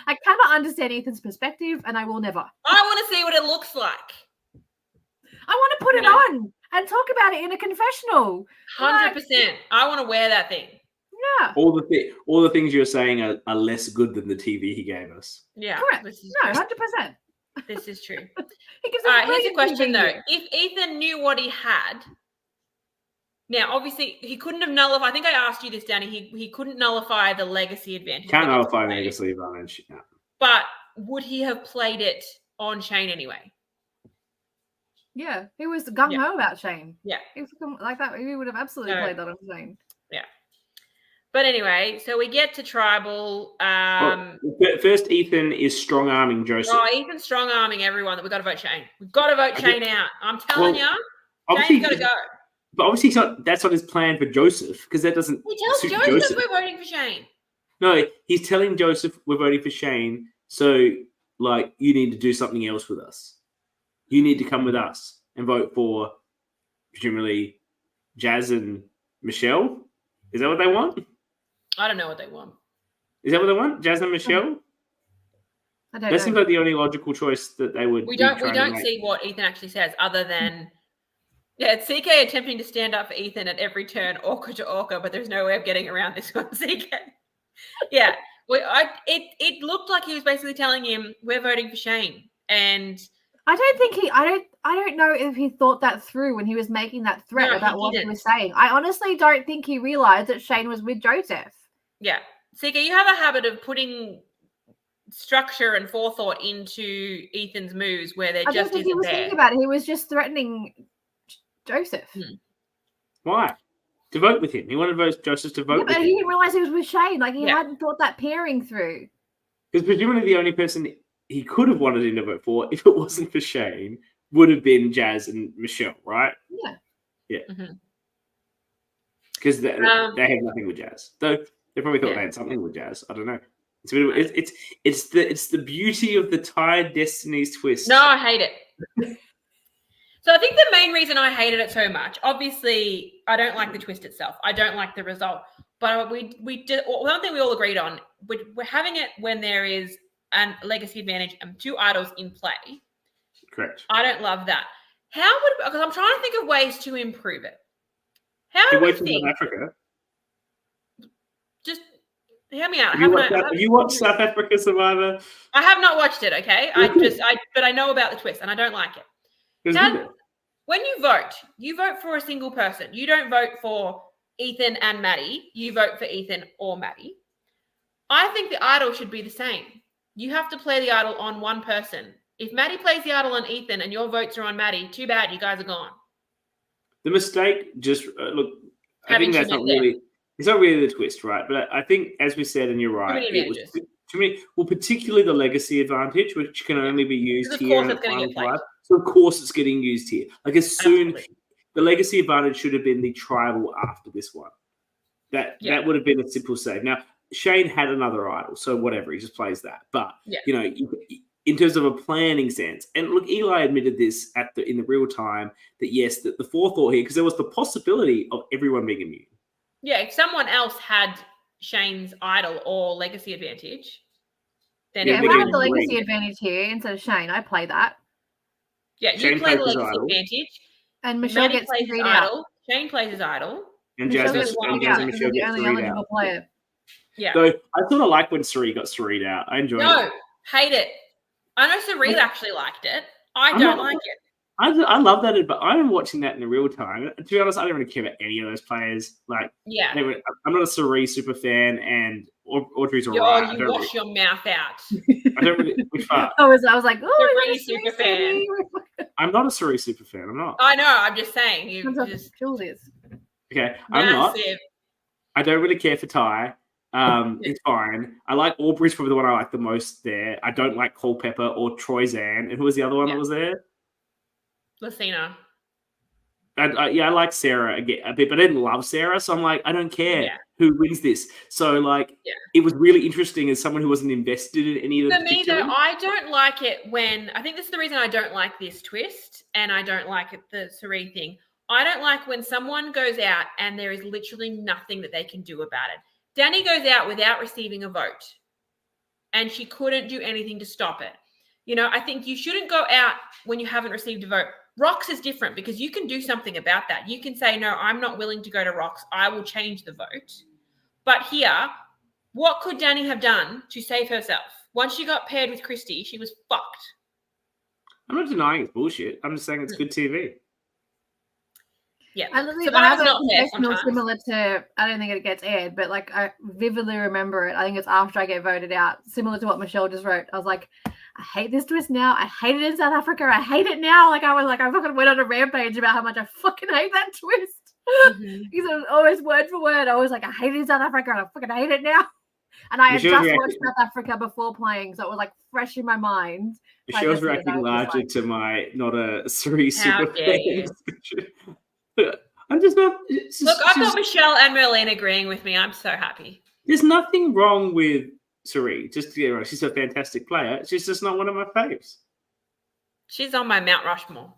I cannot understand Ethan's perspective, and I will never. I want to see what it looks like. I want to put it on and talk about it in a confessional. 100%. I want to wear that thing. Yeah. All the things you're saying are less good than the TV he gave us. Yeah. Correct. 100%. This is true. All right, here's a question though. If Ethan knew what he had, now obviously he couldn't have nullified. I think I asked you this, Danny. He couldn't nullify the legacy advantage. Can't nullify legacy advantage. No. But would he have played it on Shane anyway? Yeah, he was gung ho about Shane. Yeah, he was like that. He would have absolutely played that on Shane. Yeah. But anyway, so we get to tribal. First, Ethan is strong arming Joseph. Oh, Ethan's strong arming everyone that we've got to vote Shane. We've got to vote Shane out. I'm telling you, Shane's got to go. But obviously, that's not his plan for Joseph because that doesn't. He tells Joseph we're voting for Shane. No, he's telling Joseph we're voting for Shane. So, like, you need to do something else with us. You need to come with us and vote for, presumably, Jazz and Michelle. Is that what they want? I don't know what they want. Is that what they want? Jazz and Michelle? I don't know. That seems like the only logical choice that they would. We don't see what Ethan actually says, other than it's CK attempting to stand up for Ethan at every turn, ORCA to ORCA, but there's no way of getting around this one, CK. Yeah, it looked like he was basically telling him we're voting for Shane, and I don't know if he thought that through when he was making that threat about what he was saying. I honestly don't think he realized that Shane was with Joseph. Yeah. Sika, you have a habit of putting structure and forethought into Ethan's moves where they're just isn't there. He was thinking about it. He was just threatening Joseph. Why? To vote with him. He wanted Joseph to vote with him. But he didn't realize he was with Shane. Like, he hadn't thought that pairing through. Because presumably the only person he could have wanted him to vote for, if it wasn't for Shane, would have been Jazz and Michelle, right? Yeah. Yeah. Because they have nothing with Jazz. Though they probably thought they had something with Jazz. I don't know. It's the beauty of the Tired Destinies twist. No, I hate it. So I think the main reason I hated it so much, obviously, I don't like the twist itself. I don't like the result. But we did one thing we all agreed on. We're having it when there is a legacy advantage and two idols in play. Correct. I don't love that. Because I'm trying to think of ways to improve it. How do we think? South Africa. Just hear me out. Have you watched South Africa Survivor? I have not watched it. Okay, but I know about the twist and I don't like it. When you vote for a single person. You don't vote for Ethan and Maddie. You vote for Ethan or Maddie. I think the idol should be the same. You have to play the idol on one person. If Maddie plays the idol on Ethan and your votes are on Maddie, too bad, you guys are gone. The mistake, just look, I think that's not really. It's not really the twist, right? But I think, as we said, and you're right, it was too many. Well, particularly the legacy advantage, which can only be used here. Of course, so of course, it's getting used here. Like as soon, the legacy advantage should have been the tribal after this one. That would have been a simple save. Now Shane had another idol, so whatever, he just plays that. But in terms of a planning sense, and look, Eli admitted this in the real time that yes, that the forethought here, because there was the possibility of everyone being immune. Yeah, if someone else had Shane's idol or legacy advantage, then if I had the legacy advantage here instead of Shane, I play that. Yeah, you play the legacy advantage, and Michelle gets plays his idol. Shane plays his idol, and Jazz and Michelle get threed out. Player. Yeah, so I sort of like when Sari got threed out. I enjoyed it. No, hate it. I know Sari actually liked it. I don't like it. I love that, but I'm watching that in the real time. To be honest, I don't really care about any of those players. Like, I'm not a Sari super fan, and Audrey's You alright. wash your mouth out. I don't really. Which part? I was like, oh, Cerise super fan. I'm not a Cerise super fan. I'm not. I know. I'm just saying. You just Jules is. Okay, massive. I'm not. I don't really care for Ty. It's fine. I like Aubrey's probably the one I like the most there. I don't like Culpepper or Troyzan. And who was the other one that was there? Lucina. I like Sarah a bit, but I didn't love Sarah, so I'm like, I don't care who wins this. So it was really interesting as someone who wasn't invested in any of the. For me, though, I don't like it when I think this is the reason I don't like this twist, and I don't like it, the Cerise thing. I don't like when someone goes out and there is literally nothing that they can do about it. Danny goes out without receiving a vote, and she couldn't do anything to stop it. You know, I think you shouldn't go out when you haven't received a vote. Rocks is different because you can do something about that. You can say, no, I'm not willing to go to Rocks. I will change the vote. But here, what could Danny have done to save herself? Once she got paired with Christy, she was fucked. I'm not denying it's bullshit. I'm just saying it's good TV. Yeah. I have a confessional similar to, I don't think it gets aired, but I vividly remember it. I think it's after I get voted out, similar to what Michelle just wrote. I was like, I hate this twist now. I hate it in South Africa. I hate it now. I fucking went on a rampage about how much I fucking hate that twist. Because it was always word for word. I was like, I hate it in South Africa and I fucking hate it now. And I had just watched South Africa before playing, so it was fresh in my mind. Michelle's reacting largely to my not a Cerise super fan. I'm just not. Look, I've got Michelle and Merlene agreeing with me. I'm so happy. There's nothing wrong with Cerise. Just to get right, she's a fantastic player. She's just not one of my faves. She's on my Mount Rushmore.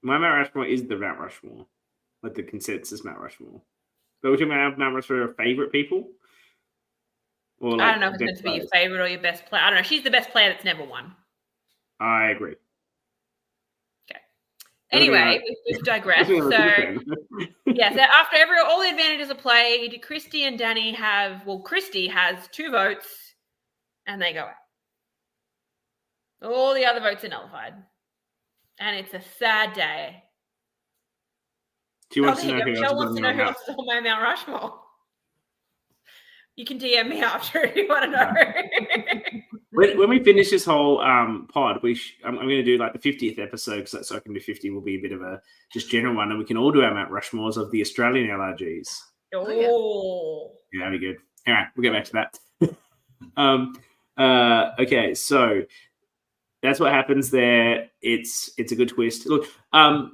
My Mount Rushmore is the Mount Rushmore, like the consensus Mount Rushmore. But would you have Mount Rushmore for favorite people? Or I don't know if it's meant to be your favorite or your best player. I don't know. She's the best player that's never won. I agree. Anyway, we've digressed. So, so after all the advantages are played, Christy and Danny Christy has 2 votes, and they go out. All the other votes are nullified, and it's a sad day. Michelle wants to know who else is on my Mount Rushmore. You can DM me after if you want to know. When we finish this whole pod, I'm going to do the 50th episode, so I can do 50 will be a bit of a just general one, and we can all do our Mount Rushmores of the Australian LRGs. Oh. Yeah, that'd be good. All right, we'll get back to that. Okay, so that's what happens there. It's a good twist. Look, I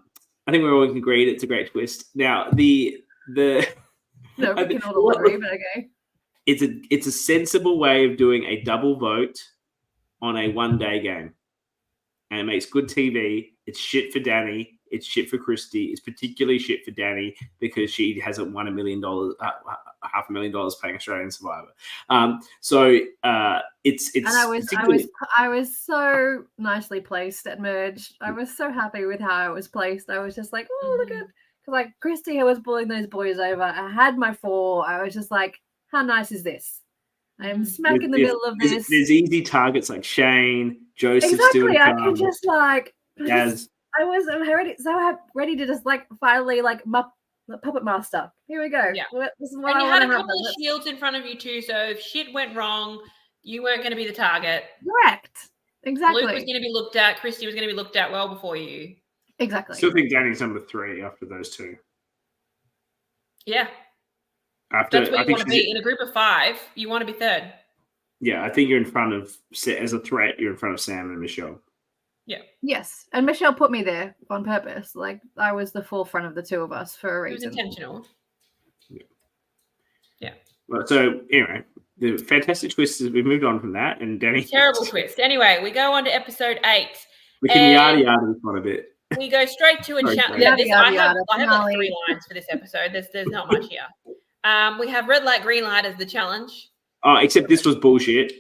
think we're all agreed it's a great twist. Now, no, we can all agree, but okay. It's a sensible way of doing a double vote on a one-day game. And it makes good TV. It's shit for Danny. It's shit for Christy. It's particularly shit for Danny because she hasn't won $1 million, $500,000 playing Australian Survivor. It's. And I was so nicely placed at Merge. I was so happy with how I was placed. I was just like, oh, look at, because Christy was pulling those boys over. I had my 4. I was just like, how nice is this? I am smack in the middle of this. There's easy targets like Shane, Joseph. Exactly. I can just Yaz. I was so ready to just finally puppet master. Here we go. Yeah. This is what and you had a couple of shields in front of you too, so if shit went wrong, you weren't going to be the target. Correct. Exactly. Luke was going to be looked at. Christy was going to be looked at well before you. Exactly. Still think Danny's number 3 after those 2. Yeah. That's where you want to be. In a group of 5, you want to be 3rd. Yeah, I think you're in front of, as a threat, you're in front of Sam and Michelle. Yeah. Yes. And Michelle put me there on purpose. I was the forefront of the 2 of us for a reason. It was intentional. Yeah. Well, so, anyway, the fantastic twist is we've moved on from that. And Danny. Terrible twist. Anyway, we go on to episode 8. We can yada this one a bit. We go straight to a challenge. I have 3 lines for this episode. There's not much here. We have red light, green light as the challenge. Oh, except this was bullshit.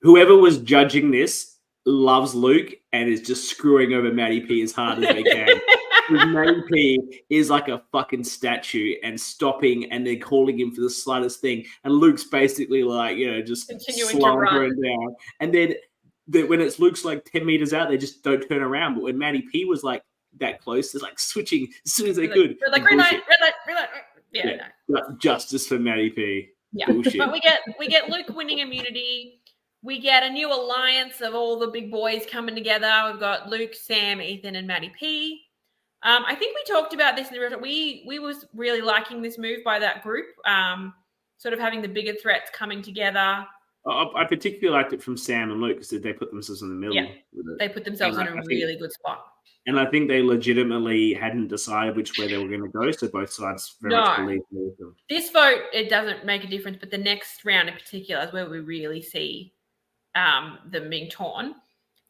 Whoever was judging this loves Luke and is just screwing over Maddie P as hard as they can. Maddie P is like a fucking statue and stopping, and they're calling him for the slightest thing. And Luke's basically just slumbering down. And then when it's Luke's 10 meters out, they just don't turn around. But when Maddie P was that close, they're switching as soon as they could. Red light, green light, red light, green light. Justice for Maddie P. Yeah, bullshit. But we get Luke winning immunity. We get a new alliance of all the big boys coming together. We've got Luke, Sam, Ethan, and Maddie P. I think we talked about this in the we was really liking this move by that group. Sort of having the bigger threats coming together. I particularly liked it from Sam and Luke because they put themselves in the middle. Yeah, they put themselves in a really good spot. And I think they legitimately hadn't decided which way they were going to go, so both sides very much believed them. This vote, it doesn't make a difference, but the next round in particular is where we really see them being torn.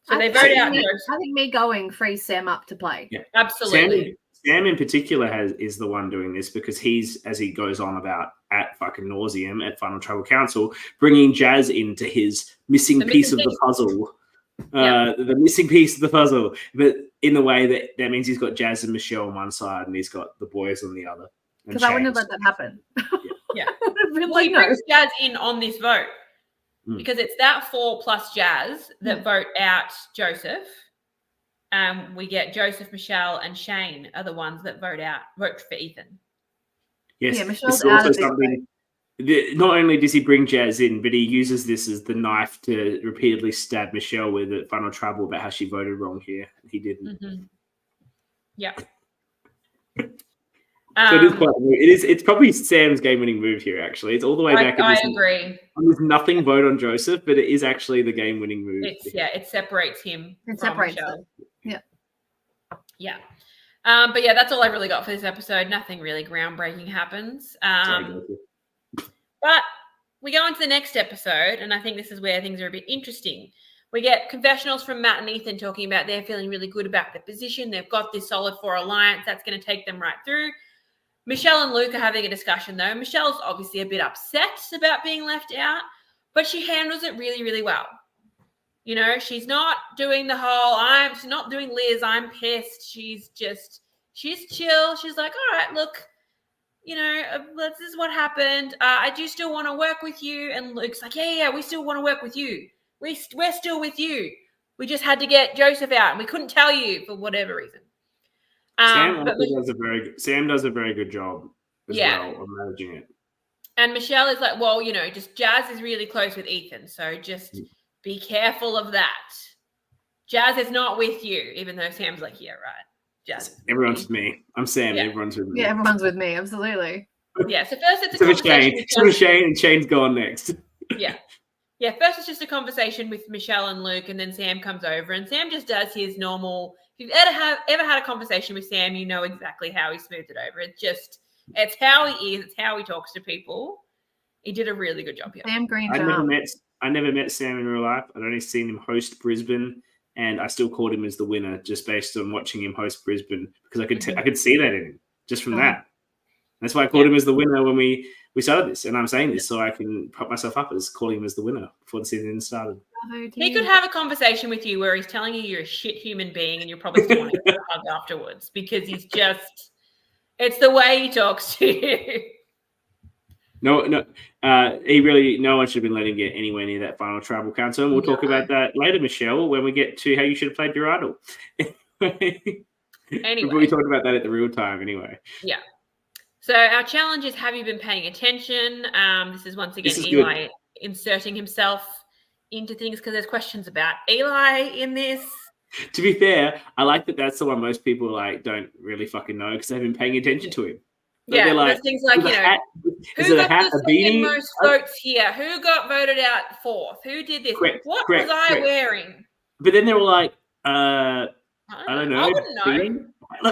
So they vote out. I think me going frees Sam up to play. Yeah, absolutely. Sam in particular is the one doing this because he's, as he goes on about at fucking nauseum at Final Tribal Council, bringing Jazz into his missing piece of the puzzle. The missing piece of the puzzle, but in the way that means he's got Jazz and Michelle on one side and he's got the boys on the other. Because I wouldn't have let that happen. Yeah. Well, he brings Jazz in on this vote because it's that 4 plus Jazz that vote out Joseph. We get Joseph, Michelle, and Shane are the ones that vote for Ethan. Yes, yeah, Michelle's out of something. Not only does he bring Jazz in, but he uses this as the knife to repeatedly stab Michelle with at Final Tribal about how she voted wrong here. He didn't. Mm-hmm. Yeah. So it is quite. It's probably Sam's game-winning move here. Actually, it's all the way back. I agree. There's nothing vote on Joseph, but it is actually the game-winning move. It separates him. It separates Michelle. Them. Yeah. But yeah, that's all I really got for this episode. Nothing really groundbreaking happens. But we go into the next episode, and I think this is where things are a bit interesting. We get confessionals from Matt and Ethan talking about they're feeling really good about their position. They've got this solid 4 alliance that's going to take them right through. Michelle and Luke are having a discussion, though. Michelle's obviously a bit upset about being left out, but she handles it really, really well. You know, she's not doing the whole, she's not doing Liz, I'm pissed. She's chill. She's like, all right, look, you know, this is what happened. I do still want to work with you. And Luke's like, yeah, we still want to work with you. We're still with you. We just had to get Joseph out and we couldn't tell you for whatever reason. Sam does a very good job as well of managing it. And Michelle is like, well, you know, just Jazz is really close with Ethan. So just be careful of that. Jazz is not with you, even though Sam's like, yeah, right. Jazz. Everyone's with me. I'm Sam. Yeah. Everyone's with me. Yeah, everyone's with me. Absolutely. Yeah. So first it's a conversation with Shane, and Shane's gone next. Yeah. Yeah. First it's just a conversation with Michelle and Luke, and then Sam comes over, and Sam just does his normal. If you've ever had a conversation with Sam, you know exactly how he smoothed it over. It's how he is. It's how he talks to people. He did a really good job here. Sam Green. I never met Sam in real life. I'd only seen him host Brisbane. And I still called him as the winner just based on watching him host Brisbane because I could see that in him just from that. That's why I called him as the winner when we started this. And I'm saying this so I can prop myself up as calling him as the winner before the season started. He could have a conversation with you where he's telling you you're a shit human being and you're probably still wanting to hug afterwards because it's the way he talks to you. No one should have been letting him get anywhere near that Final Tribal Council. And we'll talk about that later, Michelle, when we get to how you should have played your idol. Anyway. We talked about that at the real time anyway. Yeah. So our challenge is, have you been paying attention? This is once again Eli inserting himself into things because there's questions about Eli in this. To be fair, I like that that's the one most people don't really fucking know because they've been paying attention to him. Yeah, there's things like, who got the second most votes here? Who got voted out 4th? Who did this? What was I wearing? But then they were like, I don't know. I wouldn't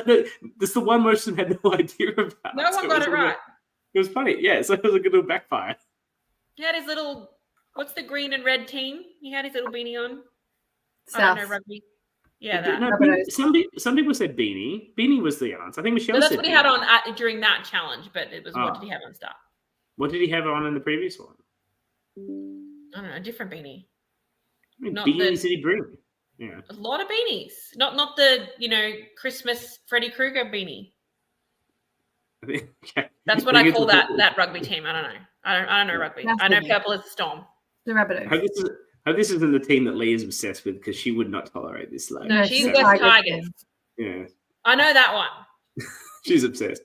know. That's the one most of them had no idea about. No one got it right. It was funny. Yeah, so it was a good little backfire. He had his little, what's the green and red team? He had his little beanie on. South. I don't know, rugby. Yeah, that. No, some people said beanie. Beanie was the answer. I think Michelle said that's what he had on during that challenge, but it was what did he have on start? What did he have on in the previous one? I don't know, a different beanie. I mean, beanies did he bring? Yeah. A lot of beanies. Not the, Christmas Freddy Krueger beanie. That's what I call that rugby team. I don't know. I don't know rugby. I know purple is the Storm. The Rabbitohs. This isn't the team that Lee is obsessed with because she would not tolerate this. No, she's West Tigers. Yeah. I know that one. She's obsessed.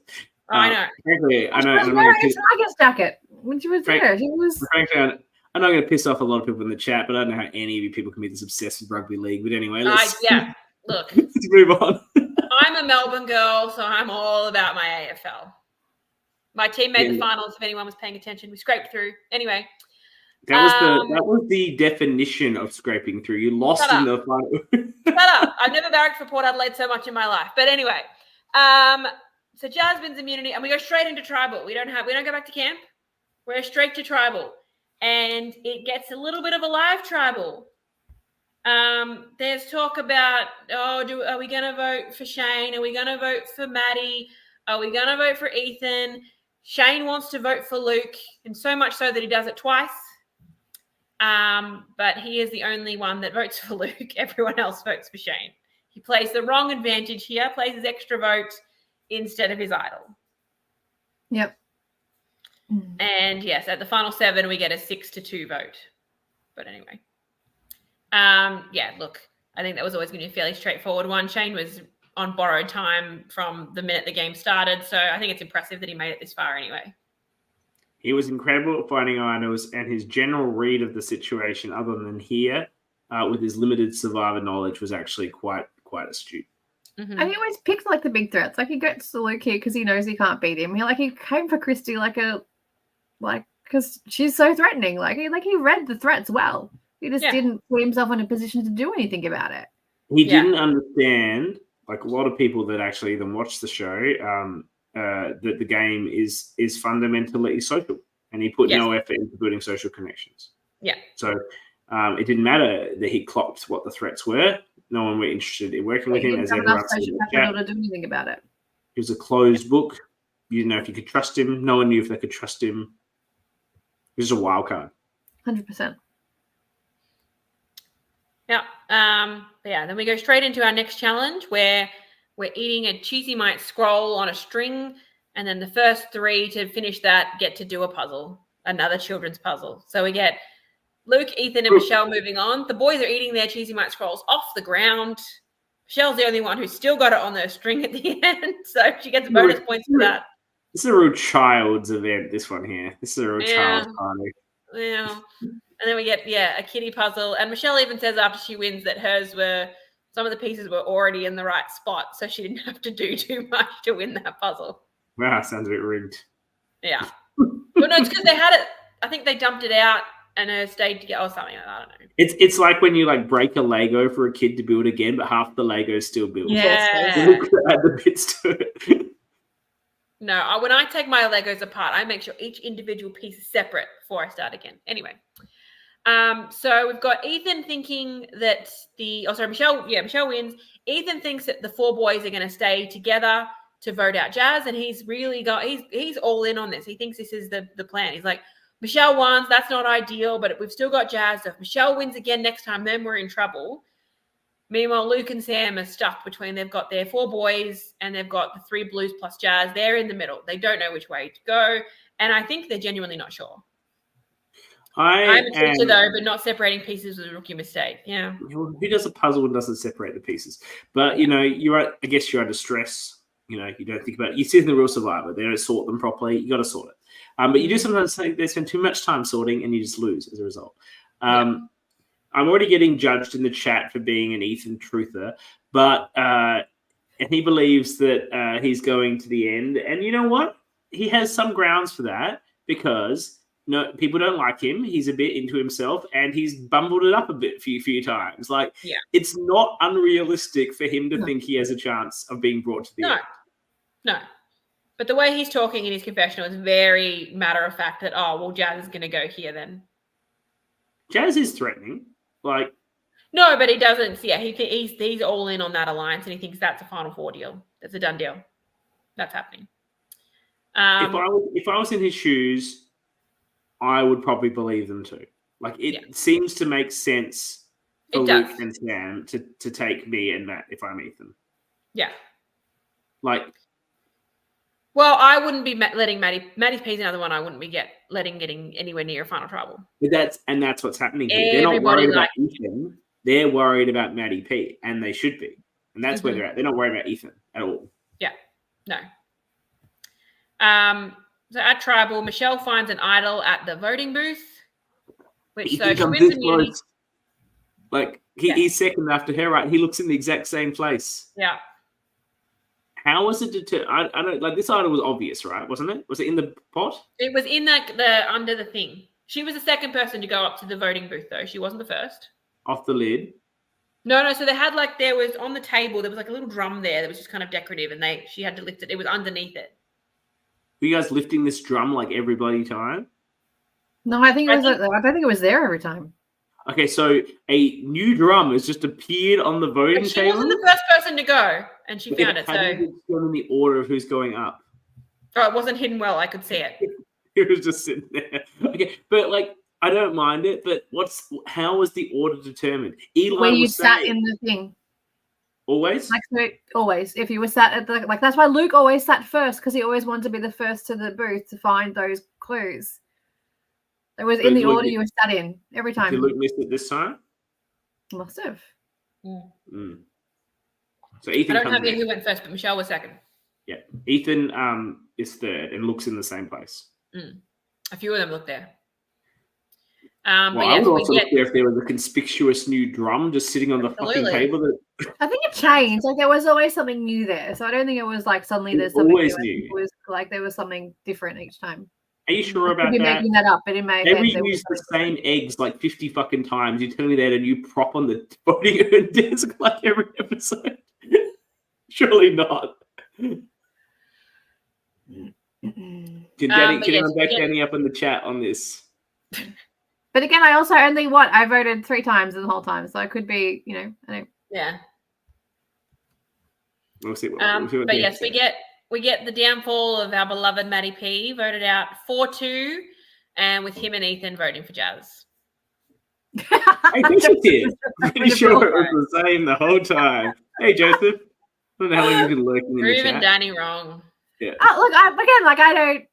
I know. Frankly, I know. She was wearing a Tigers jacket when she was there. She was. Frankly, I'm not going to piss off a lot of people in the chat, but I don't know how any of you people can be this obsessed with rugby league. But anyway, let's look. Let's move on. I'm a Melbourne girl, so I'm all about my AFL. My team made the finals. If anyone was paying attention, we scraped through. Anyway, that was the definition of scraping through. You lost in the final. Shut up! I've never barracked for Port Adelaide so much in my life. But anyway, so Jazz wins immunity, and we go straight into tribal. We don't go back to camp. We're straight to tribal, and it gets a little bit of a live tribal. There's talk about, are we going to vote for Shane? Are we going to vote for Maddie? Are we going to vote for Ethan? Shane wants to vote for Luke, and so much so that he does it twice. But he is the only one that votes for Luke. Everyone else votes for Shane. He plays the wrong advantage here, plays his extra vote instead of his idol. Yep. And yes, at the final 7, we get a 6-2 vote. But anyway. Look, I think that was always going to be a fairly straightforward one. Shane was on borrowed time from the minute the game started, so I think it's impressive that he made it this far anyway. He was incredible at finding idols, and his general read of the situation, other than here, with his limited survivor knowledge, was actually quite astute. Mm-hmm. And he always picks like the big threats. Like he gets to Luke here because he knows he can't beat him. He came for Christy because she's so threatening. He read the threats well. He just didn't put himself in a position to do anything about it. He didn't understand, like a lot of people that actually even watch the show, that the game is fundamentally social, and he put no effort into building social connections. Yeah. So it didn't matter that he clocked what the threats were. No one were interested in working with him. As everyone said in the chat, to do anything about it. It was a closed book. You didn't know if you could trust him. No one knew if they could trust him. It was a wild card. 100%. Yeah. Then we go straight into our next challenge where we're eating a cheesy mite scroll on a string, and then the first 3 to finish that get to do a puzzle, another children's puzzle. So we get Luke, Ethan, and Michelle moving on. The boys are eating their cheesy mite scrolls off the ground. Michelle's the only one who's still got it on their string at the end, so she gets bonus points for that. This is a real child's event, this one here. This is a real child's party. Yeah. And then we get, a kitty puzzle. And Michelle even says after she wins that some of the pieces were already in the right spot, so she didn't have to do too much to win that puzzle. Wow, sounds a bit rigged. Yeah. Well, no, it's because they had it. I think they dumped it out and her stayed together or something like that. I don't know. It's like when you break a Lego for a kid to build again, but half the Lego is still built. Yeah. Add the bits to it. No, when I take my Legos apart, I make sure each individual piece is separate before I start again. Anyway. So we've got Ethan thinking that Michelle wins. Ethan thinks that the 4 boys are going to stay together to vote out Jazz, and he's all in on this. He thinks this is the plan. He's like, Michelle won, that's not ideal, but we've still got Jazz. So if Michelle wins again next time, then we're in trouble. Meanwhile, Luke and Sam are stuck between, they've got their 4 boys and they've got the 3 blues plus Jazz. They're in the middle. They don't know which way to go, and I think they're genuinely not sure. I'm a teacher, though, but not separating pieces was a rookie mistake. Yeah. Who does a puzzle and doesn't separate the pieces? But, I guess you're under stress. You don't think about it. You see in the real Survivor, they don't sort them properly. You got to sort it. But you do sometimes think they spend too much time sorting and you just lose as a result. I'm already getting judged in the chat for being an Ethan truther, but and he believes that he's going to the end. And you know what? He has some grounds for that because people don't like him. He's a bit into himself, and he's bumbled it up a bit few times. It's not unrealistic for him to think he has a chance of being brought to the end. No. But the way he's talking in his confessional is very matter of fact that, Jazz is going to go here then. Jazz is threatening. No, but he doesn't. Yeah, he's all in on that alliance, and he thinks that's a Final 4 deal. That's a done deal. That's happening. If I was in his shoes, I would probably believe them too. It seems to make sense for Luke and Sam to take me and Matt if I'm Ethan. Yeah. Well, I wouldn't be letting Maddie P's another one. I wouldn't be getting anywhere near a final tribal. But that's what's happening here. They're not worried about Ethan. They're worried about Maddie P, and they should be. And that's where they're at. They're not worried about Ethan at all. Yeah. No. So at Tribal, Michelle finds an idol at the voting booth, which so she comes wins this immunity. close. Like he's second after her, right? He looks in the exact same place. Yeah. How was it determined? I don't like this idol was obvious, right? Wasn't it? Was it in the pot? It was in the under the thing. She was the second person to go up to the voting booth, though. She wasn't the first. Off the lid. No. So they had there was on the table, there was like a little drum there that was just kind of decorative, and she had to lift it. It was underneath it. Were you guys lifting this drum like every bloody time? No, I think it was. I don't think it was there every time. Okay, so a new drum has just appeared on the voting she table. She wasn't the first person to go, and she found it. How did it go in the order of who's going up? Oh, it wasn't hidden well. I could see it. It was just sitting there. Okay, but I don't mind it. But how was the order determined? Eli where you sat in the thing. Always? Always. If you were sat at that's why Luke always sat first, because he always wanted to be the first to the booth to find those clues. It was in the order you were sat in every time. Did Luke miss it this time? Must have. Mm. So Ethan. I don't have who went first, but Michelle was second. Yeah, Ethan is third and looks in the same place. A few of them look there. I would also look there if there was a conspicuous new drum just sitting on the fucking table. I think it changed. There was always something new there, so I don't think it was suddenly there's something always new. It was there was something different each time. Are you sure about that? You're making that up, but it may. Every used the same eggs 50 fucking times. You tell me they had a new prop on the voting desk every episode. Surely not. Can anyone back Danny up in the chat on this? But again, I also I voted 3 times the whole time, so I could be, I don't. Yeah. We'll see. But yes, we get the downfall of our beloved Matty P, voted out 4-2, and with him and Ethan voting for Jazz. Hey, Joseph here. Pretty sure it was the same the whole time. Hey, Joseph. I don't know how long you've been lurking in the chat. Proving Danny wrong. Yeah. Look, I don't.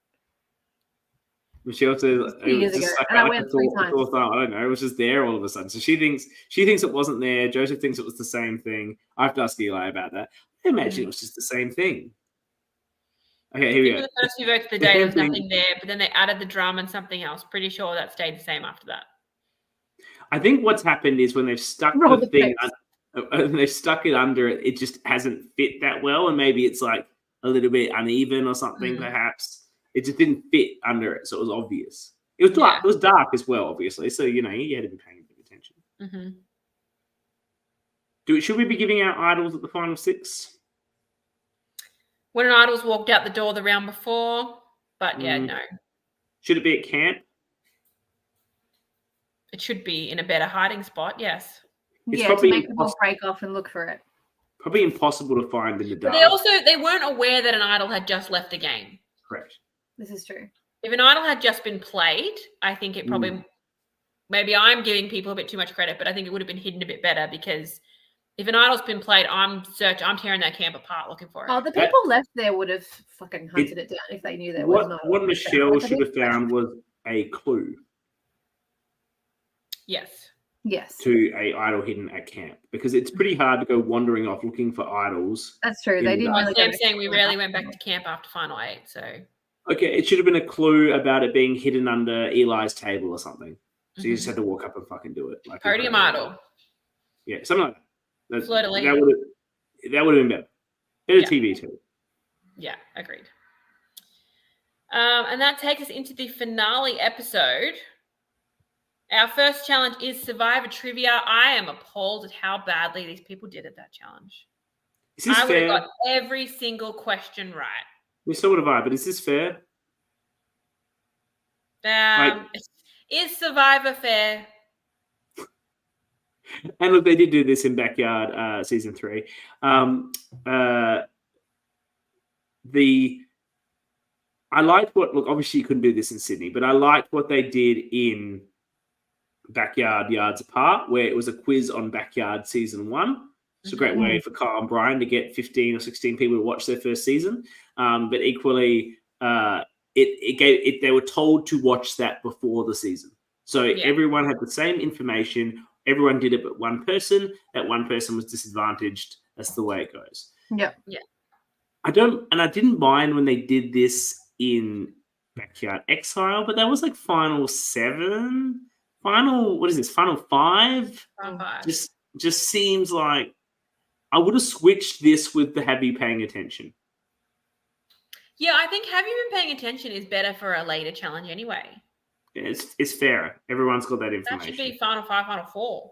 Michelle says years ago, and I went 3 times. I don't know. It was just there all of a sudden. So she thinks it wasn't there. Joseph thinks it was the same thing. I have to ask Eli about that. I imagine it was just the same thing. Okay, here we go. The first few votes of the day, there was nothing there, but then they added the drum and something else. Pretty sure that stayed the same after that. I think what's happened is when they've stuck the thing, they've stuck it under it, it just hasn't fit that well, and maybe it's a little bit uneven or something. Perhaps it just didn't fit under it, so it was obvious. It was dark. Yeah. It was dark as well, obviously. So you had to be paying a bit of attention. Should we be giving out idols at the final 6? When an idol's walked out the door the round before, but no. Should it be at camp? It should be in a better hiding spot, yes. It's to make people break off and look for it. Probably impossible to find in the dark. But they weren't aware that an idol had just left the game. Correct. This is true. If an idol had just been played, I think it probably maybe I'm giving people a bit too much credit, but I think it would have been hidden a bit better, because if an idol's been played, I'm tearing that camp apart looking for it. Oh, the people left there would have fucking hunted it down if they knew there was not. What Michelle should have found was a clue. Yes. To a idol hidden at camp, because it's pretty hard to go wandering off looking for idols. That's true. They didn't really. I'm saying we rarely went back to camp after final 8. So. Okay, it should have been a clue about it being hidden under Eli's table or something. So you just had to walk up and fucking do it. Podium idol. Yeah, something like that. That would have been better. Better TV too. Yeah, agreed. And that takes us into the finale episode. Our first challenge is Survivor Trivia. I am appalled at how badly these people did at that challenge. Is this fair? I would have got every single question right. So would have I, but is this fair? Is Survivor fair? And look, they did do this in Backyard season 3. I liked obviously you couldn't do this in Sydney, but I liked what they did in Backyard Yards Apart, where it was a quiz on Backyard season 1. It's a great way for Kyle and Brian to get 15 or 16 people to watch their first season. But equally, they were told to watch that before the season. So everyone had the same information. Everyone did it but one person. That one person was disadvantaged. That's the way it goes. Yeah. I didn't mind when they did this in Backyard Exile, but that was like final 7. Final 5? Just seems like I would have switched this with the Have You Paying Attention. Yeah, I think Have You Been Paying Attention is better for a later challenge anyway. Yeah, it's fairer. Everyone's got that information. That should be final 5, final 4.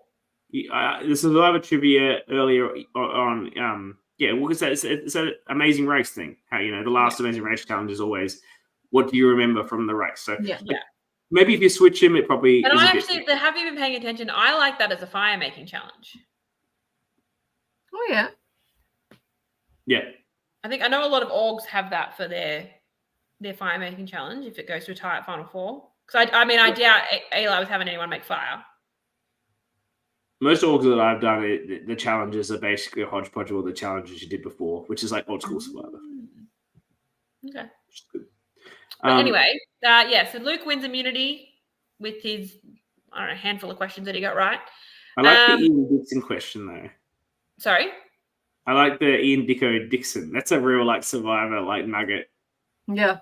This is a lot of trivia earlier on. Because it's an amazing race thing. How the last amazing race challenge is always, what do you remember from the race? So maybe if you switch them, it probably. And the Have You Been Paying Attention? I like that as a fire making challenge. Oh yeah. Yeah. I know a lot of orgs have that for their fire making challenge if it goes to a tie at final 4. Because I doubt Eli was having anyone make fire. Most orgs that I've done, the challenges are basically a hodgepodge of all the challenges you did before, which is like old school Survivor. Okay. But anyway, so Luke wins immunity with his, handful of questions that he got right. I like the Ian Dixon question, though. Sorry? I like the Ian Dicko Dixon. That's a real, Survivor, nugget. Yeah.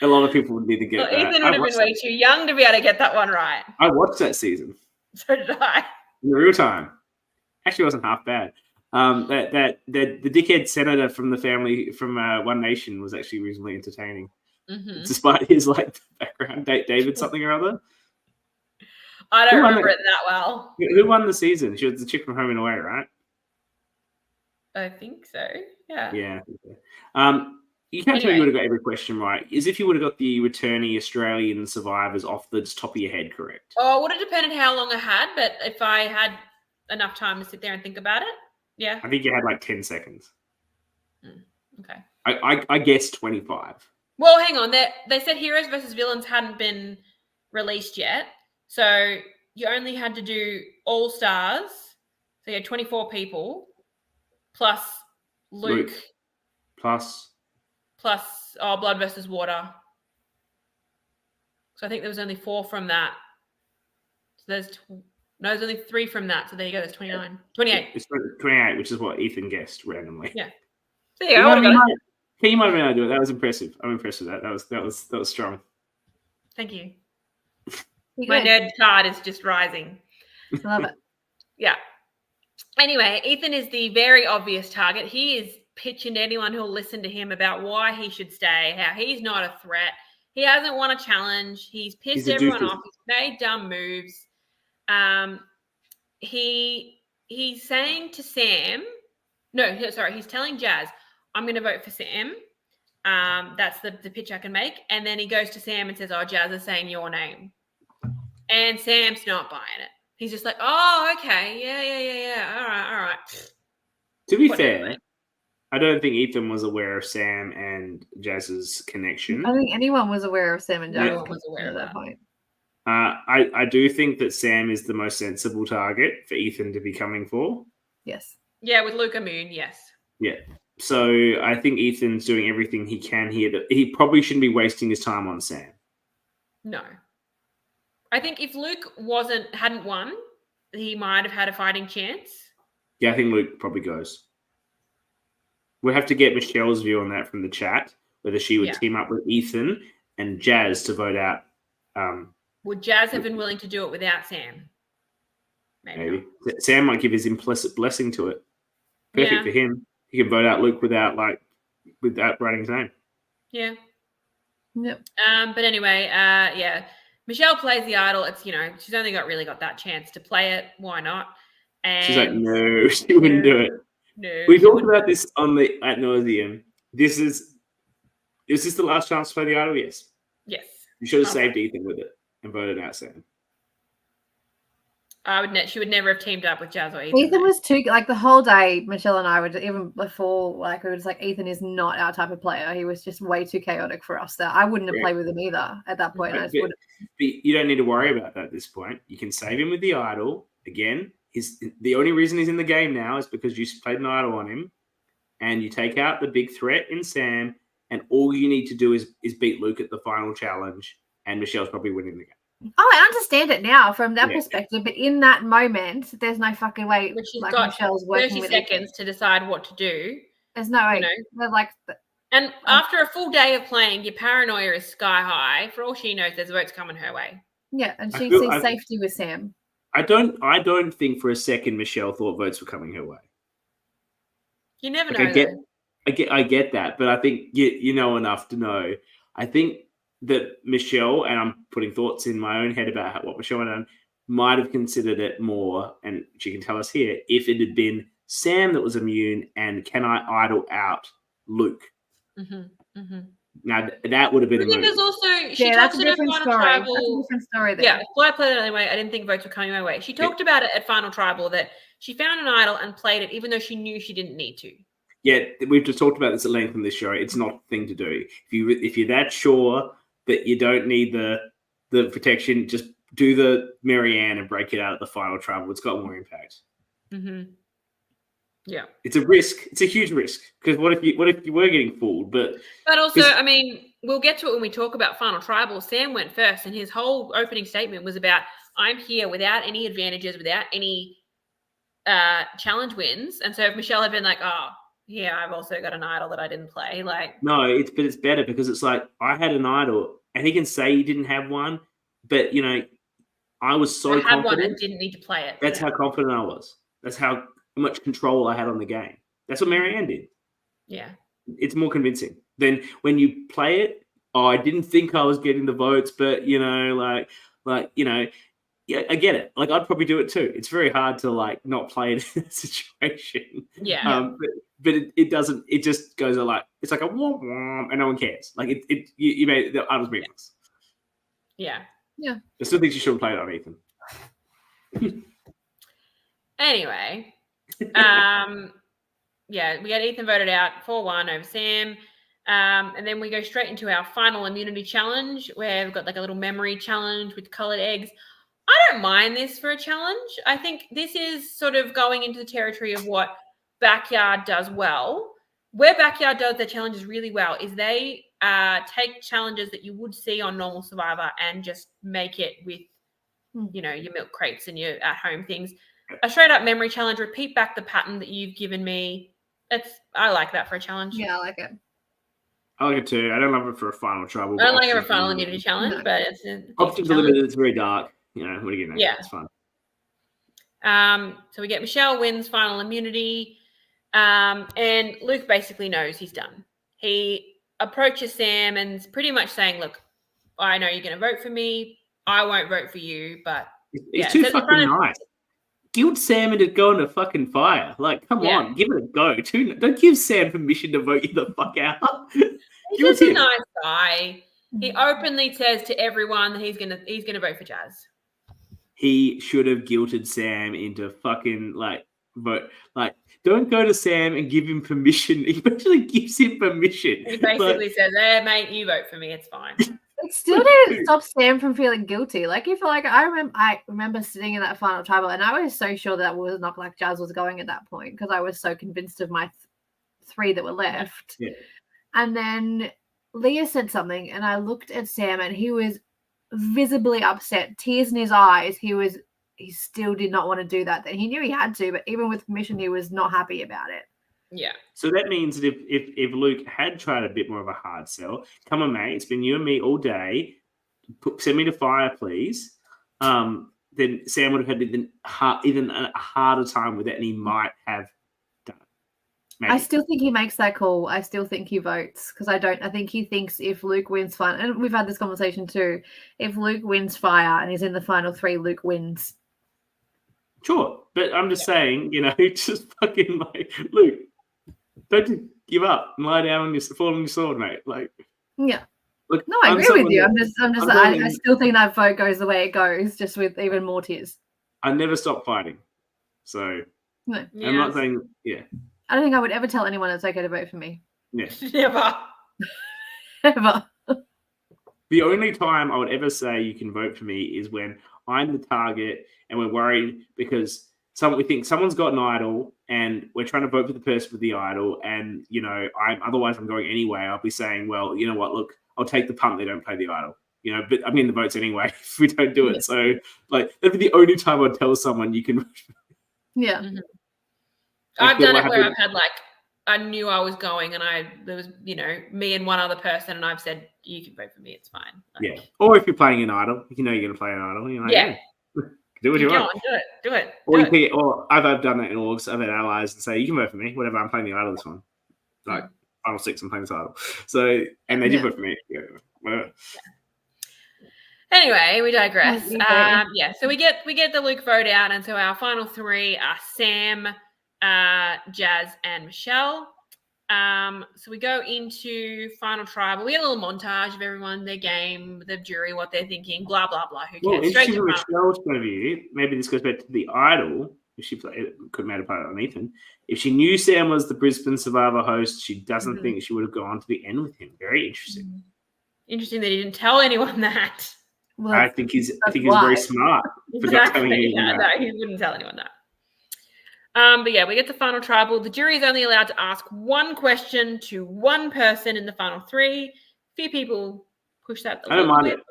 A lot of people would need to get that. Ethan would have been way too young to be able to get that one right. I watched that season. So did I. In real time. Actually, wasn't half bad. The dickhead senator from the family from One Nation was actually reasonably entertaining, despite his background. David something or other. I don't remember it that well. Who won the season? She was the chick from Home and Away, right? I think so. Yeah. Yeah. You can't tell me you would have got every question right. As if you would have got the returnee Australian survivors off the top of your head correct. Oh, it would have depended how long I had, but if I had enough time to sit there and think about it, yeah. I think you had 10 seconds. Okay. I guessed 25. Well, hang on. They said Heroes versus Villains hadn't been released yet. So you only had to do All Stars. So you had 24 people plus Luke. Plus Blood versus Water. So I think there was only 4 from that. So there's only 3 from that. So there you go. There's 29. 28. It's 28, which is what Ethan guessed randomly. Yeah. So yeah, you might have been able to do it. That was impressive. I'm impressed with that. That was strong. Thank you. My nerd card is just rising. Love it. Yeah. Anyway, Ethan is the very obvious target. He is pitching to anyone who'll listen to him about why he should stay, how he's not a threat. He hasn't won a challenge. He's pissed everyone off. He's made dumb moves. He's saying to Sam, he's telling Jazz, I'm going to vote for Sam. That's the pitch I can make. And then he goes to Sam and says, oh, Jazz is saying your name. And Sam's not buying it. He's just like, oh, okay. Yeah. All right. To be fair, I don't think Ethan was aware of Sam and Jazz's connection. I think anyone was aware of Sam and Jazz. Anyone was aware at that point. I do think that Sam is the most sensible target for Ethan to be coming for. Yes. Yeah, with Luca Moon, yes. Yeah. So I think Ethan's doing everything he can here. He probably shouldn't be wasting his time on Sam. No. I think if Luke hadn't won, he might have had a fighting chance. Yeah, I think Luke probably goes. We'll have to get Michelle's view on that from the chat, whether she would team up with Ethan and Jazz to vote out. Would Jazz have been willing to do it without Sam? Maybe. Sam might give his implicit blessing to it. Perfect for him. He can vote out Luke without writing his name. Yeah. Yep. But anyway, Michelle plays the idol. It's she's only got that chance to play it. Why not? And she's like, no, she wouldn't do it. No. We talked about this at nauseum. This is the last chance to play the idol? Yes. Yes. You should have saved Ethan with it and voted out Sam. She would never have teamed up with Jazz or Ethan. Ethan was too the whole day. Michelle and I would even before we were just like, Ethan is not our type of player. He was just way too chaotic for us. That I wouldn't have played with him either at that point. But you don't need to worry about that at this point. You can save him with the idol again. The only reason he's in the game now is because you played an idol on him, and you take out the big threat in Sam, and all you need to do is beat Luke at the final challenge, and Michelle's probably winning the game. Oh, I understand it now from that perspective, but in that moment, there's no fucking way. But she's got Michelle's working 30 seconds to decide what to do. There's no way. They're And after a full day of playing, your paranoia is sky high. For all she knows, there's votes coming her way. Yeah, and she sees safety with Sam. I don't think for a second Michelle thought votes were coming her way. You never know. I get that, but I think you know enough to know. I think that Michelle, and I'm putting thoughts in my own head about what Michelle had done, might have considered it more, and she can tell us here, if it had been Sam that was immune and can I idle out Luke? Mm-hmm, mm-hmm. Now that would have been. I think there's also that's a different story. That's a different story. There. Yeah, well, I played it anyway. I didn't think votes were coming my way. She talked about it at Final Tribal that she found an idol and played it, even though she knew she didn't need to. Yeah, we've just talked about this at length in this show. It's not a thing to do. If you're that sure that you don't need the protection, just do the Marianne and break it out at the Final Tribal. It's got more impact. Mm-hmm. Yeah, it's a risk. It's a huge risk because what if you were getting fooled? But also, I mean, we'll get to it when we talk about Final Tribal. Sam went first, and his whole opening statement was about, "I'm here without any advantages, without any challenge wins." And so if Michelle had been like, "Oh, yeah, I've also got an idol that I didn't play," like, no, it's better because it's like I had an idol, and he can say he didn't have one, but you know, I was so confident. One and didn't need to play it. That's how confident I was. That's how much control I had on the game. That's what Marianne did. Yeah. It's more convincing than when you play it. Oh, I didn't think I was getting the votes, but you know, like, you know, yeah, I get it. Like, I'd probably do it too. It's very hard to like not play it in a situation. Yeah. But it doesn't. It just goes like it's like a womp womp, and no one cares. Like you made the idols meaningless. Yeah. Yeah. I still think you shouldn't play it on Ethan. Anyway. Yeah, we got Ethan voted out 4-1 over Sam. And then we go straight into our final immunity challenge where we've got like a little memory challenge with colored eggs. I don't mind this for a challenge. I think this is sort of going into the territory of what Backyard does well. Where Backyard does their challenges really well is they take challenges that you would see on normal Survivor and just make it with, you know, your milk crates and your at-home things. A straight-up memory challenge, repeat back the pattern that you've given me. I like that for a challenge. Yeah, I like it. I like it too. I don't love it for a Final Tribal. I don't like it for a final immunity challenge, but it's options are limited. It's very dark. You know, what are you gonna? Yeah, it's fun. So we get Michelle wins final immunity, and Luke basically knows he's done. He approaches Sam and is pretty much saying, "Look, I know you're going to vote for me. I won't vote for you, but it's too fucking nice." Guilt Sam into going to fucking fire. Like, come on, give it a go. Don't give Sam permission to vote you the fuck out. He's just a nice guy. He openly says to everyone that he's gonna vote for Jazz. He should have guilted Sam into fucking vote. Like, don't go to Sam and give him permission. He actually gives him permission. He basically says, "Hey, mate, you vote for me. It's fine." It still didn't stop Sam from feeling guilty. Like, if I remember sitting in that Final Tribal, and I was so sure that was not like Jazz was going at that point because I was so convinced of my three that were left. Yeah. And then Leah said something, and I looked at Sam, and he was visibly upset, tears in his eyes. He still did not want to do that. That he knew he had to, but even with permission, he was not happy about it. Yeah. So that means that if Luke had tried a bit more of a hard sell, come on, mate, it's been you and me all day. Send me to fire, please. Then Sam would have had even a harder time with it, and he might have done it. Maybe. I still think he makes that call. I still think he votes because I think he thinks if Luke wins fire, and we've had this conversation too. If Luke wins fire and he's in the final three, Luke wins. Sure, but I'm just saying, you know, just fucking like Luke. Don't give up and lie down and fall on your sword, mate. Like, yeah. Look, no, I agree with you. I still think that vote goes the way it goes, just with even more tears. I never stop fighting, so no. I'm not saying, I don't think I would ever tell anyone it's okay to vote for me. Yeah, never, ever. The only time I would ever say you can vote for me is when I'm the target and we're worried because we think someone's got an idol and we're trying to vote for the person with the idol, and you know, otherwise I'm going anyway. I'll be saying, well, you know what? Look, I'll take the punt. They don't play the idol, you know. But I'm in the votes anyway if we don't do it. So, like, that'd be the only time I'd tell someone you can. Yeah, I've done it where I've had like I knew I was going, and there was, me and one other person, and I've said, you can vote for me. It's fine. Yeah. Or if you're playing an idol, you're going to play an idol. You're like, yeah. Do what you want. Do it. Or I've done that in orgs. I've had allies and say, you can vote for me. Whatever. I'm playing the idol this one. Like final 6, I'm playing this idol. So, and they did vote for me. Yeah. Whatever. Anyway, we digress. So we get the Luke vote out, and so our final 3 are Sam, Jazz, and Michelle. So we go into final tribal. We get a little montage of everyone, their game, the jury, what they're thinking, blah blah blah. Who cares? Well, interesting from Michelle's point of view. Maybe this goes back to the idol. If she could have made a part on Ethan. If she knew Sam was the Brisbane Survivor host, she doesn't think she would have gone to the end with him. Very interesting. Interesting that he didn't tell anyone that. Well, I think he's very smart. Exactly. No, he wouldn't tell anyone that. But yeah, we get to final tribal. The jury is only allowed to ask one question to one person in the final 3. Few people push that. I don't mind it.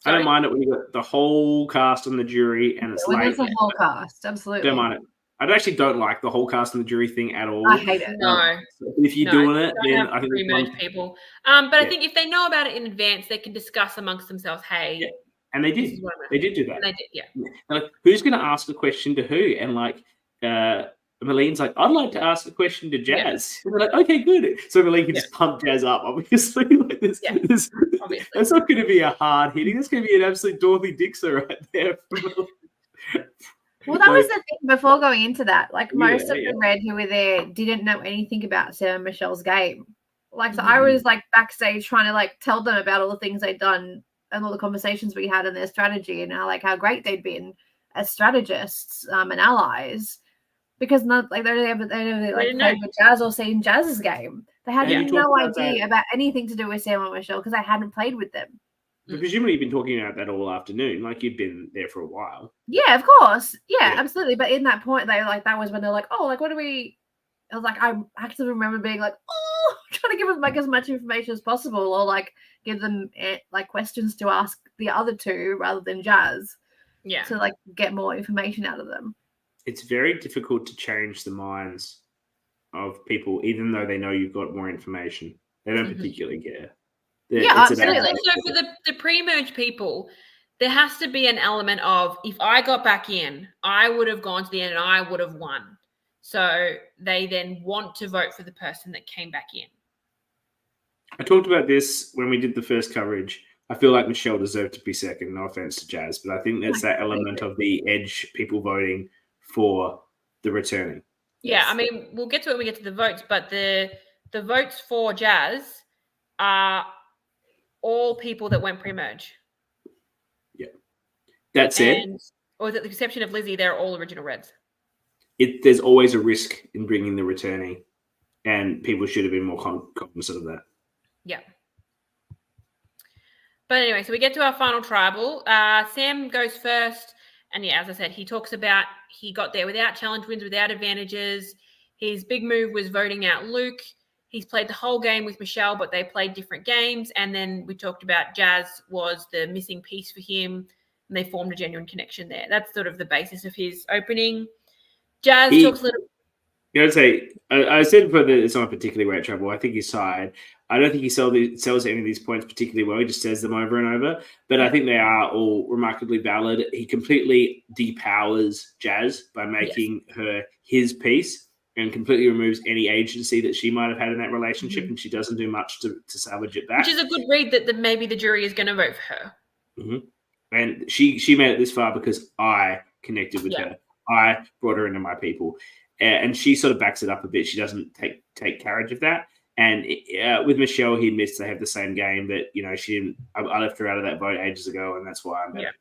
I don't mind it when you got the whole cast on the jury and it's when there's the whole cast. Absolutely. Don't mind it. I actually don't like the whole cast on the jury thing at all. I hate it. No. If you're doing it, then I think pre-merge people. But I think if they know about it in advance, they can discuss amongst themselves. Hey, and they did. They did do that. And they did, yeah. Like, who's going to ask a question to who? And like, Malene's like, I'd like to ask a question to Jazz. And they're like, okay, good. So Malene can just pump Jazz up, obviously. Like this, obviously. That's not going to be a hard hitting. That's going to be an absolute Dorothy Dixer right there. Well, that was the thing before going into that. Like, most of the Red who were there didn't know anything about Sam and Michelle's game. Like, so I was, like, backstage trying to, like, tell them about all the things they'd done and all the conversations we had and their strategy and how great they'd been as strategists and allies. Because they never played with Jazz or seen Jazz's game. They had no idea about anything to do with Sam or Michelle because they hadn't played with them. But presumably you've been talking about that all afternoon, like you've been there for a while. Yeah, of course. Yeah, absolutely. But in that point, that was when they're like, oh, like, what do we? I was like, I actually remember being like, oh, trying to give them like as much information as possible, or like give them like questions to ask the other 2 rather than Jazz. Yeah. To like get more information out of them. It's very difficult to change the minds of people, even though they know you've got more information. They don't particularly care. Absolutely. So for the pre-merge people, there has to be an element of, if I got back in, I would have gone to the end and I would have won. So they then want to vote for the person that came back in. I talked about this when we did the first coverage. I feel like Michelle deserved to be second. No offense to Jazz, but I think that's that element of the edge people voting for the returning. Yeah, I mean, we'll get to it when we get to the votes, but the votes for Jazz are all people that went pre-merge. Yeah. That said, or with the exception of Lizzie, they're all original Reds. There's always a risk in bringing the returning, and people should have been more cognizant of that. Yeah. But anyway, so we get to our final tribal. Sam goes first. And yeah, as I said, he talks about he got there without challenge wins, without advantages. His big move was voting out Luke. He's played the whole game with Michelle, but they played different games. And then we talked about Jazz was the missing piece for him, and they formed a genuine connection there. That's sort of the basis of his opening. Jazz talks a little. You know, I said before that it's not particularly great trouble. I think he's tired. I don't think he sells any of these points particularly well. He just says them over and over. But I think they are all remarkably valid. He completely depowers Jazz by making her his piece and completely removes any agency that she might have had in that relationship, and she doesn't do much to salvage it back. Which is a good read that maybe the jury is going to vote for her. Mm-hmm. And she made it this far because I connected with her. I brought her into my people. And she sort of backs it up a bit. She doesn't take carriage of that. And with Michelle, he admits they have the same game, but she didn't. I left her out of that vote ages ago, and that's why I'm better.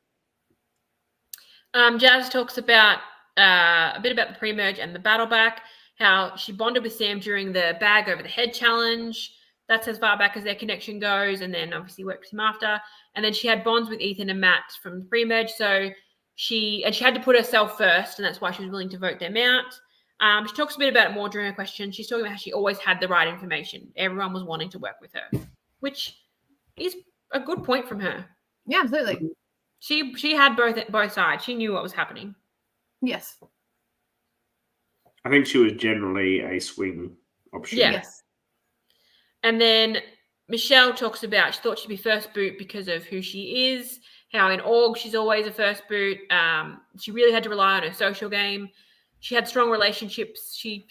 Yeah. Jazz talks about a bit about the pre-merge and the battle back. How she bonded with Sam during the bag over the head challenge. That's as far back as their connection goes, and then obviously worked with him after. And then she had bonds with Ethan and Matt from the pre-merge, so she had to put herself first, and that's why she was willing to vote them out. She talks a bit about it more during her question. She's talking about how she always had the right information. Everyone was wanting to work with her, which is a good point from her. Yeah, absolutely. She had both sides. She knew what was happening. Yes. I think she was generally a swing option. Yes. And then Michelle talks about she thought she'd be first boot because of who she is, how in org she's always a first boot. She really had to rely on her social game. She had strong relationships. She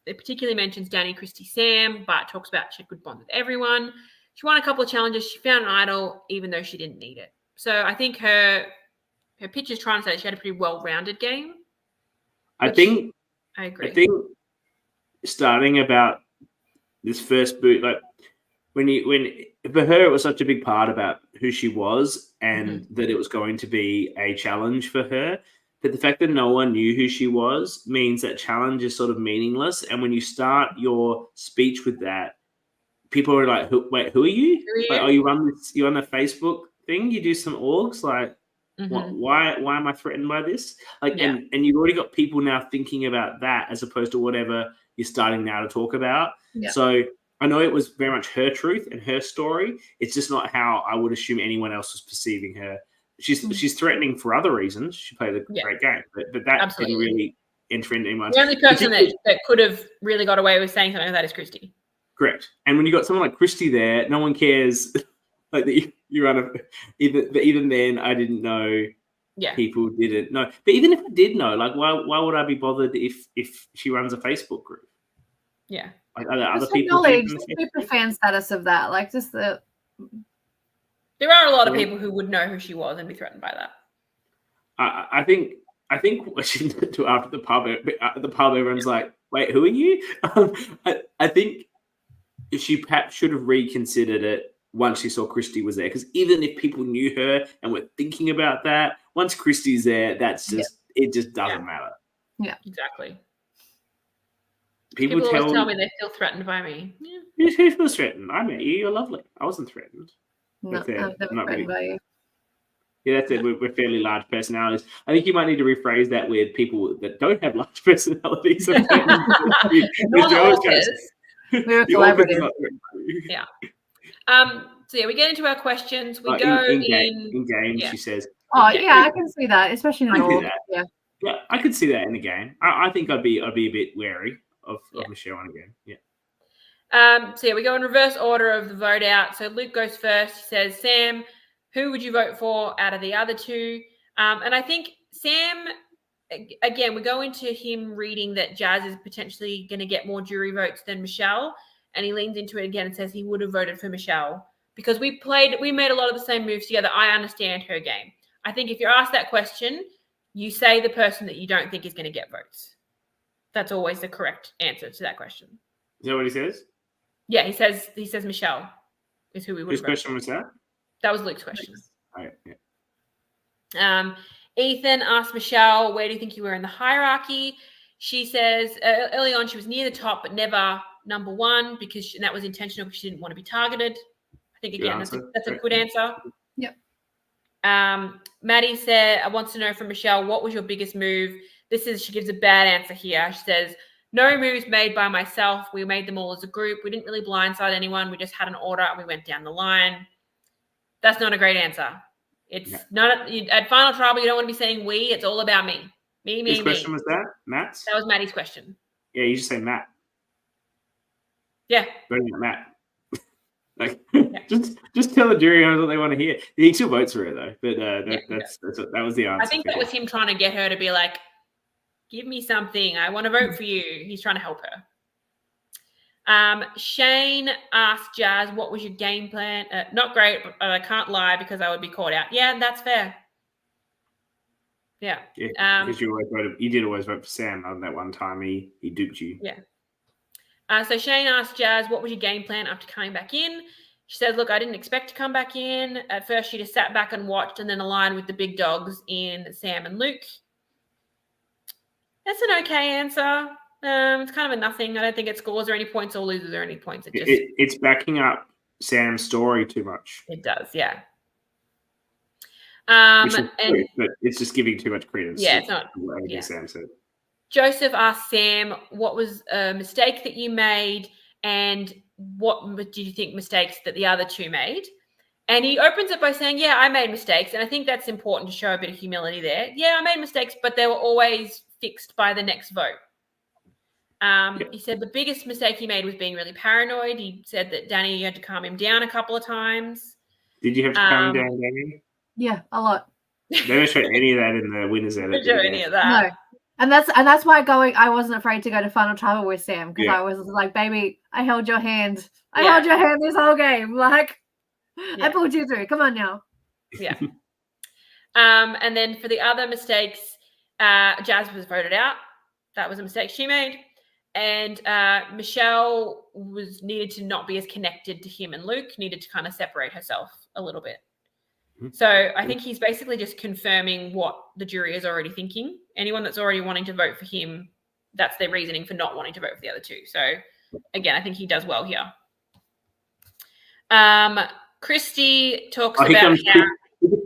particularly mentions Danny, Christy, Sam, but talks about she had good bonds with everyone. She won a couple of challenges. She found an idol even though she didn't need it. So I think her pitch is trying to say she had a pretty well-rounded game. I agree. I think starting about this first boot, like when for her it was such a big part about who she was and that it was going to be a challenge for her. But the fact that no one knew who she was means that challenge is sort of meaningless. And when you start your speech with that, people are like, who are you? Like, oh, you run a Facebook thing? You do some orgs? Like, why am I threatened by this? Like, and you've already got people now thinking about that as opposed to whatever you're starting now to talk about. Yeah. So I know it was very much her truth and her story. It's just not how I would assume anyone else was perceiving her. She's threatening for other reasons. She played a great game, but that didn't really enter into anyone's. The only person that could have really got away with saying something like that is Christy. Correct. And when you got someone like Christy there, no one cares. Like that you run even then, I didn't know. Yeah. People didn't know. But even if I did know, like why would I be bothered if she runs a Facebook group? Yeah. Like are there other people? Super fan status of that, like just the. There are a lot of people who would know who she was and be threatened by that. I think what she did to after the pub, everyone's like, "Wait, who are you?" I think she perhaps should have reconsidered it once she saw Christy was there, because even if people knew her and were thinking about that, once Christy's there, that's just it just doesn't matter. Yeah, exactly. People always tell me they feel threatened by me. Yeah. Who feels threatened? I met you. You're lovely. I wasn't threatened. No, I've never threatened by you. Yeah, that's it. We're fairly large personalities. I think you might need to rephrase that with people that don't have large personalities. We're collaborative. Yeah. So yeah, we get into our questions. We go in game. She says. Oh yeah, I can see that, especially in org. Yeah, I could see that in the game. I think I'd be a bit wary of Michelle in a game. Yeah. So yeah, we go in reverse order of the vote out. So Luke goes first. He says, Sam, who would you vote for out of the other two? And I think Sam, again, we go into him reading that Jazz is potentially going to get more jury votes than Michelle. And he leans into it again and says he would have voted for Michelle because we made a lot of the same moves together. I understand her game. I think if you're asked that question, you say the person that you don't think is going to get votes. That's always the correct answer to that question. Is that what he says? Yeah, he says Michelle is who we would. Whose question was that? That was Luke's question. Oh, yeah. Ethan asked Michelle, where do you think you were in the hierarchy? She says early on she was near the top, but never number one because that was intentional because she didn't want to be targeted. I think, again, that's a good answer. Yep. Maddie wants to know from Michelle, what was your biggest move? She gives a bad answer here. She says, no moves made by myself. We made them all as a group. We didn't really blindside anyone. We just had an order and we went down the line. That's not a great answer. It's not at final tribal. You don't want to be saying we. It's all about me. Me. Whose question was that? Matt's? That was Maddie's question. Yeah, you just say Matt. Yeah. Voting at Matt. Like, just tell the jury what they want to hear. He still votes for her though, but that was the answer. I think that was him trying to get her to be like, give me something. I want to vote for you. He's trying to help her. Shane asked Jazz, what was your game plan? Not great, but I can't lie because I would be caught out. Yeah, that's fair. Yeah. Because you did always vote for Sam on that one time he duped you. Yeah. So Shane asked Jazz, what was your game plan after coming back in? She said, look, I didn't expect to come back in. At first, she just sat back and watched and then aligned with the big dogs in Sam and Luke. That's an okay answer. It's kind of a nothing. I don't think it scores or any points or loses or any points. It's backing up Sam's story too much. It does, yeah. But it's just giving too much credence. Yeah, it's not. What Sam said. Joseph asked Sam, what was a mistake that you made and what did you think mistakes that the other two made? And he opens it by saying, yeah, I made mistakes. And I think that's important to show a bit of humility there. Yeah, I made mistakes, but they were always fixed by the next vote. He said the biggest mistake he made was being really paranoid. He said that Danny, you had to calm him down a couple of times. Did you have to calm him down, Danny? Yeah, a lot. They don't show any of that in the winners edit. Don't show any of that. No. And that's why I wasn't afraid to go to Final Travel with Sam, because I was like, baby, I held your hand. I held your hand this whole game. Like, I pulled you through. Come on now. Yeah. And then for the other mistakes, Jazz was voted out. That was a mistake she made. And Michelle needed to not be as connected to him, and Luke needed to kind of separate herself a little bit. So I think he's basically just confirming what the jury is already thinking. Anyone that's already wanting to vote for him, that's their reasoning for not wanting to vote for the other two. So again, I think he does well here. Christy talks about how...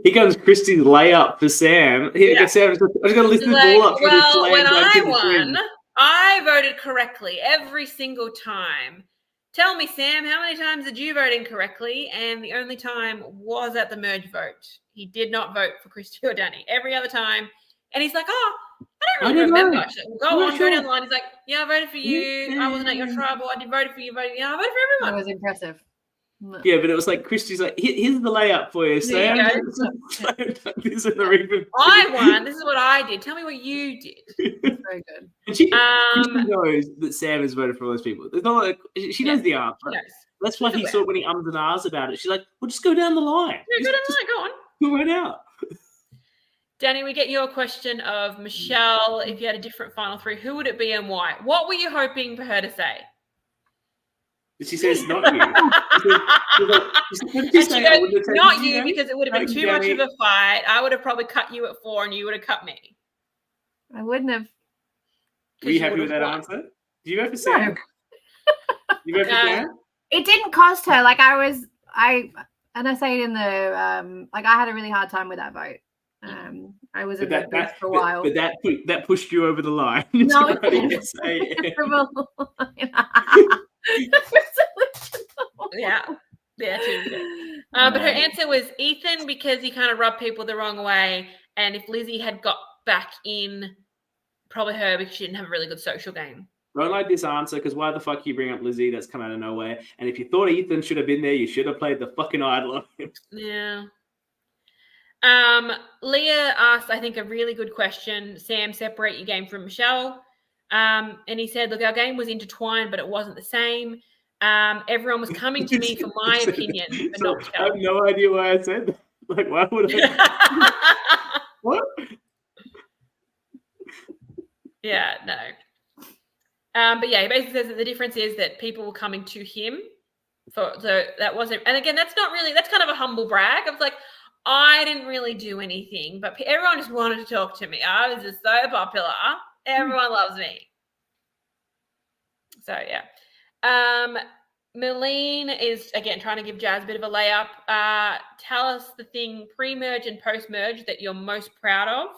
Here comes Christy's layup for Sam. Sam, I was going to lift the ball up. Well, when I won, I voted correctly every single time. Tell me, Sam, how many times did you vote incorrectly? And the only time was at the merge vote. He did not vote for Christy or Danny. Every other time. And he's like, I don't really remember. Go down the line. He's like, I voted for you. I wasn't at your tribal. I did vote for you. I voted for everyone. That was impressive. Yeah, but it was like Christy's like, here's the layup for you, Sam. I won. This is what I did. Tell me what you did. Very good. And Christy knows that Sam has voted for all those people. It's not like she knows the answer. That's why he saw when he ums and ahs about it. She's like, well, just go down the line. Yeah, go down the line. Go on. Go right out. Danny, we get your question of Michelle. If you had a different final three, who would it be and why? What were you hoping for her to say? She says not you. She goes, not you, because it would have been too much of a fight. I would have probably cut you at 4 and you would have cut me. I wouldn't have. Were you happy with that answer? Did you vote for Sam? You vote for Sam? It didn't cost her. Like I say it in the I had a really hard time with that vote. I was in that for a while. But that pushed you over the line. No, it yeah, true. But her answer was Ethan, because he kind of rubbed people the wrong way, and if Lizzie had got back in, probably her, because she didn't have a really good social game. Don't like this answer, because why the fuck you bring up Lizzie? That's come out of nowhere. And if you thought Ethan should have been there, you should have played the fucking idol on him. Yeah. Leah asked, I think, a really good question. Sam, separate your game from Michelle. And he said, look, our game was intertwined, but it wasn't the same. Everyone was coming to me for my opinion, but not Michelle. I have no idea why I said that. Like, why would I? What? Yeah, no. But yeah, he basically says that the difference is that people were coming to him. So that wasn't, and again, that's kind of a humble brag. I was like, I didn't really do anything, but everyone just wanted to talk to me. I was just so popular. Everyone loves me. So yeah. Merlene is again trying to give Jazz a bit of a layup. Tell us the thing pre-merge and post-merge that you're most proud of.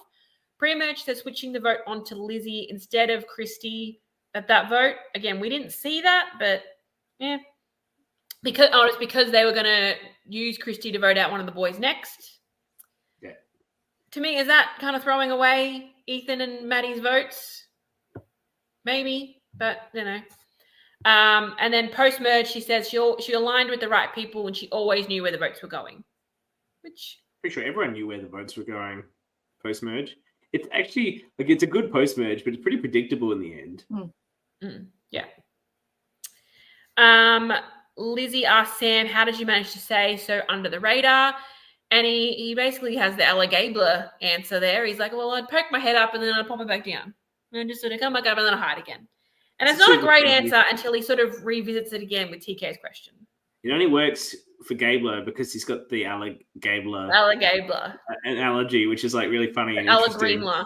Pre-merge says switching the vote onto Lizzie instead of Christy at that vote. Again, we didn't see that, but yeah. It's because they were going to use Christy to vote out one of the boys next. Yeah. To me, is that kind of throwing away Ethan and Maddie's votes? Maybe, but you know. And then post-merge, she says she aligned with the right people and she always knew where the votes were going. Which pretty sure everyone knew where the votes were going post-merge. It's actually it's a good post-merge, but it's pretty predictable in the end. Yeah. Lizzie asked Sam, how did you manage to stay so under the radar? And he basically has the Ella Gabler answer there. He's like, well, I'd poke my head up and then I'd pop it back down. And just sort of come back up and then I'd hide again. And it's not a great answer until he sort of revisits it again with TK's question. It only works for Gabler because he's got the Ella Gabler analogy, which is like really funny and Ella interesting. Greenler.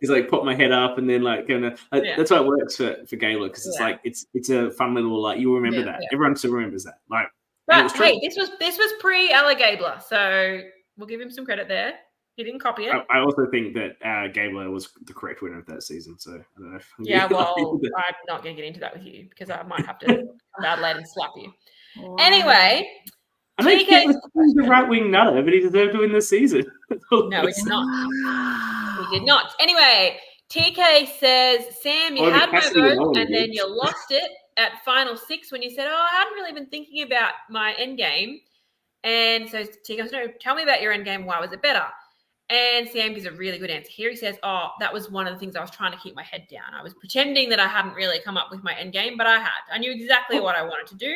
He's like pop my head up and then that's why it works for Gabler, because it's like it's a fun little you remember that. Yeah. Everyone still remembers that. But hey, this was pre Ella Gabler, so we'll give him some credit there. He didn't copy it. I also think that Gabler was the correct winner of that season, so I don't know. I'm not going to get into that with you because I might have to come out late and slap you. Wow. Anyway, I think he was the right-wing nutter, but he deserved to win this season. No, he did not. He did not. Anyway, TK says, Sam, you had my vote and then you lost it at final 6 when you said, I hadn't really been thinking about my end game. And so TK goes, no, tell me about your end game. Why was it better? And Sam gives a really good answer here. He says, that was one of the things I was trying to keep my head down. I was pretending that I hadn't really come up with my end game, but I had. I knew exactly what I wanted to do.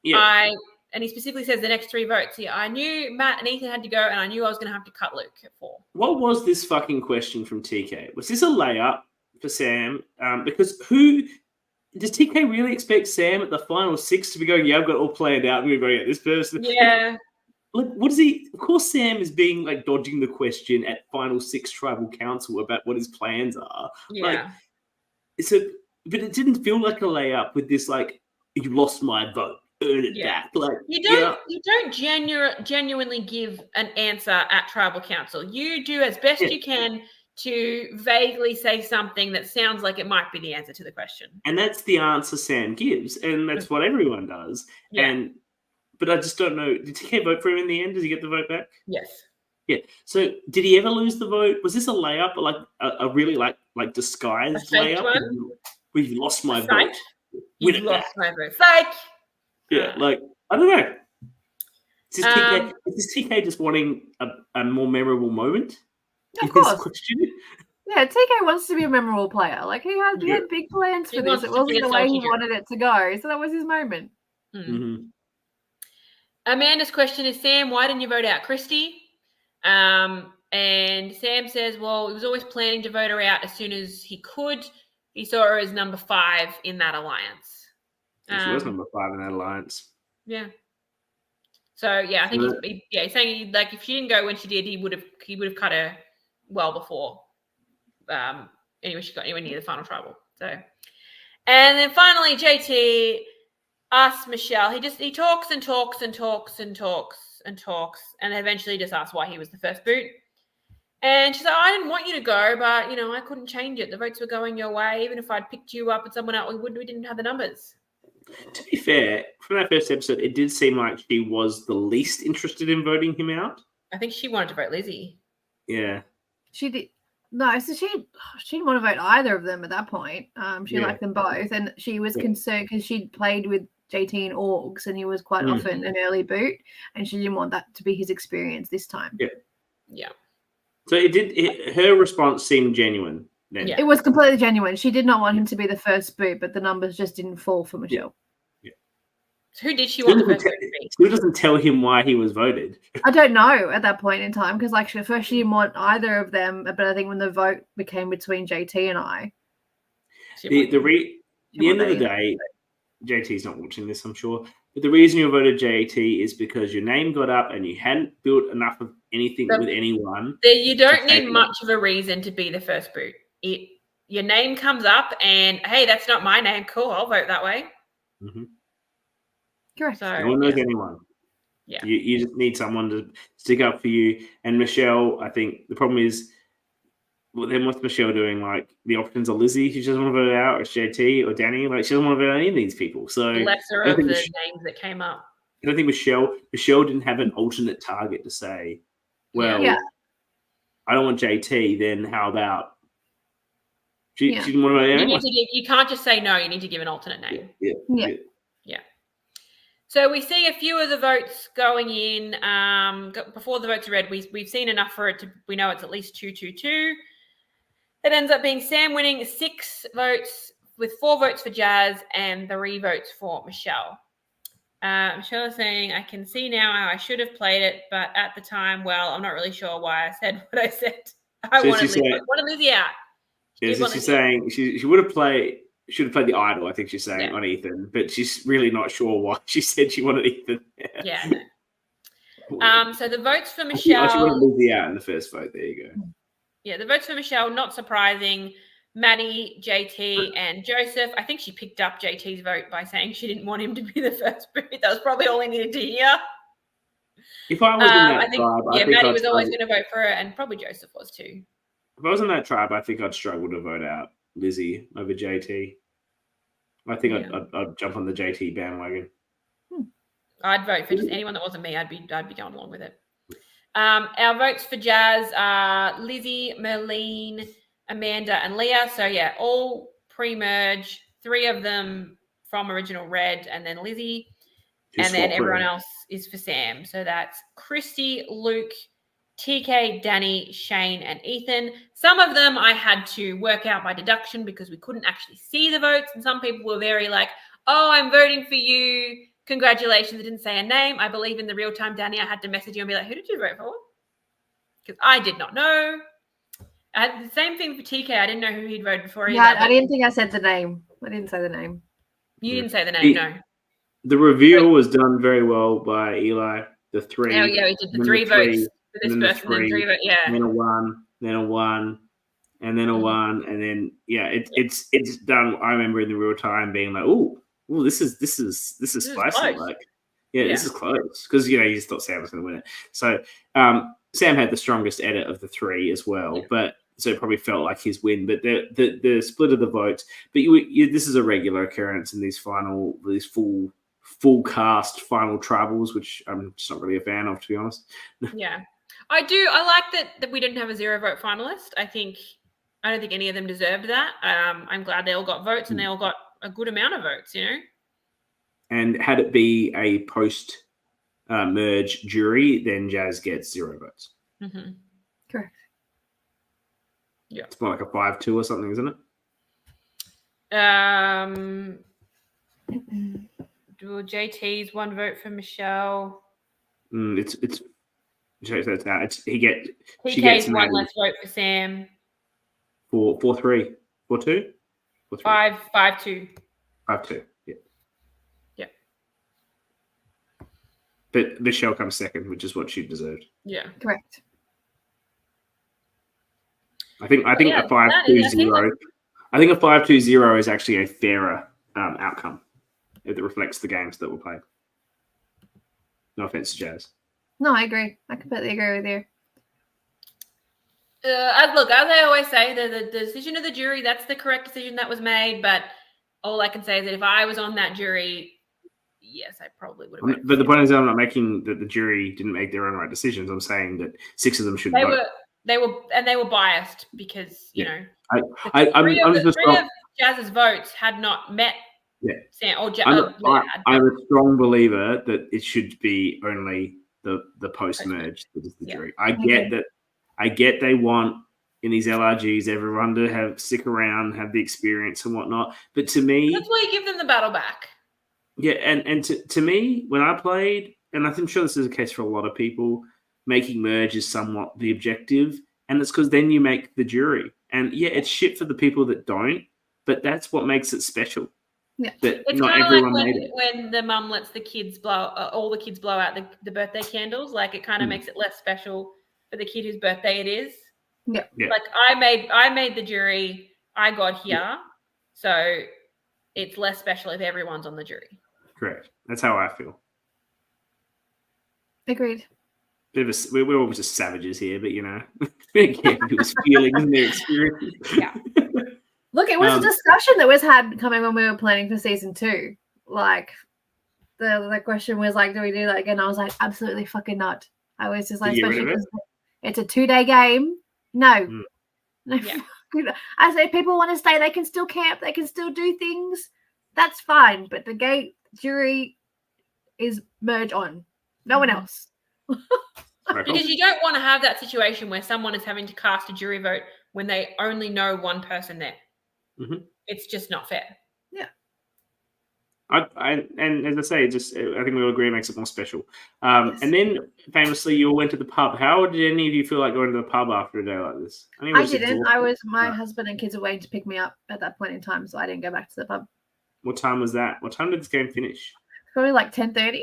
Yeah. And he specifically says the next 3 votes here. I knew Matt and Ethan had to go, and I knew I was going to have to cut Luke at 4. What was this fucking question from TK? Was this a layup for Sam? Because does TK really expect Sam at the final 6 to be going, I've got it all planned out. I'm going to go get this person. Yeah. Like, what is he? Of course, Sam is being like dodging the question at final 6 tribal council about what his plans are. Yeah. But it didn't feel like a layup with this, like, you lost my vote. Earn it back. Like you don't genuinely give an answer at tribal council. You do as best you can to vaguely say something that sounds like it might be the answer to the question. And that's the answer Sam gives, and that's what everyone does. Yeah. But I just don't know. Did TK vote for him in the end? Does he get the vote back? Yes. Yeah. So did he ever lose the vote? Was this a layup, or like a really like disguised layup? Where you lost my vote. You lost my vote. Fake. Yeah, like, I don't know. Is this TK just wanting a more memorable moment? Of course. Yeah, TK wants to be a memorable player. Like, he had big plans for this. It wasn't the way he wanted it to go. So that was his moment. Mm-hmm. Amanda's question is, Sam, why didn't you vote out Christy? And Sam says, well, he was always planning to vote her out as soon as he could. He saw her as number 5 in that alliance. She was number 5 in that alliance. Yeah. So I think he's saying like if she didn't go when she did, he would have cut her well before. Anyway, she got anywhere near the final tribal. So, and then finally, JT asks Michelle. He talks and talks and talks and talks and talks, and eventually just asks why he was the first boot. And she's like, I didn't want you to go, but I couldn't change it. The votes were going your way. Even if I'd picked you up and someone else, we didn't have the numbers. To be fair, from that first episode, it did seem like she was the least interested in voting him out. I think she wanted to vote Lizzie. Yeah. She did. No, so she didn't want to vote either of them at that point. She liked them both, and she was concerned because she'd played with JT in Orgs, and he was quite often an early boot, and she didn't want that to be his experience this time. Yeah. So her response seemed genuine. Then. Yeah. It was completely genuine. She did not want him to be the first boot, but the numbers just didn't fall for Michelle. Yeah. So who did she want the first boot to be? Who doesn't tell him why he was voted? I don't know at that point in time because, like, at first she didn't want either of them, but I think when the vote became between JT and I, the end of the day, JT's not watching this, I'm sure. But the reason you voted JT is because your name got up and you hadn't built enough of anything with anyone. You don't need much of a reason to be the first boot. Your name comes up and, hey, that's not my name. Cool, I'll vote that way. Mm-hmm. Correct. So, no one knows anyone. Yeah. You just need someone to stick up for you. And Michelle, I think the problem is, well, then what's Michelle doing? Like, the options are Lizzie, she doesn't want to vote out, or JT, or Danny. Like, she doesn't want to vote out any of these people. So the lesser of the names that came up. I don't think Michelle didn't have an alternate target to say, well, I don't want JT, then how about she didn't want to vote out? You can't just say no, you need to give an alternate name. Yeah. So we see a few of the votes going in. Before the votes are read, we've seen enough for it we know it's at least 2-2-2. It ends up being Sam winning 6 votes with 4 votes for Jazz and 3 votes for Michelle. Michelle is saying, I can see now how I should have played it, but at the time, well, I'm not really sure why I said what I said. I wanted Lizzie out. Yeah, so she's saying she should have played the idol, I think she's saying, on Ethan, but she's really not sure why she said she wanted Ethan. Yeah. So the votes for Michelle. She wanted Lizzie out in the first vote. There you go. Yeah, the votes for Michelle, not surprising. Maddie, JT, and Joseph. I think she picked up JT's vote by saying she didn't want him to be the first boot. That was probably all he needed to hear. If I was in that tribe, I think Maddie was always going to vote for her, and probably Joseph was too. If I was in that tribe, I think I'd struggle to vote out Lizzie over JT. I think I'd jump on the JT bandwagon. I'd vote for just anyone that wasn't me. I'd be going along with it. Our votes for Jazz are Lizzie, Merlene, Amanda, and Leah. So, yeah, all pre-merge, 3 of them from Original Red, and then Lizzie. And then everyone else is for Sam. So that's Christy, Luke, TK, Danny, Shane, and Ethan. Some of them I had to work out by deduction because we couldn't actually see the votes. And some people were very like, oh, I'm voting for you. Congratulations. I didn't say a name. I believe in the real time, Danny, I had to message you and be like, who did you vote for? Because I did not know. I had the same thing for TK. I didn't know who he'd voted for either. Yeah, I didn't think I said the name. I didn't say the name. You didn't say the name, no. The reveal was done very well by Eli. The 3. Oh, yeah, we did the 3 votes for this person, then 3 votes, yeah. And then a 1, then a 1, and then a 1, and then it's done. I remember in the real time being like, oh, this is spicy. Like, this is close because you just thought Sam was going to win it. So Sam had the strongest edit of the 3 as well, but so it probably felt like his win. But the split of the votes. But this is a regular occurrence in these full cast final tribals, which I'm just not really a fan of, to be honest. Yeah. I like that we didn't have a 0 vote finalist. I don't think any of them deserved that. I'm glad they all got votes and they all got a good amount of votes, And had it be a post merge jury, then Jazz gets 0 votes. Mm-hmm. Correct. Yeah. It's more like a 5-2 or something, isn't it? JT's 1 vote for Michelle. It's TK's 1 less vote for Sam. 4-3. 4-2? 5-2. 5-2. Yeah. Yeah. But Michelle comes second, which is what she deserved. Yeah. Correct. I think a 5-2-0. I think a 5-2-0 is actually a fairer outcome. It reflects the games that were played. No offense to Jazz. No, I agree. I completely agree with you. Look, as I always say, the decision of the jury, that's the correct decision that was made. But all I can say is that if I was on that jury, yes, I probably would have. But the point is, I'm not making that the jury didn't make their own right decisions. I'm saying that 6 of them should vote. They were biased because I'm just three of Jazz's votes had not met. Yeah, Sam, I'm a strong believer that it should be only the post merge that is the jury. I get that. I get they want in these LRGs everyone to stick around, have the experience and whatnot. But to me, that's why you give them the battle back. Yeah, and to me, when I played, and I'm sure this is the case for a lot of people, making merge is somewhat the objective, and it's because then you make the jury. And yeah, it's shit for the people that don't, but that's what makes it special. Yeah, it's not everyone like when the mum lets the kids all the kids blow out the birthday candles. Like it kind of makes it less special for the kid whose birthday it is. Yeah. Like I made the jury. I got here, so it's less special if everyone's on the jury. Correct. That's how I feel. Agreed. We're all just savages here, but we can't people's feelings and their experiences. Yeah. Look, it was a discussion that was had coming when we were planning for season 2. Like the question was like, do we do that again? I was like, absolutely fucking not. I was just like, especially because it's a 2-day game. No. No. Yeah. I say people want to stay, they can still camp, they can still do things. That's fine. But the gate jury is merge on. No one else. Because you don't want to have that situation where someone is having to cast a jury vote when they only know one person there. Mm-hmm. It's just not fair. Yeah. And as I say, I think we all agree it makes it more special. Yes. And then famously, you all went to the pub. How did any of you feel like going to the pub after a day like this? I didn't. My husband and kids were waiting to pick me up at that point in time, so I didn't go back to the pub. What time was that? What time did this game finish? Probably like 10:30.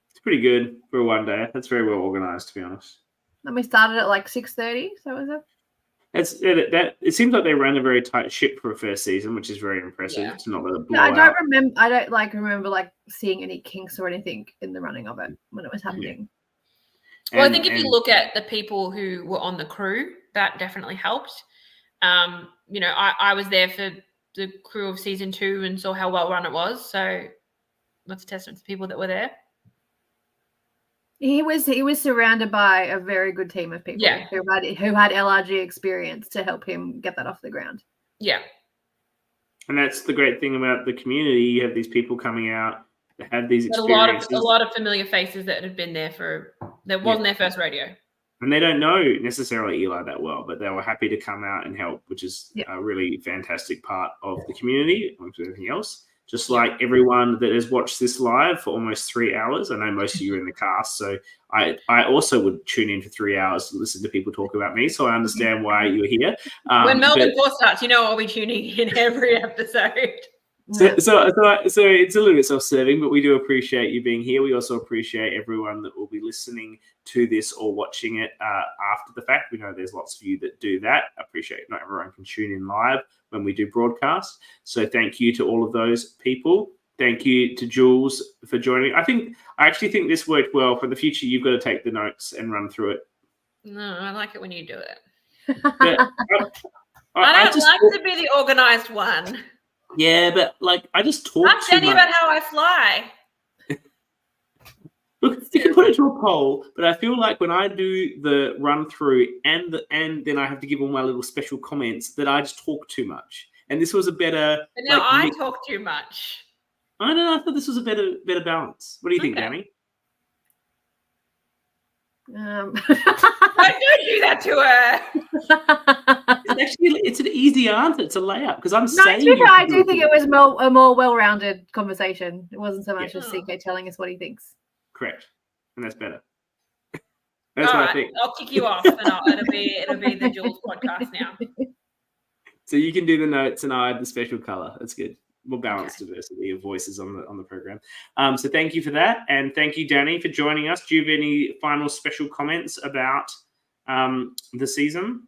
It's pretty good for one day. That's very well organized, to be honest. And we started at like 6:30. So was it? It seems like they ran a very tight ship for a first season, which is very impressive. Yeah. It's not really I don't remember seeing any kinks or anything in the running of it when it was happening. Well, I think if you look at the people who were on the crew, that definitely helped. I was there for the crew of season 2 and saw how well run it was. So that's a testament to people that were there. He was surrounded by a very good team of people who had LRG experience to help him get that off the ground. Yeah. And that's the great thing about the community. You have these people coming out that have these experiences. A lot of familiar faces that had been there that wasn't their first rodeo. And they don't know necessarily Eli that well, but they were happy to come out and help, which is a really fantastic part of the community, amongst everything else. Just like everyone that has watched this live for almost 3 hours. I know most of you are in the cast, so I also would tune in for 3 hours to listen to people talk about me, so I understand why you're here. When Melbourne 4 starts, you know I'll be tuning in every episode. So it's a little bit self-serving, but we do appreciate you being here. We also appreciate everyone that will be listening to this or watching it after the fact. We know there's lots of you that do that. I appreciate not everyone can tune in live when we do broadcast. So thank you to all of those people. Thank you to Jules for joining. I actually think this worked well. For the future, you've got to take the notes and run through it. No, I like it when you do it. I don't like to be the organized one. Yeah, but I just talk I'm telling you about how I fly. Look, you can put it to a poll, but I feel like when I do the run through and then I have to give all my little special comments that I just talk too much. And this was a better. But now I talk too much. I don't know. I thought this was a better balance. What do you think, Danny? Don't do that to her. It's an easy answer. It's a layup because I'm saying. I do think it was a more well-rounded conversation. It wasn't so much as CK telling us what he thinks. Correct, and that's better. That's what I think. I'll kick you off, and it'll be the Jules podcast now. So you can do the notes, and I add the special color. That's good. More balanced diversity of voices on the program. So thank you for that, and thank you, Danny, for joining us. Do you have any final special comments about the season?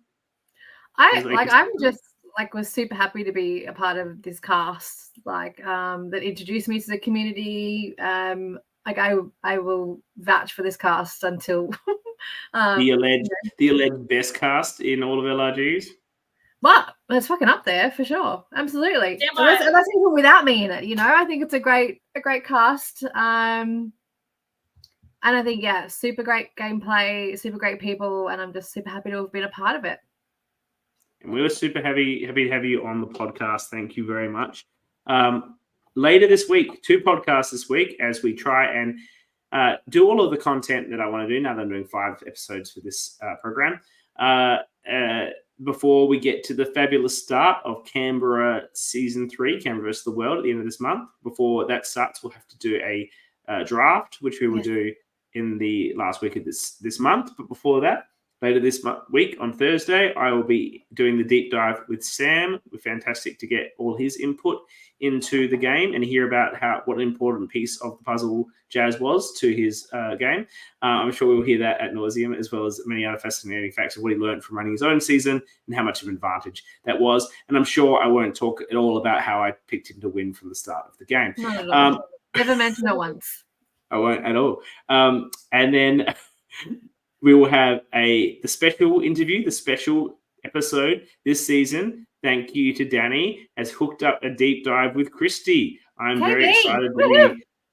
Was super happy to be a part of this cast. That introduced me to the community. I will vouch for this cast until the alleged best cast in all of LRGs. But it's fucking up there for sure. Absolutely. Yeah, that's even without me in it. I think it's a great cast. And I think super great gameplay, super great people, and I'm just super happy to have been a part of it. And we were super happy to have you on the podcast. Thank you very much. Later this week, 2 podcasts this week as we try and do all of the content that I want to do now that I'm doing 5 episodes for this program. Before we get to the fabulous start of Canberra Season 3, Canberra vs. the World at the end of this month. Before that starts, we'll have to do a draft, which we will do in the last week of this month. But before that, later this week on Thursday, I will be doing the deep dive with Sam. We're fantastic to get all his input into the game and hear about what an important piece of the puzzle Jazz was to his game. I'm sure we'll hear that ad nauseum, as well as many other fascinating facts of what he learned from running his own season and how much of an advantage that was. And I'm sure I won't talk at all about how I picked him to win from the start of the game. Never mentioned it once. I won't at all. And then we will have the special interview, the special episode this season. Thank you to Danny, has hooked up a deep dive with Christy. I'm very excited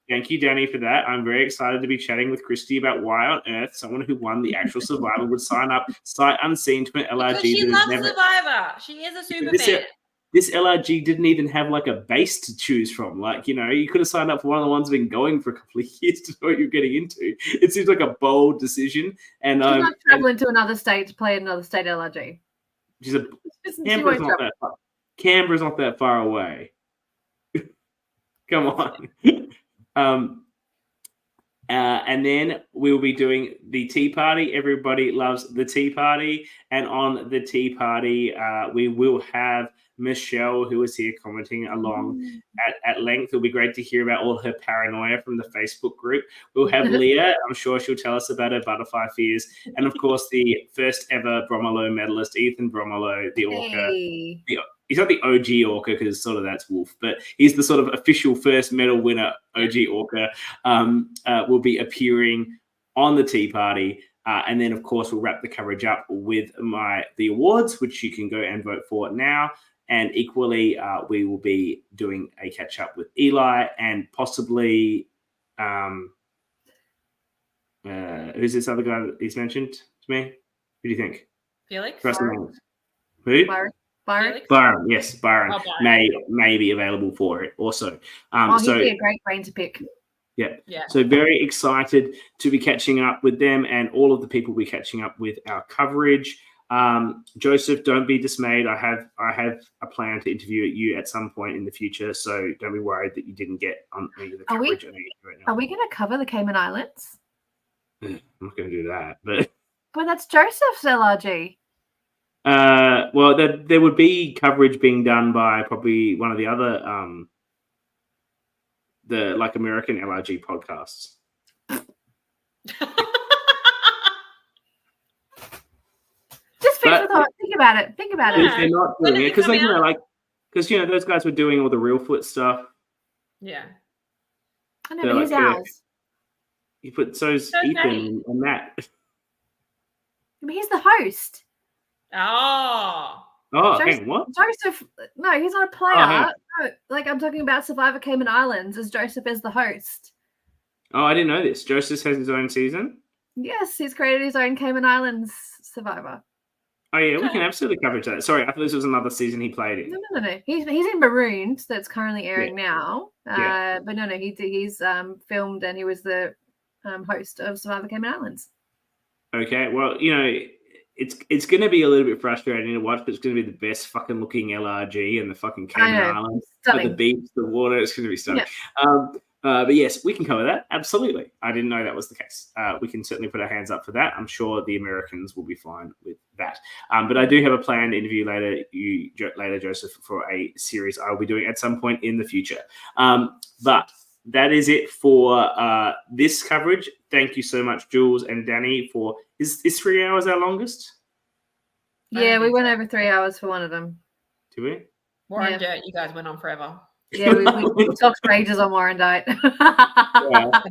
thank you, Danny, for that. I'm very excited to be chatting with Christy about why on earth someone who won the actual Survivor would sign up sight unseen to an LRG. Because she loves Survivor. She is a Superman. This LRG didn't even have a base to choose from. You could have signed up for one of the ones that have been going for a couple of years to know what you're getting into. It seems like a bold decision. And she's not traveling to another state to play another state LRG. Canberra's not that far. Canberra's not that far away. Come on. And then we'll be doing the tea party. Everybody loves the tea party. And on the tea party, we will have Michelle, who is here commenting along at length. It'll be great to hear about all her paranoia from the Facebook group. We'll have Leah. I'm sure she'll tell us about her butterfly fears. And, of course, the first ever Bromelo medalist, Ethan Bromelo, the ORCA. He's not the OG ORCA because sort of that's Wolf, but he's the sort of official first medal winner, OG ORCA, will be appearing on the tea party. And then, of course, we'll wrap the coverage up with the awards, which you can go and vote for now. And equally, we will be doing a catch-up with Eli and possibly Who's this other guy that he's mentioned to me? Who do you think? Felix? Who? Byron. Yes, Byron, Oh, Byron may be available for it also. He'd be a great brain to pick. Yeah. Yeah. So very excited to be catching up with them and all of the people we're catching up with our coverage. Joseph, don't be dismayed. I have a plan to interview you at some point in the future, so don't be worried that you didn't get on any of the coverage. Are we going to cover the Cayman Islands? I'm not going to do that, but that's Joseph's LRG. Well, there would be coverage being done by probably one of the other the like American LRG podcasts. Just think about it. Think about it. If they're not doing it, because those guys were doing all the real foot stuff. Yeah. I know, but he's ours. You put so's Ethan and Matt. But he's the host. Oh, Joseph, what? Joseph, no, he's not a player. No, I'm talking about Survivor Cayman Islands as Joseph is the host. Oh, I didn't know this. Joseph has his own season? Yes, he's created his own Cayman Islands Survivor. Oh, yeah, we can absolutely cover that. Sorry, I thought this was another season he played in. No. He's in Marooned, that's currently airing now. But no, he's filmed and he was the host of Survivor Cayman Islands. Okay, well, it's going to be a little bit frustrating to watch, but it's going to be the best fucking looking LRG and the fucking Cayman Islands. The beach, the water, it's going to be stunning. Yeah. But yes, we can cover that. Absolutely. I didn't know that was the case. We can certainly put our hands up for that. I'm sure the Americans will be fine with that. But I do have a planned interview later, Joseph, for a series I will be doing at some point in the future. But that is it for this coverage. Thank you so much, Jules and Danny, for is 3 hours our longest? Yeah, we went over 3 hours for one of them. Did we? Warren Dirt, you guys went on forever. Yeah, we talked for ages on Warren Dirt. And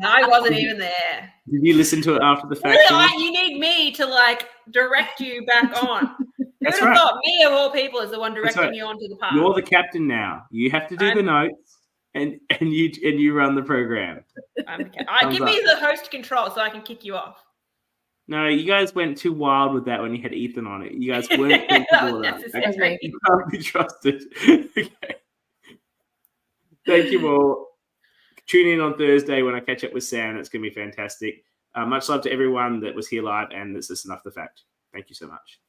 I wasn't even there. Did you listen to it after the fact? You need me to direct you back on. That's Who would right. have thought me of all people is the one directing you onto the path? You're the captain now. You have to do the notes, and you run the program. Give me the host control so I can kick you off. No, you guys went too wild with that when you had Ethan on it. You guys weren't comfortable with that. Okay. You can't be trusted. Okay. Thank you all. Tune in on Thursday when I catch up with Sam. It's going to be fantastic. Much love to everyone that was here live and that's listened off the fact. Thank you so much.